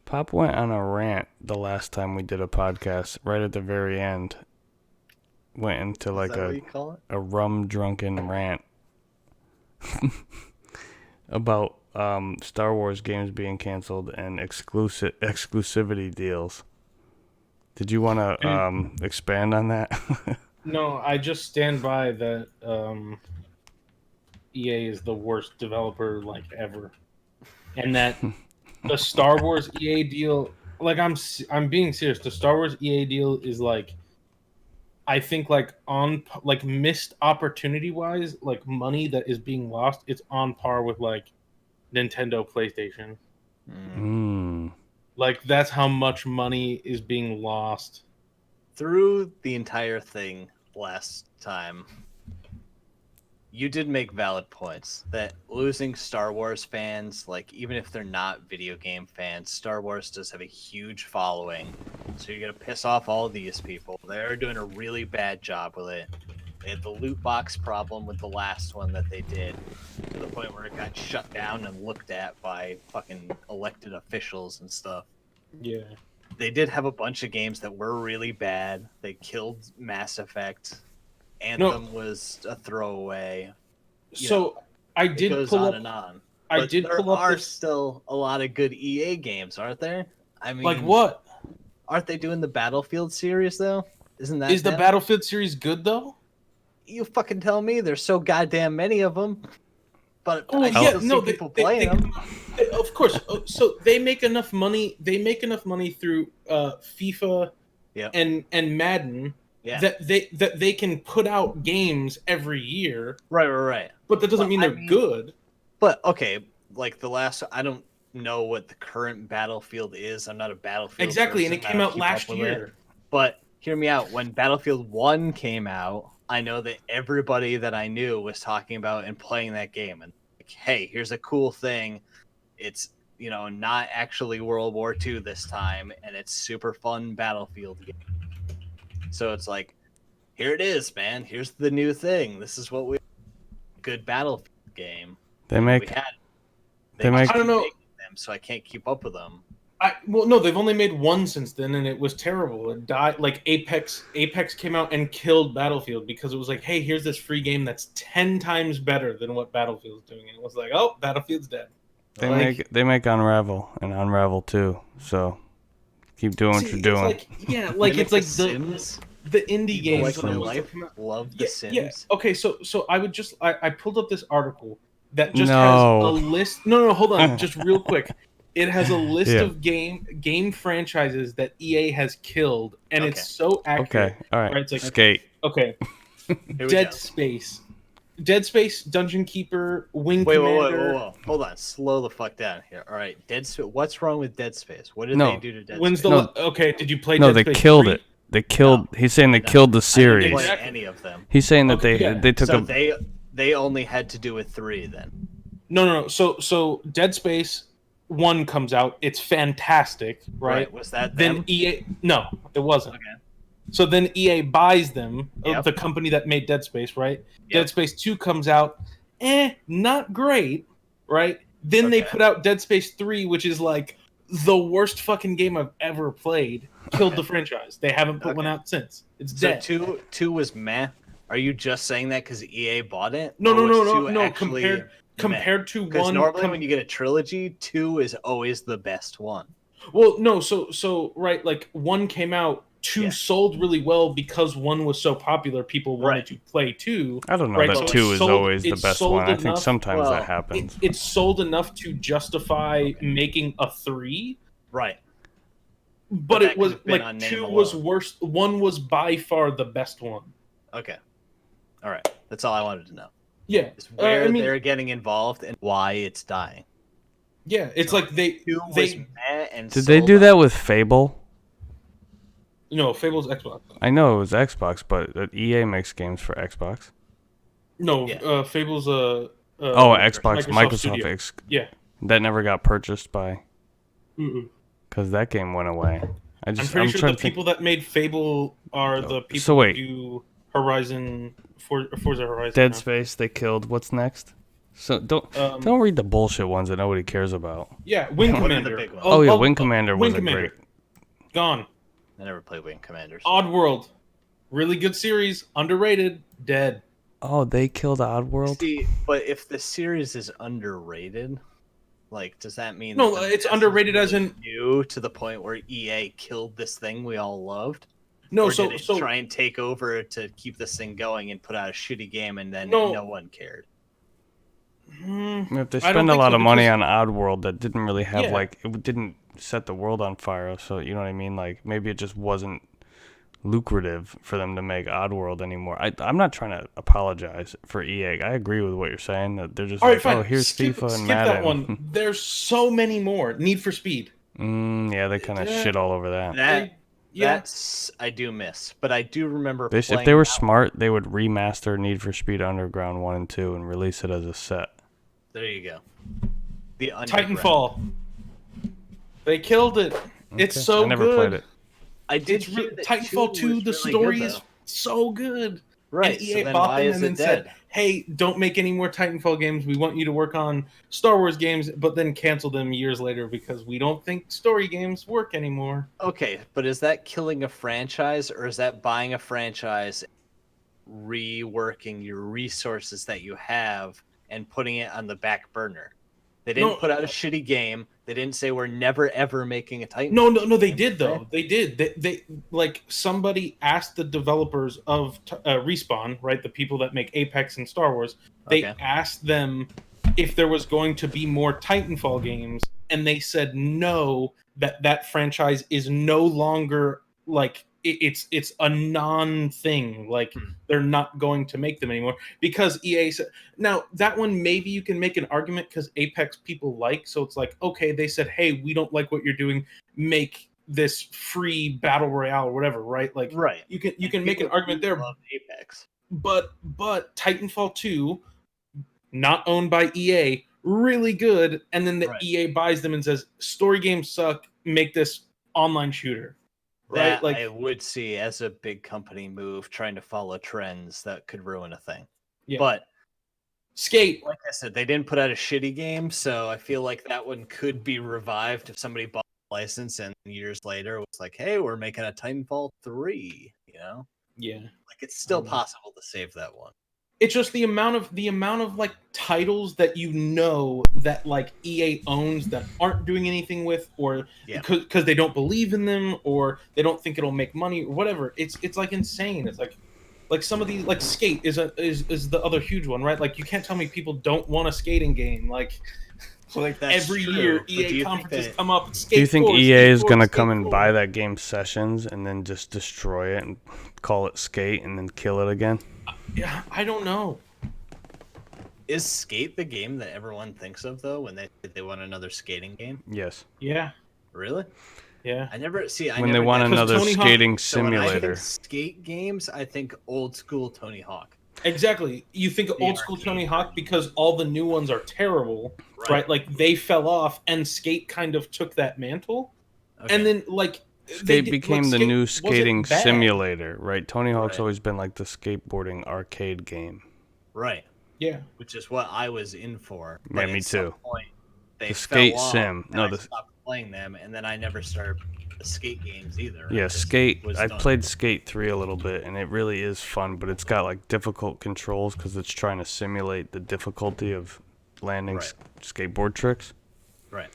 Pop went on a rant the last time we did a podcast. Right at the very end, went into Is like that what you call it? a rum drunken rant about Star Wars games being canceled and exclusivity deals. Did you want to expand on that? No, I just stand by that. EA is the worst developer like ever, and that the Star Wars EA deal, like I'm being serious. The Star Wars EA deal is like, I think like missed opportunity wise, like money that is being lost. It's on par with like Nintendo, PlayStation. Mm. Like that's how much money is being lost. Through the entire thing last time, you did make valid points that losing Star Wars fans, like even if they're not video game fans, Star Wars does have a huge following. So you're gonna piss off all these people. They're doing a really bad job with it. They had the loot box problem with the last one that they did, to the point where it got shut down and looked at by fucking elected officials and stuff. Yeah. They did have a bunch of games that were really bad. They killed Mass Effect. Anthem was a throwaway. So I It did goes pull on up. and on. I But did there pull up are this. still a lot of good EA games, aren't there? I mean, Like what Aren't they doing the Battlefield series though? Isn't that is the them? Battlefield series good though? You fucking tell me. There's so goddamn many of them. But Oh I yeah, still no, see people playing them. Of course. So they make enough money. They make enough money through FIFA Yep. and Madden Yeah. that they can put out games every year. Right. But that doesn't Well, mean I they're mean- good. But okay, like the last, I don't know what the current Battlefield is. I'm not a Battlefield Exactly, and person. it I came don't out keep up last with it. year. But hear me out. When Battlefield 1 came out, I know that everybody that I knew was talking about and playing that game. And like, hey, here's a cool thing. It's, not actually World War II this time, and it's super fun Battlefield game. So it's like, here it is, man. Here's the new thing. This is what we good Battlefield game. They make had. they make- I don't know. Them, so I can't keep up with them. Well, no, they've only made one since then, and it was terrible. It died. Like Apex came out and killed Battlefield because it was like, hey, here's this free game that's 10 times better than what Battlefield's doing, and it was like, oh, Battlefield's dead. they make Unravel and Unravel 2. So keep doing what you're doing. It's like Sims. the indie games. Like when my it was life, coming out. love the Sims. Yeah. Okay, so I pulled up this article that just No. has a list. No, hold on, just real quick. It has a list Yeah. of game franchises that EA has killed, and Okay. it's so accurate. Okay, all right. Right, it's like- Skate. Okay, Here we Dead go. Space, Dungeon Keeper, Wing Wait, Commander. whoa. Hold on. Slow the fuck down here. All right. Dead Space. What's wrong with Dead Space? What did No. they do to Dead When's Space? the No. okay? Did you play? No, Dead they Space killed 3? it. They killed. No. He's saying they No. killed the I didn't series. play Exactly. any of them. He's saying that Okay, yeah. they took So a. they only had to do with 3 then. No. So Dead Space 1 comes out. It's fantastic, right? Was that Then them? EA. No, it wasn't. Okay. So then EA buys them, Yep. the company that made Dead Space, right? Yep. Dead Space 2 comes out, not great, right? Then they Okay. put out Dead Space 3, which is like the worst fucking game I've ever played. Killed the franchise. They haven't put one Okay. out since. It's So dead. two was meh. Are you just saying that because EA bought it? No, Or no, was no, 2 no. actually Compared to Because one. normally when you get a trilogy, 2 is always the best one. Well, no. So right, like 1 came out. 2 Yeah. sold really well because 1 was so popular. People wanted Right. to play 2. I don't know Right, that so it 2 is sold- always the it best sold one. I think enough- sometimes well, that happens. It sold enough to justify making a 3. Right. But that it was could have been like on name 2 was alone. worse. 1 was by far the best one. Okay. All right. That's all I wanted to know. Yeah, Is where I mean, they're getting involved and why it's dying. yeah. It's like 2 was they meh and Did they sold do out. that with Fable? Fable's Xbox. I know it was Xbox, but EA makes games for Xbox. No, Yeah. Fable's Xbox, Microsoft. Studio. Yeah. That never got purchased by Mm-mm. because that game went away. I'm pretty sure the people that made Fable are the people So wait. who do Horizon, Forza Horizon. Dead now. Space they killed. What's next? So don't Um, read the bullshit ones that nobody cares about. Yeah, Wing What are the Commander. big ones? Oh, yeah, Wing Commander Wing was a Commander. great. Gone. I never played Wing Commanders. Oddworld. Really good series. Underrated. Dead. Oh, they killed Oddworld. See, but if the series is underrated, like, does that mean No, that the it's message underrated as really in- new to the point where EA killed this thing we all loved? No, Or so did it try and take over to keep this thing going and put out a shitty game and then No. no one cared? If they I don't spend a think lot so, of money because- on Oddworld that didn't really have Yeah. it didn't set the world on fire. So you know what I mean? Like maybe it just wasn't lucrative for them to make Oddworld anymore. I'm not trying to apologize for EA. I agree with what you're saying that they're just all right, like, fine. oh, here's skip, FIFA and skip Madden. that one. There's so many more. Need for Speed. Yeah, they kind of Yeah. shit all over that. Yeah. That's I do miss, but I do remember. If playing they were that smart, they would remaster Need for Speed Underground 1 and 2 and release it as a set. There you go. The Underground. Titanfall. They killed it. It's Okay. so I never good. played it. I did It's hear that Titanfall 2, was the really story good, is though. so good. right. And So EA then bought why them is and then it said, dead? hey, don't make any more Titanfall games. We want you to work on Star Wars games, but then cancel them years later because we don't think story games work anymore. Okay, but is that killing a franchise or is that buying a franchise, reworking your resources that you have and putting it on the back burner? They didn't No. put out a shitty game. They didn't say we're never ever making a Titan. No, they did though. They did. They like somebody asked the developers of Respawn, right, the people that make Apex and Star Wars. They Okay. asked them if there was going to be more Titanfall games, and they said no. That franchise is no longer like it's a non thing. Like they're not going to make them anymore because EA said. Now that one maybe you can make an argument because Apex people like, so it's like okay, they said, hey, we don't like what you're doing, make this free battle royale or whatever, right? Like Right. you can make an argument there. Love Apex. But Titanfall 2, not owned by EA, really good, and then the Right. EA buys them and says, story games suck, make this online shooter. Right? That Like I would see as a big company move, trying to follow trends that could ruin a thing. yeah. But Skate. like I said, they didn't put out a shitty game, so I feel like that one could be revived if somebody bought a license and years later was like, hey, we're making a Titanfall 3, you know? Yeah. Like it's still possible to save that one. It's just the amount of like titles that you know that like EA owns that aren't doing anything with, or because they don't believe in them, or they don't think it'll make money or whatever. It's like insane. It's like some of these, like Skate is the other huge one, right? Like you can't tell me people don't want a skating game. Like that's every true. year But EA conferences come up. Do you think EA is going to come and buy that game Sessions and then just destroy it and call it Skate and then kill it again? Yeah, I don't know. Is Skate the game that everyone thinks of though when they want another skating game? Yes. Yeah. Really? Yeah. I never see. When they want another Tony Hawk- skating So when I simulator. think skate games, I think old school Tony Hawk. Exactly. You think of The old school arcade Tony Hawk because all the new ones are terrible, right? Like they fell off, and Skate kind of took that mantle, and then like Skate became the new skating bad. simulator, right? Tony Hawk's Right. always been like the skateboarding arcade game. Right. Yeah. Which is what I was in for. Yeah, But me at some too. point, they The fell skate off, sim. and No, I the stopped playing them, and then I never started the skate games either. Yeah, I just Skate. was I done. played Skate 3 a little bit, and it really is fun, but it's got like difficult controls because it's trying to simulate the difficulty of landing Right. skateboard tricks. Right.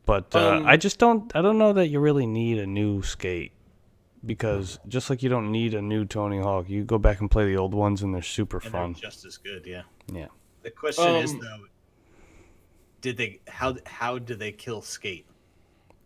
But I don't know that you really need a new Skate, because just like you don't need a new Tony Hawk, you go back and play the old ones and they're super And fun. they're just as good, yeah. Yeah. The question is though, how do they kill Skate?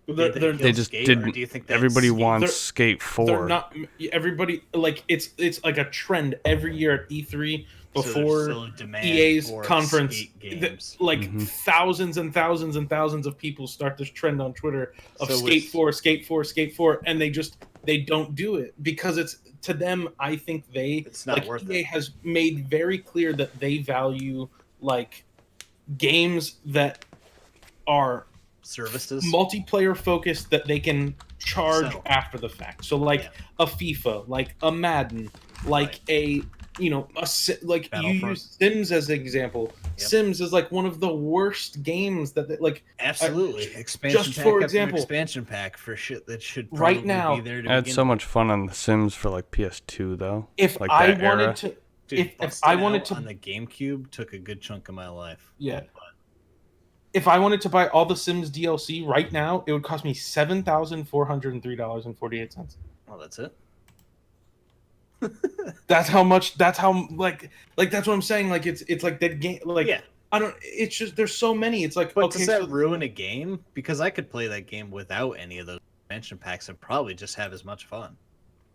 They're, Did they're, kill They just Skate, or didn't. do you think that Everybody Skate- wants they're- Skate 4. they're not everybody like it's like a trend every year at E3 so there's before still a demand EA's for conference. skate Th- games. like Mhm. thousands and thousands and thousands of people start this trend on Twitter of So Skate with- 4, Skate 4, Skate 4, and they don't do it because it's to them. I think It's not like worth EA it. has made very clear that they value like games that are Services. multiplayer focused that they can charge Settle. after the fact. So like Yeah. a FIFA, like a Madden, like a like you Battlefront. use Sims as an example. Yep. Sims is like one of the worst games that they, like Absolutely. Expansion just pack for after example- expansion pack for shit that should Right probably now- be there to I had begin so with. much fun on The Sims for like PS2 though. if Like I that wanted era. to Dude, if busting I wanted out to- on the GameCube took a good chunk of my life. Yeah. if I wanted to buy all the Sims DLC right now, it would cost me $7,403.48. Well, that's it. That's how much. That's how like that's what I'm saying. Like it's like that game. Like Yeah. I don't. It's just there's so many. It's like But okay, does that so ruin a game? Because I could play that game without any of those expansion packs and probably just have as much fun.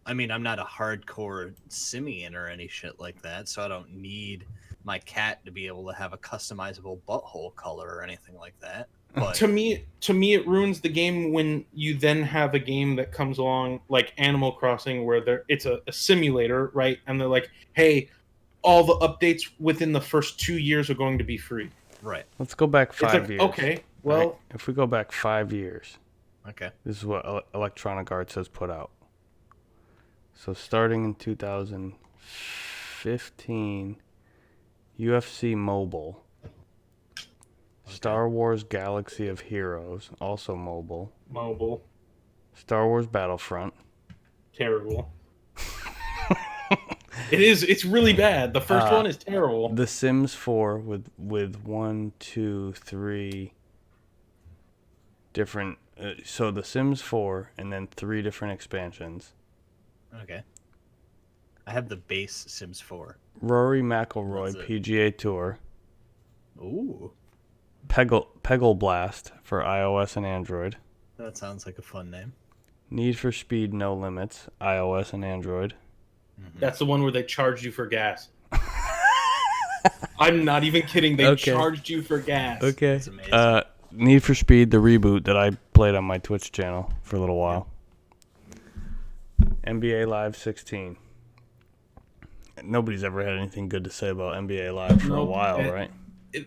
I mean, I'm not a hardcore simian or any shit like that, so I don't need my cat to be able to have a customizable butthole color or anything like that. But to me, it ruins the game when you then have a game that comes along like Animal Crossing, where it's a simulator, right? And they're like, hey, all the updates within the first 2 years are going to be free. right. Let's go back It's 5 like, years. okay, well, right? If we go back 5 years, Okay. this is what Electronic Arts has put out. So starting in 2015, UFC Mobile, Star Wars Galaxy of Heroes, also mobile, mobile, Star Wars Battlefront, terrible. It is. It's really bad. The first one is terrible. The Sims 4 with 1, 2, 3 different. So The Sims 4 and then 3 different expansions. Okay. I have the base Sims 4. Rory McIlroy That's it. PGA Tour, Ooh. Peggle Blast for iOS and Android, That sounds like a fun name. Need for Speed No Limits, iOS and Android. That's the one where they charged you for gas. I'm not even kidding. They Okay. charged you for gas. Okay. That's amazing. Need for Speed, the reboot that I played on my Twitch channel for a little while. NBA Live 16. Nobody's ever had anything good to say about NBA Live for a Nope. while, right?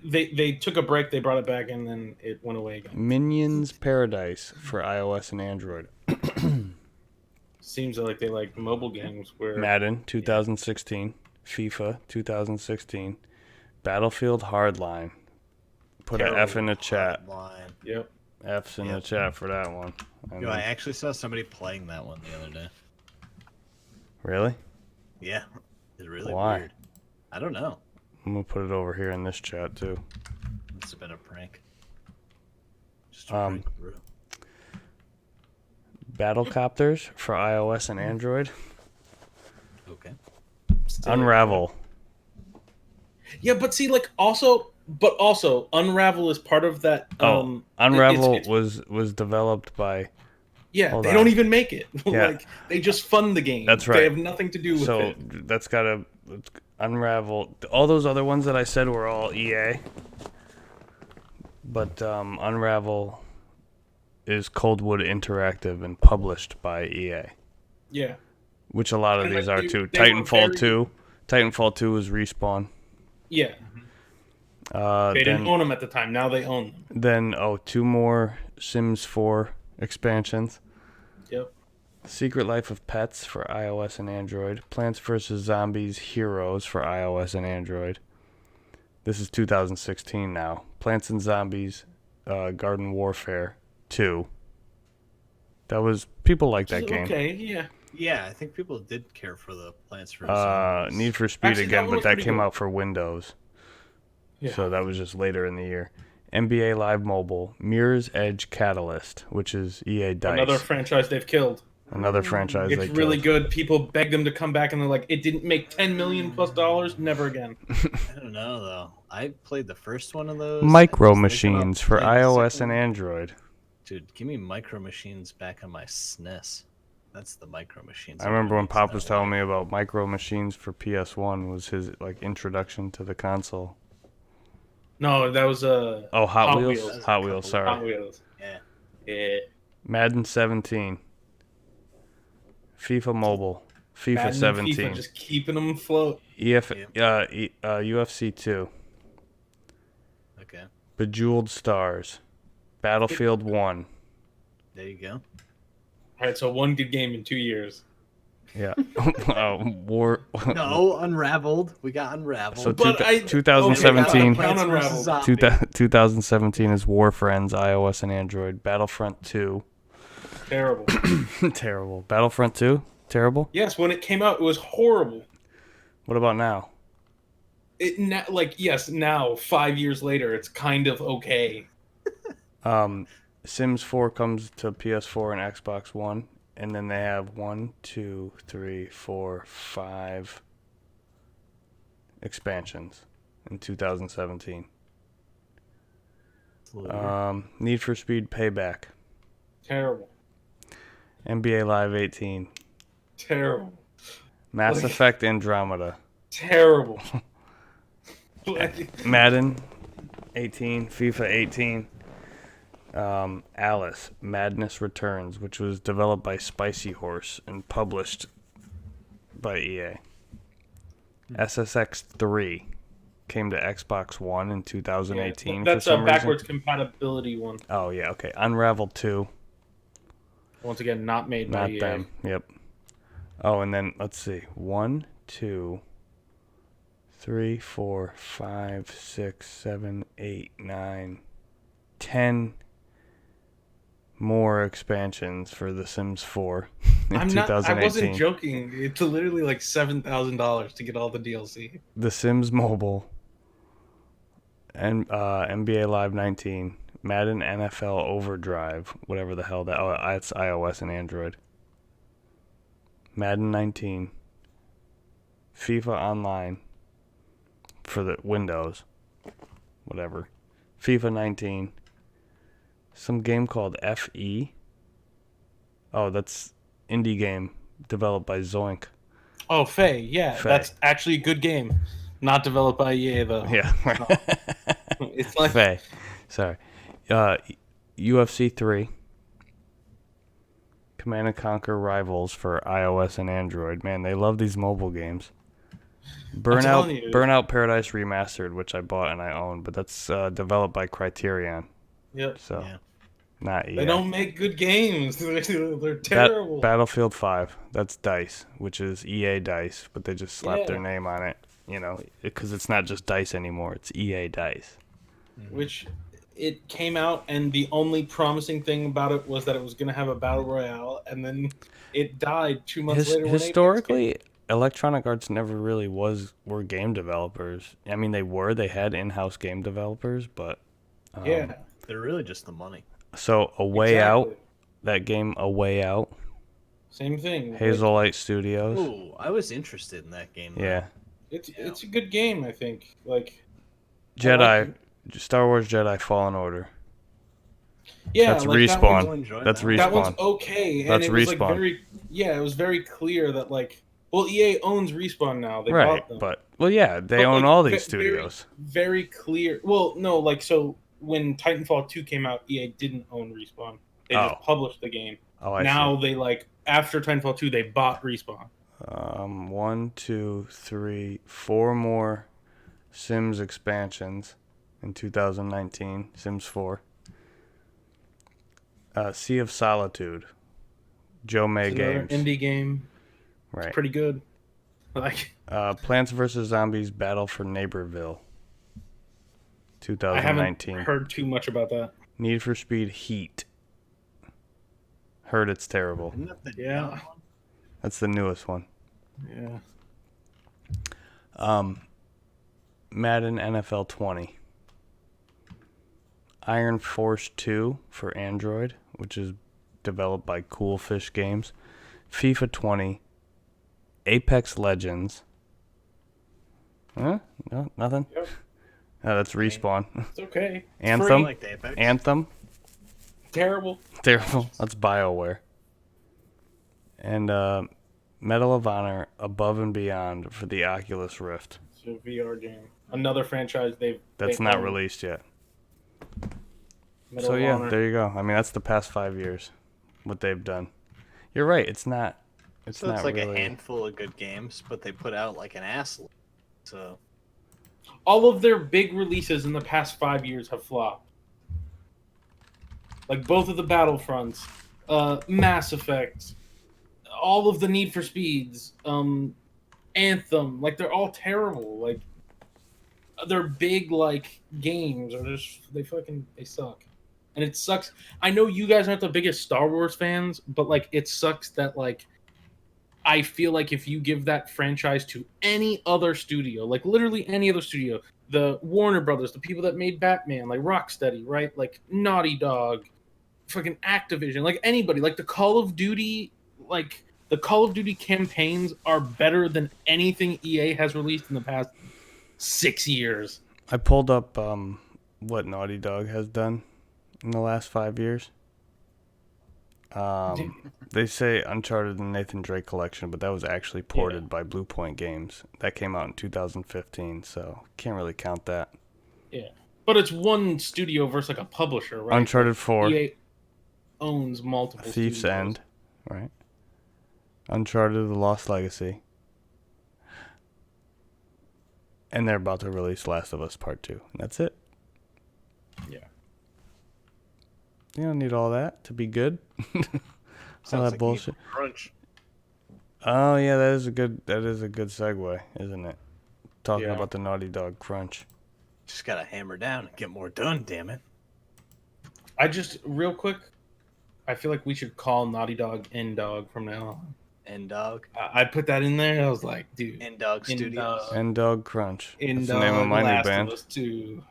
They took a break, they brought it back, and then it went away again. Minions Paradise for iOS and Android. Seems like they like mobile games where Madden 2016. FIFA 2016. Battlefield Hardline. Put an F in the chat. Line. Yep. F's in the Yep. chat for that one. Yo, I actually saw somebody playing that one the other day. Really? Yeah, it's really Why? weird. I don't know. I'm going to put it over here in this chat too. It's been a prank. Just a Um, prank, bro. Battlecopters for iOS and Android. Okay. Unravel. Yeah, but see, like also Unravel is part of that. Unravel it's- was developed by. Yeah, Hold they on. don't even make it. Yeah. Like they just fund the game. That's right. They have nothing to do with So it. that's gotta Unravel. All those other ones that I said were all EA, but Unravel is Coldwood Interactive and published by EA, Yeah. which a lot of And, these like, are they- too. they were Titanfall very- 2. Titanfall 2 was Respawn. Yeah. They didn't Then own them at the time. Now they own them. two more Sims 4 expansions. Yep. Secret Life of Pets for iOS and Android. Plants vs. Zombies Heroes for iOS and Android. This is 2016 now. Plants and Zombies Garden Warfare 2. That was... People like that game. Okay, yeah. Yeah, I think people did care for the Plants vs. Zombies. Need for Speed Actually, that again, one but was that pretty came good. out for Windows. Yeah. So that was just later in the year. NBA Live Mobile. Mirror's Edge Catalyst, which is EA Dice. Another franchise they've killed. Another franchise It's they really killed. good. People beg them to come back, and they're like, "It didn't make $10 million plus dollars. Never again." I don't know though. I played the first one of those. Micro I was thinking about Machines for playing the iOS second and one. Android. Dude, give me Micro Machines back on my SNES. That's the Micro Machines. I remember when Pop was telling me about Micro Machines for PS1 was his like introduction to the console. No, that was Oh, Hot Hot Wheels. Wheels. Hot Wheels. Sorry. Hot Wheels. Yeah. Yeah. Madden 17. FIFA Mobile. FIFA Madden and 17. FIFA, just keeping them afloat. UFC 2. Okay. Bejeweled Stars. Battlefield 1. There you go. All right, so one good game in 2 years. Yeah. War. No, Unraveled. We got Unraveled. So But I- 2017. okay, Count Unraveled. 2017 is War Friends, iOS and Android. Battlefront 2. Terrible. Terrible. Battlefront 2? Terrible? Yes, when it came out, it was horrible. What about now? Now 5 years later, it's kind of okay. Sims 4 comes to PS4 and Xbox One, and then they have 5 expansions in 2017. Need for Speed Payback, Terrible. NBA Live 18, Terrible. Mass Like- Effect Andromeda, Terrible. Like, Madden 18, FIFA 18, Alice, Madness Returns, which was developed by Spicy Horse and published by EA. SSX 3 came to Xbox One in 2018 that's for some a backwards reason. compatibility one. Oh, yeah, okay. Unravel 2, Once again, not made by not EA. them. Yep. Oh, and then, let's see. 1, 2, 3, 4, 5, 6, 7, 8, 9, 10 more expansions for The Sims 4 in I 2018. wasn't joking. It's literally like $7,000 to get all the DLC. The Sims Mobile, and NBA Live 19, Madden NFL Overdrive, whatever the hell that. Oh, it's iOS and Android. Madden 19, FIFA Online for the Windows, whatever. FIFA 19, some game called FE. Oh, that's indie game developed by Zoink. Oh, Faye. Yeah, Faye. that's actually a good game. Not developed by EA though. Yeah. It's like Faye. Sorry. UFC 3. Command and Conquer Rivals for iOS and Android. Man, they love these mobile games. telling you. Burnout Paradise Remastered, which I bought and I own, but that's developed by Criterion. Yep. So, Yeah. not EA. They don't make good games. They're terrible. Battlefield 5. That's DICE, which is EA DICE, but they just slapped their Yeah. name on it, because it's not just DICE anymore. It's EA DICE. Which it came out, and the only promising thing about it was that it was going to have a battle royale, and then it died 2 months later. When Apex Historically, Electronic Arts never really were game developers. I mean, they had in-house game developers, but came. Yeah. They're really just the money. so A Way Out, Exactly. that game A Way Out, Same thing. Hazelight Studios. Ooh, I was interested in that game. Though. Yeah. It's a good game, I think. Like Jedi, Star Wars Jedi Fallen Order. yeah, That's like Respawn. I'll enjoy That's that. Respawn. That one's okay, and That's it was like Respawn. it was very clear that like, well, EA owns Respawn now. They Right, bought them. but they But, own like, all these very- studios. Very clear. Well, no, like so when Titanfall 2 came out, EA didn't own Respawn. They Oh. just published the game. Oh, I Now they like after Titanfall 2, they bought Respawn. see. 1, 2, 3, 4 more Sims expansions in 2019. Sims 4. Sea of Solitude. Joe May It's another Games. indie game. Right. Pretty good. Like Plants vs. Zombies Battle for Neighborville. I haven't 2019. heard too much about that. Need for Speed Heat. Heard it's terrible. Isn't that the Yeah. neon one? That's the newest one. Yeah. Madden NFL 20. Iron Force 2 for Android, which is developed by Cool Fish Games. FIFA 20. Apex Legends. Huh? No, nothing? Yep. That's Respawn. It's okay. It's Anthem? I free. like the Apex. Anthem. Terrible. Terrible. That's BioWare. And Medal of Honor Above and Beyond for the Oculus Rift. It's a VR game. Another franchise That's they not own. released yet. Medal So of yeah, Honor. there you go. I mean, that's the past 5 years, what they've done. You're right. It's not. It's So not it's like really. a handful of good games, but they put out like an ass. So All of their big releases in the past 5 years have flopped. Like both of the Battlefronts, Mass Effect, all of the Need for Speeds, Anthem. Like they're all terrible. Like they're big like games are just they suck. And it sucks. I know you guys aren't the biggest Star Wars fans, but like it sucks that like I feel like if you give that franchise to any other studio, like literally any other studio, the Warner Brothers, the people that made Batman, like Rocksteady, right? Like Naughty Dog, fucking Activision, like anybody, like the Call of Duty campaigns are better than anything EA has released in the past 6 years. I pulled up what Naughty Dog has done in the last 5 years. They say Uncharted and Nathan Drake Collection, but that was actually ported by Blue Point Games. That came out in 2015, so can't really count that. Yeah. But it's one studio versus like a publisher, right? Uncharted 4, EA owns multiple Thief's studios. End, right? Uncharted: The Lost Legacy. And they're about to release Last of Us Part 2. And that's it. Yeah. You don't need all that to be good. All sounds that like bullshit. Evil Crunch. Oh yeah, that is a good segue, isn't it? Talking Yeah. about the Naughty Dog crunch. Just gotta hammer down and get more done. Damn it. I just real quick, I feel like we should call Naughty Dog N-Dog from now on. N-Dog. I put that in there. I was like, dude, N-Dog Studios. And Dog Crunch. That's N-Dog, the name of my new Last band. of Us 2.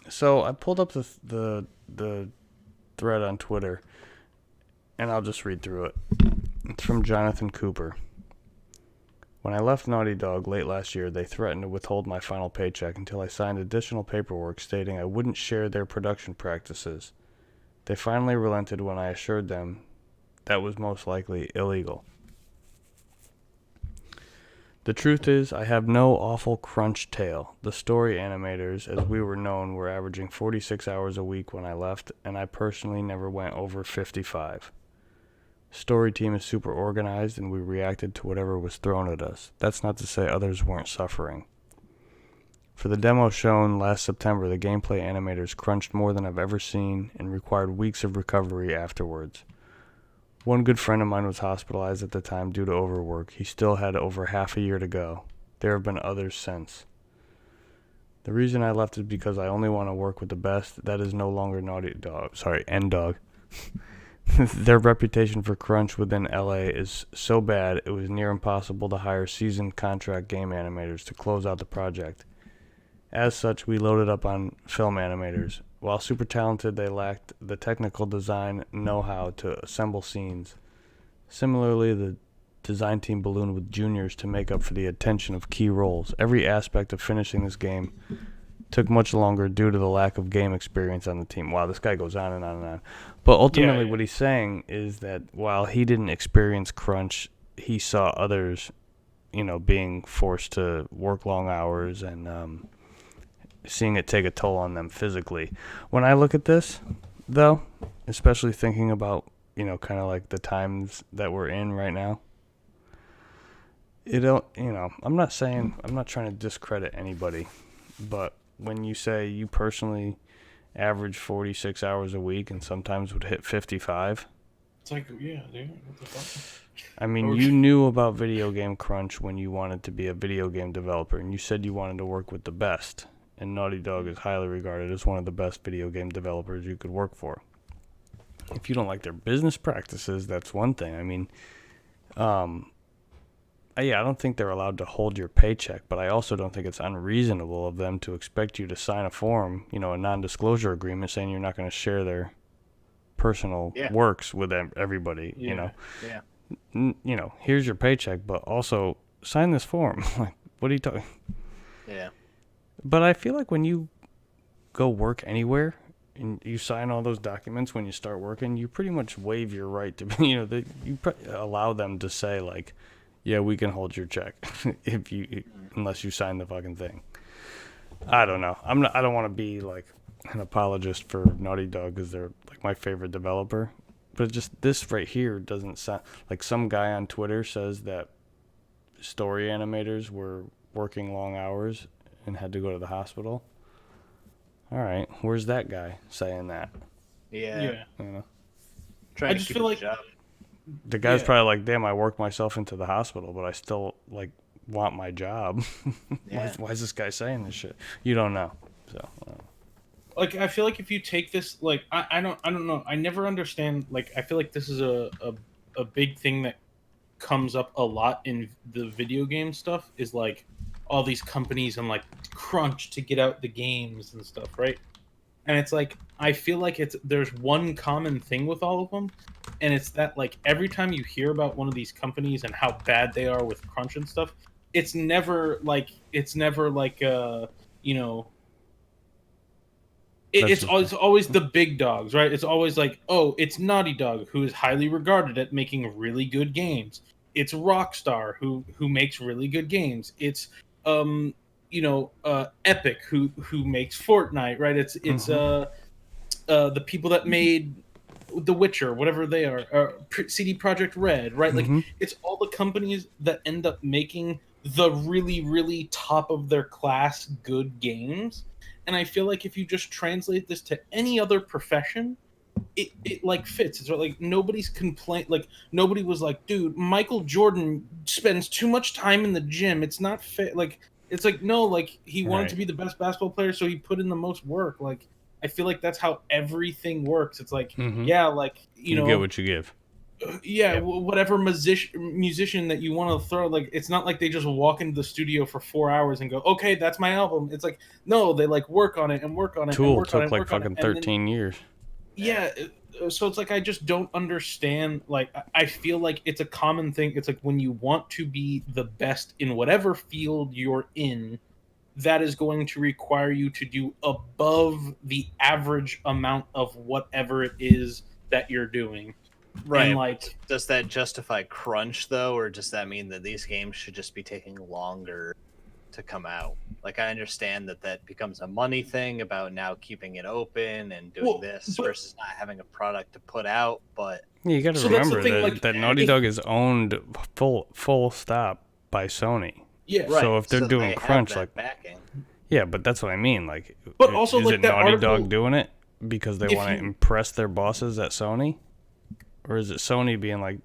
So I pulled up the thread on Twitter, and I'll just read through it. It's from Jonathan Cooper. When I left Naughty Dog late last year, they threatened to withhold my final paycheck until I signed additional paperwork stating I wouldn't share their production practices. They finally relented when I assured them that was most likely illegal. The truth is, I have no awful crunch tale. The story animators, as we were known, were averaging 46 hours a week when I left, and I personally never went over 55. Story team is super organized, and we reacted to whatever was thrown at us. That's not to say others weren't suffering. For the demo shown last September, the gameplay animators crunched more than I've ever seen and required weeks of recovery afterwards. One good friend of mine was hospitalized at the time due to overwork. He still had over half a year to go. There have been others since. The reason I left is because I only want to work with the best. That is no longer Naughty Dog. Sorry, N-Dog. Their reputation for crunch within LA is so bad it was near impossible to hire seasoned contract game animators to close out the project. As such, we loaded up on film animators. While super talented, they lacked the technical design know-how to assemble scenes. Similarly, the design team ballooned with juniors to make up for the attention of key roles. Every aspect of finishing this game took much longer due to the lack of game experience on the team. Wow, this guy goes on and on and on. But ultimately, what he's saying is that while he didn't experience crunch, he saw others, being forced to work long hours and seeing it take a toll on them physically. When I look at this, though, especially thinking about, kind of like the times that we're in right now, I'm not trying to discredit anybody, but when you say you personally average 46 hours a week and sometimes would hit 55, it's like, yeah, dude, what the fuck? I mean, you knew about video game crunch when you wanted to be a video game developer, and you said you wanted to work with the best. And Naughty Dog is highly regarded as one of the best video game developers you could work for. If you don't like their business practices, that's one thing. I mean, I don't think they're allowed to hold your paycheck, but I also don't think it's unreasonable of them to expect you to sign a form, a non-disclosure agreement saying you're not going to share their personal works with everybody, Yeah. Here's your paycheck, but also sign this form. Like, what are you talking? Yeah. But I feel like when you go work anywhere and you sign all those documents when you start working, you pretty much waive your right to be, allow them to say like, yeah, we can hold your check unless you sign the fucking thing. I don't know. I don't want to be like an apologist for Naughty Dog because they're like my favorite developer, but just this right here doesn't sound like some guy on Twitter says that story animators were working long hours and had to go to the hospital. All right, where's that guy saying that? Yeah. I just feel like the guy's probably like, damn, I worked myself into the hospital, but I still like want my job. Why is this guy saying this shit? You don't know. So like, I feel like if you take this, like, I don't know. I never understand. Like, I feel like this is a big thing that comes up a lot in the video game stuff is like all these companies and like crunch to get out the games and stuff, right? And it's like, I feel like there's one common thing with all of them, and it's that like every time you hear about one of these companies and how bad they are with crunch and stuff, it's never like it's always the big dogs, right? It's always like, oh, it's Naughty Dog, who is highly regarded at making really good games. It's Rockstar, who makes really good games. It's Epic, who makes Fortnite, right? It's the people that made The Witcher, whatever they are, CD Projekt Red, right? Like, it's all the companies that end up making the really, really top of their class good games. And I feel like if you just translate this to any other profession, it like fits. It's like nobody's complaint. Like, nobody was like, dude, Michael Jordan spends too much time in the gym. It's not fit. Like, it's like, no, like, he wanted to be the best basketball player, so he put in the most work. Like, I feel like that's how everything works. It's like, like, you get what you give. Whatever musician that you want to throw, like, it's not like they just walk into the studio for 4 hours and go, okay, that's my album. It's like, no, they like work on it and work on it. Tool took like fucking 13 years. So it's like, I just don't understand. Like, I feel like it's a common thing. It's like when you want to be the best in whatever field you're in, that is going to require you to do above the average amount of whatever it is that you're doing. Right. And like, does that justify crunch though, or does that mean that these games should just be taking longer to come out? Like, I understand that that becomes a money thing about now keeping it open and doing this versus not having a product to put out, but Yeah, you got to So that's the remember thing, that, like, that Naughty if- Dog is owned full stop by Sony. yeah, right. So if they're doing they have crunch, that like, backing. yeah, but that's what I mean. Like, But also, is like, it that Naughty article- Dog doing it because they If want to you- impress their bosses at Sony, or is it Sony being like,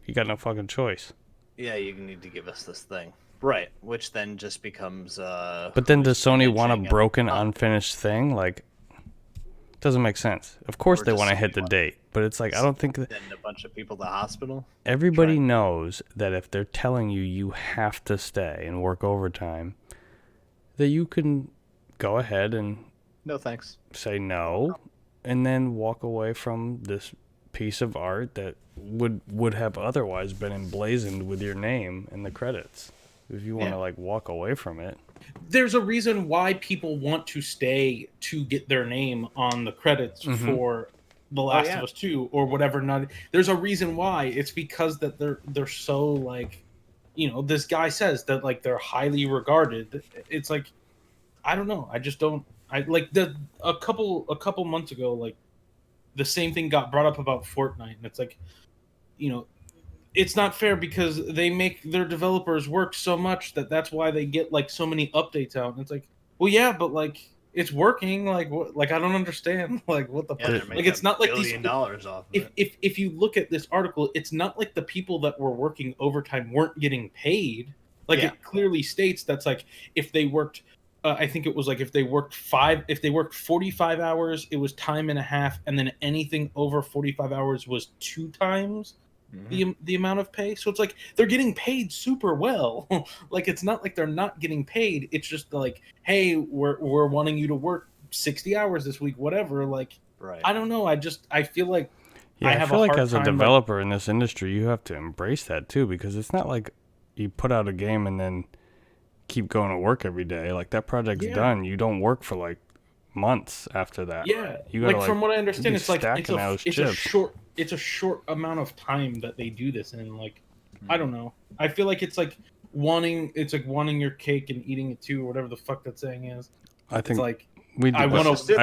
you got no fucking choice? Yeah, you need to give us this thing. Right, which then just becomes But then does Sony want a managing broken, unfinished thing? Like, it doesn't make sense. Of course Or they just want to Sony hit the want- date, but it's like I don't think that send a bunch of people to the hospital. everybody Trying- knows that if they're telling you you have to stay and work overtime, that you can go ahead and No thanks. say no and then walk away from this piece of art that would have otherwise been emblazoned with your name in the credits. If you want to Yeah. like walk away from it. there's a reason why people want to stay to get their name on the credits Mhm. for The Last yeah. of Us 2 or whatever. Not there's a reason why. It's because that they're so like, you know, this guy says that like they're highly regarded. It's like, I don't know. I just don't. I like a couple months ago, like the same thing got brought up about Fortnite, and it's like, you know, it's not fair because they make their developers work so much that's why they get like so many updates out. And it's like, well, yeah, but like it's working. Like what? Like I don't understand. Like what the Yeah, fuck? they're Like making it's not like $1 these. billion off of If, it. if you look at this article, it's not like the people that were working overtime weren't getting paid. Like Yeah. it clearly states that's like if they worked. I think it was like if they worked 45 hours, it was time and a half, and then anything over 45 hours was 2 times the amount of pay. So it's like they're getting paid super well. Like it's not like they're not getting paid. It's just like, hey, we're wanting you to work 60 hours this week, whatever. Like Right. I don't know. I feel like Yeah, I, have feel a like hard as a time, like- developer in this industry, you have to embrace that too, because it's not like you put out a game and then keep going to work every day. Like that project's Yeah. done. You don't work for like months after that. yeah, You gotta, like from what I understand, be it's like stacking those chips. it's a short amount of time that they do this in. Like I don't know. I feel like it's like wanting your cake and eating it too, or whatever the fuck that saying is. I It's think like we. I do- wanna- That's just it,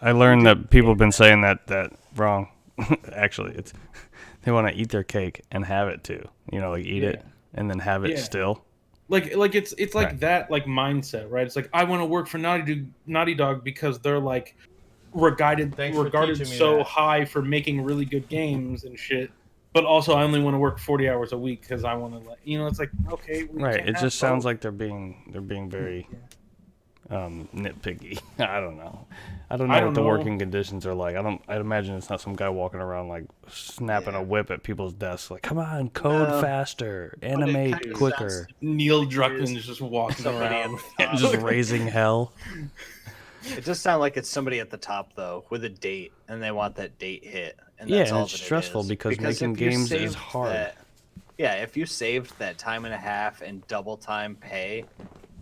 I learned that people have been saying that wrong. Actually, it's they want to eat their cake and have it too. You know, like eat it and then have it Yeah. still. like it's like Right. that like mindset, right? It's like I want to work for Naughty Dog because they're like regarded Thanks for regarded teaching me so that. high for making really good games and shit. But also, I only want to work 40 hours a week because I want to, it's like okay, we Right. can't It have just sounds both. like they're being very nitpicky. I don't know. I don't know I what don't the know. working conditions are like. I'd imagine it's not some guy walking around like snapping a whip at people's desks like, "Come on, code No. faster, animate kinda quicker." Neil Druckmann is just walking Somebody around. at the top. Just raising hell. It does sound like it's somebody at the top though, with a date, and they want that date hit. And Yeah, that's and all it's that it stressful is. because making if you games is saved hard. if you saved that time and a half and double time pay,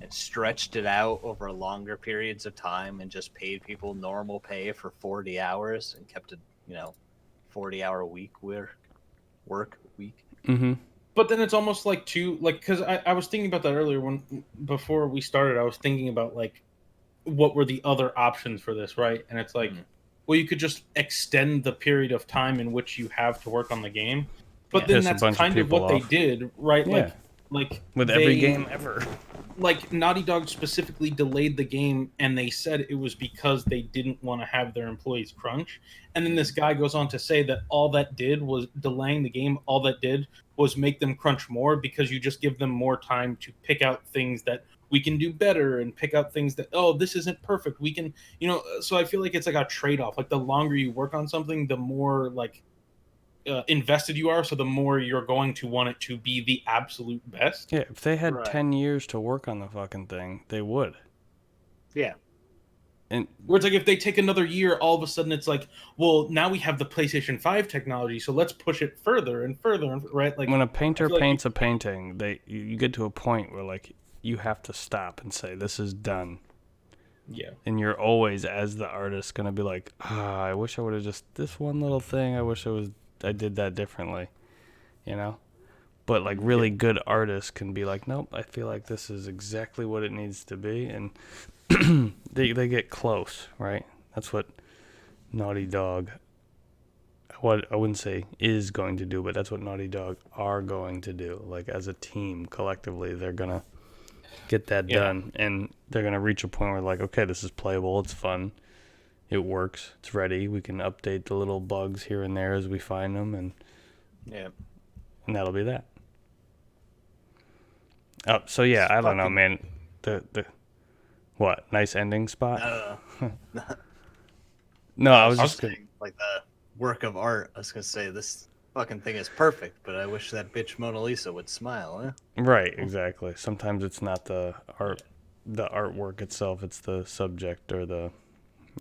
and stretched it out over longer periods of time, and just paid people normal pay for 40 hours and kept it, 40-hour week work week. Mm-hmm. But then it's almost like because I was thinking about that earlier before we started. I was thinking about like what were the other options for this, right? And it's like, well, you could just extend the period of time in which you have to work on the game. But Yeah. then Piss a that's bunch of kind of people what off. they did, right? Yeah. Like With every they- game ever. like Naughty Dog specifically delayed the game, and they said it was because they didn't want to have their employees crunch. And then this guy goes on to say that all that did was delaying the game. All that did was make them crunch more because you just give them more time to pick out things that we can do better and pick out things that, oh, this isn't perfect. We can, so I feel like it's like a trade-off. Like the longer you work on something, the more like invested you are, so the more you're going to want it to be the absolute best. Yeah, if they had Right. 10 years to work on the fucking thing, they would. Yeah. And Where it's like if they take another year, all of a sudden it's like, well, now we have the PlayStation 5 technology, so let's push it further and further, right? Like when a painter I feel like paints a painting, you get to a point where like you have to stop and say, this is done. Yeah. And you're always, as the artist, going to be like, I wish I would have just, this one little thing, I did that differently, you know? But like really good artists can be like, nope, I feel like this is exactly what it needs to be. And they get close, right? That's what Naughty Dog, what I wouldn't say is going to do, but that's what Naughty Dog are going to do. Like as a team, collectively, they're going to get that done, and they're going to reach a point where like, okay, this is playable, it's fun, it works, it's ready, we can update the little bugs here and there as we find them, and that'll be that. Oh, so yeah, I don't know, man. The what? Nice ending spot? No, I was just saying, like the work of art. I was gonna say this fucking thing is perfect, but I wish that bitch Mona Lisa would smile. Right, exactly. Sometimes it's not the artwork itself; it's the subject or the,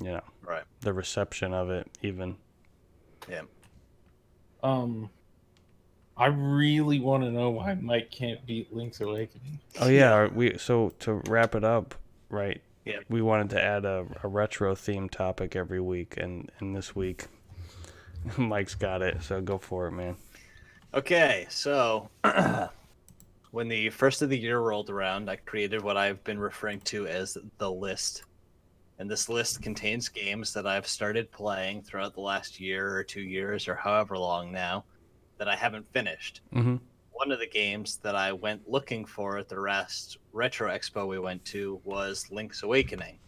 right, the reception of it, even. Yeah. I really want to know why Mike can't beat Link's Awakening. Oh yeah, so to wrap it up, right? Yeah. We wanted to add a retro theme topic every week, and this week, Mike's got it. So go for it, man. Okay, so when the first of the year rolled around, I created what I've been referring to as the list. And this list contains games that I've started playing throughout the last year or 2 years or however long now that I haven't finished. Mm-hmm. One of the games that I went looking for at the Retro Expo we went to was Link's Awakening.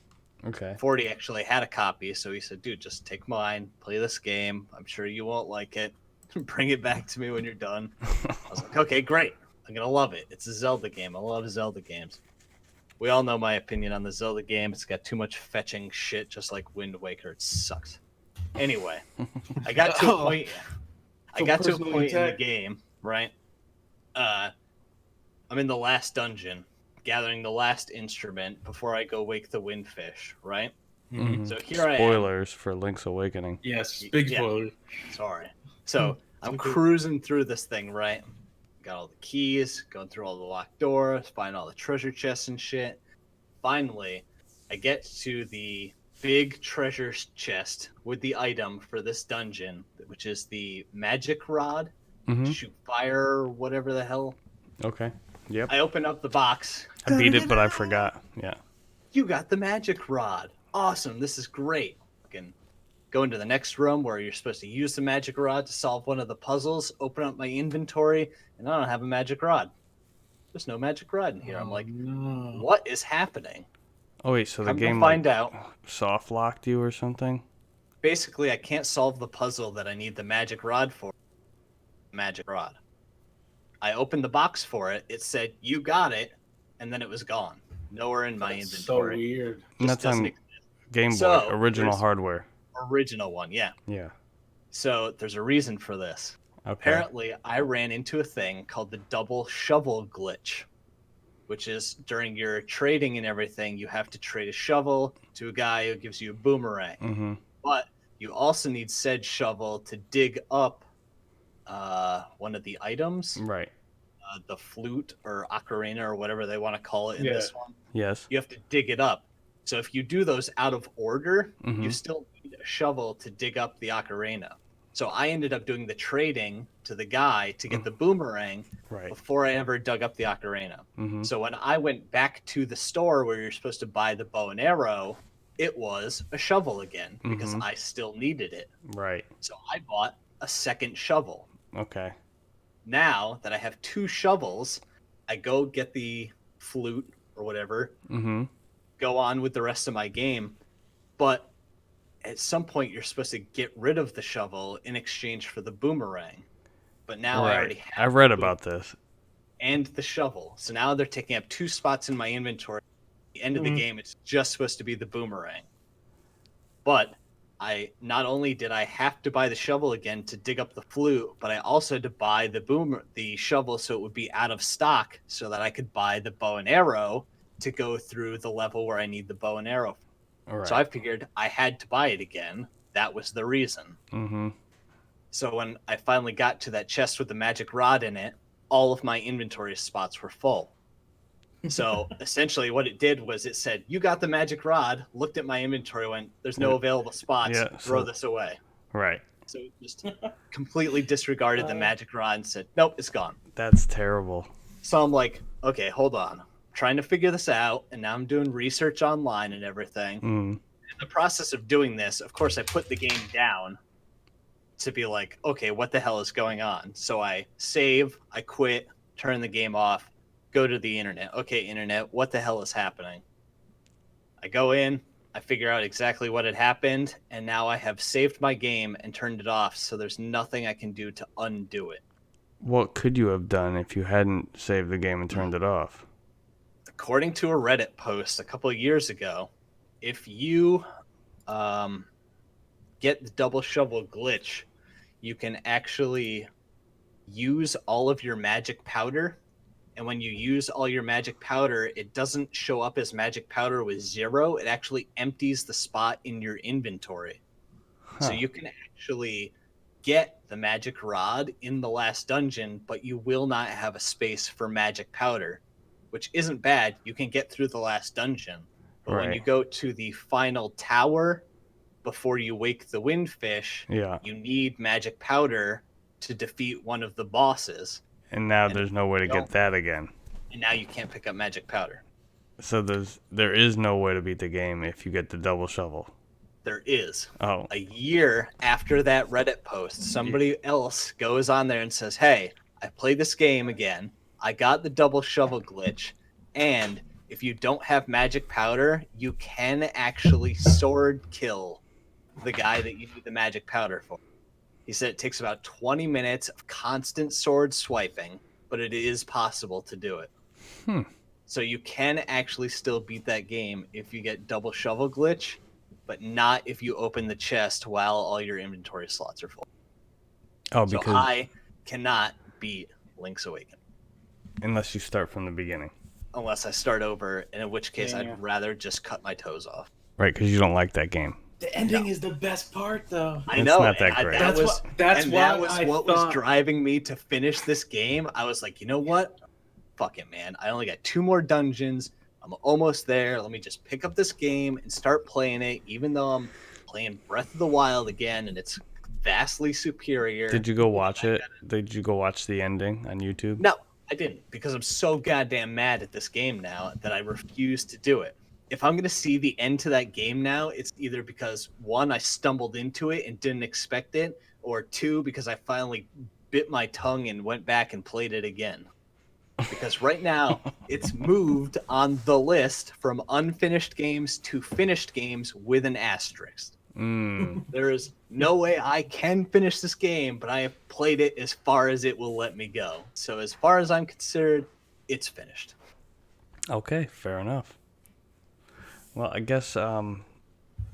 Okay. 40 actually had a copy, so he said, dude, just take mine, play this game. I'm sure you won't like it. Bring it back to me when you're done. I was like, okay, great. I'm going to love it. It's a Zelda game. I love Zelda games. We all know my opinion on the Zelda game. It's got too much fetching shit, just like Wind Waker. It sucks. Anyway, I got to a point. I got to a point in the game, right? I'm in the last dungeon, gathering the last instrument before I go wake the windfish, right? Mm-hmm. So here I am. Spoilers for Link's Awakening. Yes, big spoilers. Sorry. So I'm cruising through this thing, right? Got all the keys, going through all the locked doors, find all the treasure chests and shit. Finally, I get to the big treasure chest with the item for this dungeon, which is the magic rod. Mm-hmm. Shoot fire or whatever the hell. Okay. Yep. I open up the box. I beat it, but I forgot. Yeah. You got the magic rod. Awesome. This is great. Fucking go into the next room where you're supposed to use the magic rod to solve one of the puzzles. Open up my inventory, and I don't have a magic rod. There's no magic rod in here. I'm like, no. What is happening? Oh wait, so the I'm game gonna find out. soft locked you or something? Basically, I can't solve the puzzle that I need the magic rod for. Magic rod. I opened the box for it. It said, you got it, and then it was gone. Nowhere in my inventory. So weird. And that's on Game Boy, original hardware. Original one, yeah. Yeah. So there's a reason for this. Okay. Apparently, I ran into a thing called the double shovel glitch, which is during your trading and everything, you have to trade a shovel to a guy who gives you a boomerang. Mm-hmm. But you also need said shovel to dig up one of the items. Right. The flute or ocarina or whatever they want to call it in this one. Yes. You have to dig it up. So if you do those out of order, Mm-hmm. you still need a shovel to dig up the ocarina. So I ended up doing the trading to the guy to get the boomerang Right. before I ever dug up the ocarina. Mm-hmm. So when I went back to the store where you're supposed to buy the bow and arrow, it was a shovel again because Mhm. I still needed it. Right. So I bought a second shovel. Okay. Now that I have two shovels, I go get the flute or whatever, Mm-hmm. go on with the rest of my game. But at some point, you're supposed to get rid of the shovel in exchange for the boomerang. But now I already have I've read the about this. and the shovel. So now they're taking up two spots in my inventory. At the end of the game, it's just supposed to be the boomerang. But I not only did I have to buy the shovel again to dig up the flute, but I also had to buy the shovel so it would be out of stock so that I could buy the bow and arrow to go through the level where I need the bow and arrow. All right. So I figured I had to buy it again. That was the reason. Mm-hmm. So when I finally got to that chest with the magic rod in it, all of my inventory spots were full. So essentially, what it did was it said, "You got the magic rod." Looked at my inventory, went, "There's no available spots. Yeah, Throw so- this away." Right. So it just completely disregarded the magic rod and said, "Nope, it's gone." That's terrible. So I'm like, "Okay, hold on. I'm trying to figure this out, and now I'm doing research online and everything." Mm. In the process of doing this, of course, I put the game down to be like, "Okay, what the hell is going on?" So I save, I quit, turn the game off, go to the internet. Okay, internet, what the hell is happening? I go in, I figure out exactly what had happened, and now I have saved my game and turned it off, so there's nothing I can do to undo it. What could you have done if you hadn't saved the game and turned it off? According to a Reddit post a couple of years ago, if you get the double shovel glitch, you can actually use all of your magic powder. And when you use all your magic powder, it doesn't show up as magic powder with 0. It actually empties the spot in your inventory. So you can actually get the magic rod in the last dungeon, but you will not have a space for magic powder, which isn't bad. You can get through the last dungeon. But when you go to the final tower before you wake the windfish, Yeah. you need magic powder to defeat one of the bosses. And now there's no way to get that again. And now you can't pick up magic powder. So there is no way to beat the game if you get the double shovel. There is. Oh. A year after that Reddit post, somebody else goes on there and says, "Hey, I played this game again. I got the double shovel glitch, and if you don't have magic powder, you can actually sword kill the guy that you need the magic powder for." He said it takes about 20 minutes of constant sword swiping, but it is possible to do it. So you can actually still beat that game if you get double shovel glitch, but not if you open the chest while all your inventory slots are full. Oh, So because I cannot beat Link's Awakening unless you start from the beginning. unless I start over, and in which case Yeah. I'd rather just cut my toes off. Right, because you don't like that game. The ending is the best part, though. I It's know. not that and great. That's was, what- that's and why that was I what thought- was driving me to finish this game. I was like, you know what? Fuck it, man. I only got 2 more dungeons. I'm almost there. Let me just pick up this game and start playing it, even though I'm playing Breath of the Wild again, and it's vastly superior. Did you go watch it? Did you go watch the ending on YouTube? No, I didn't, because I'm so goddamn mad at this game now that I refuse to do it. If I'm going to see the end to that game now, it's either because, 1, I stumbled into it and didn't expect it, or 2, because I finally bit my tongue and went back and played it again. Because right now, it's moved on the list from unfinished games to finished games with an asterisk. There is no way I can finish this game, but I have played it as far as it will let me go. So as far as I'm concerned, it's finished. Okay, fair enough. Well, I guess And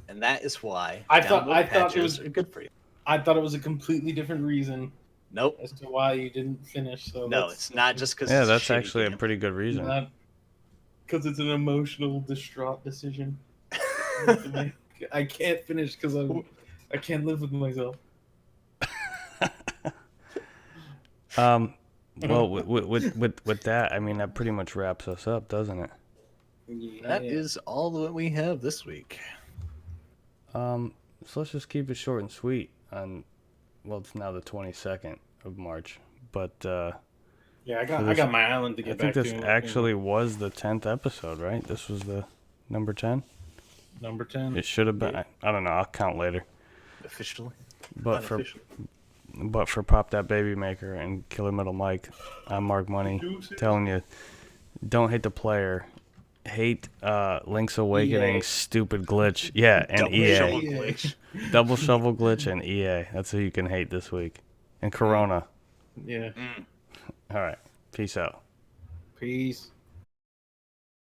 that is why I thought download it patches was are good for you. I thought it was a completely different reason Nope. as to why you didn't finish. So No, it's not just because yeah, that's actually a pretty good reason. because it's an emotional, distraught decision. I can't finish because I can't live with myself. Well, with that, I mean, that pretty much wraps us up, doesn't it? That is all that we have this week. So let's just keep it short and sweet. Well, it's now the 22nd of March, but Yeah, I So this- got my island to I get think back this to. actually was the 10th episode, right? This was the number 10. Number 10. It should have been. I don't know. I'll count later. Officially. But for Unofficially. Pop That Baby Maker and Killer Metal Mike, I'm Mark Money, telling you, don't hate the player, hate Link's Awakening, EA. stupid glitch, yeah, and Double EA, shovel glitch. double shovel glitch and EA. That's who you can hate this week, and Corona. Yeah. All right, peace out. Peace.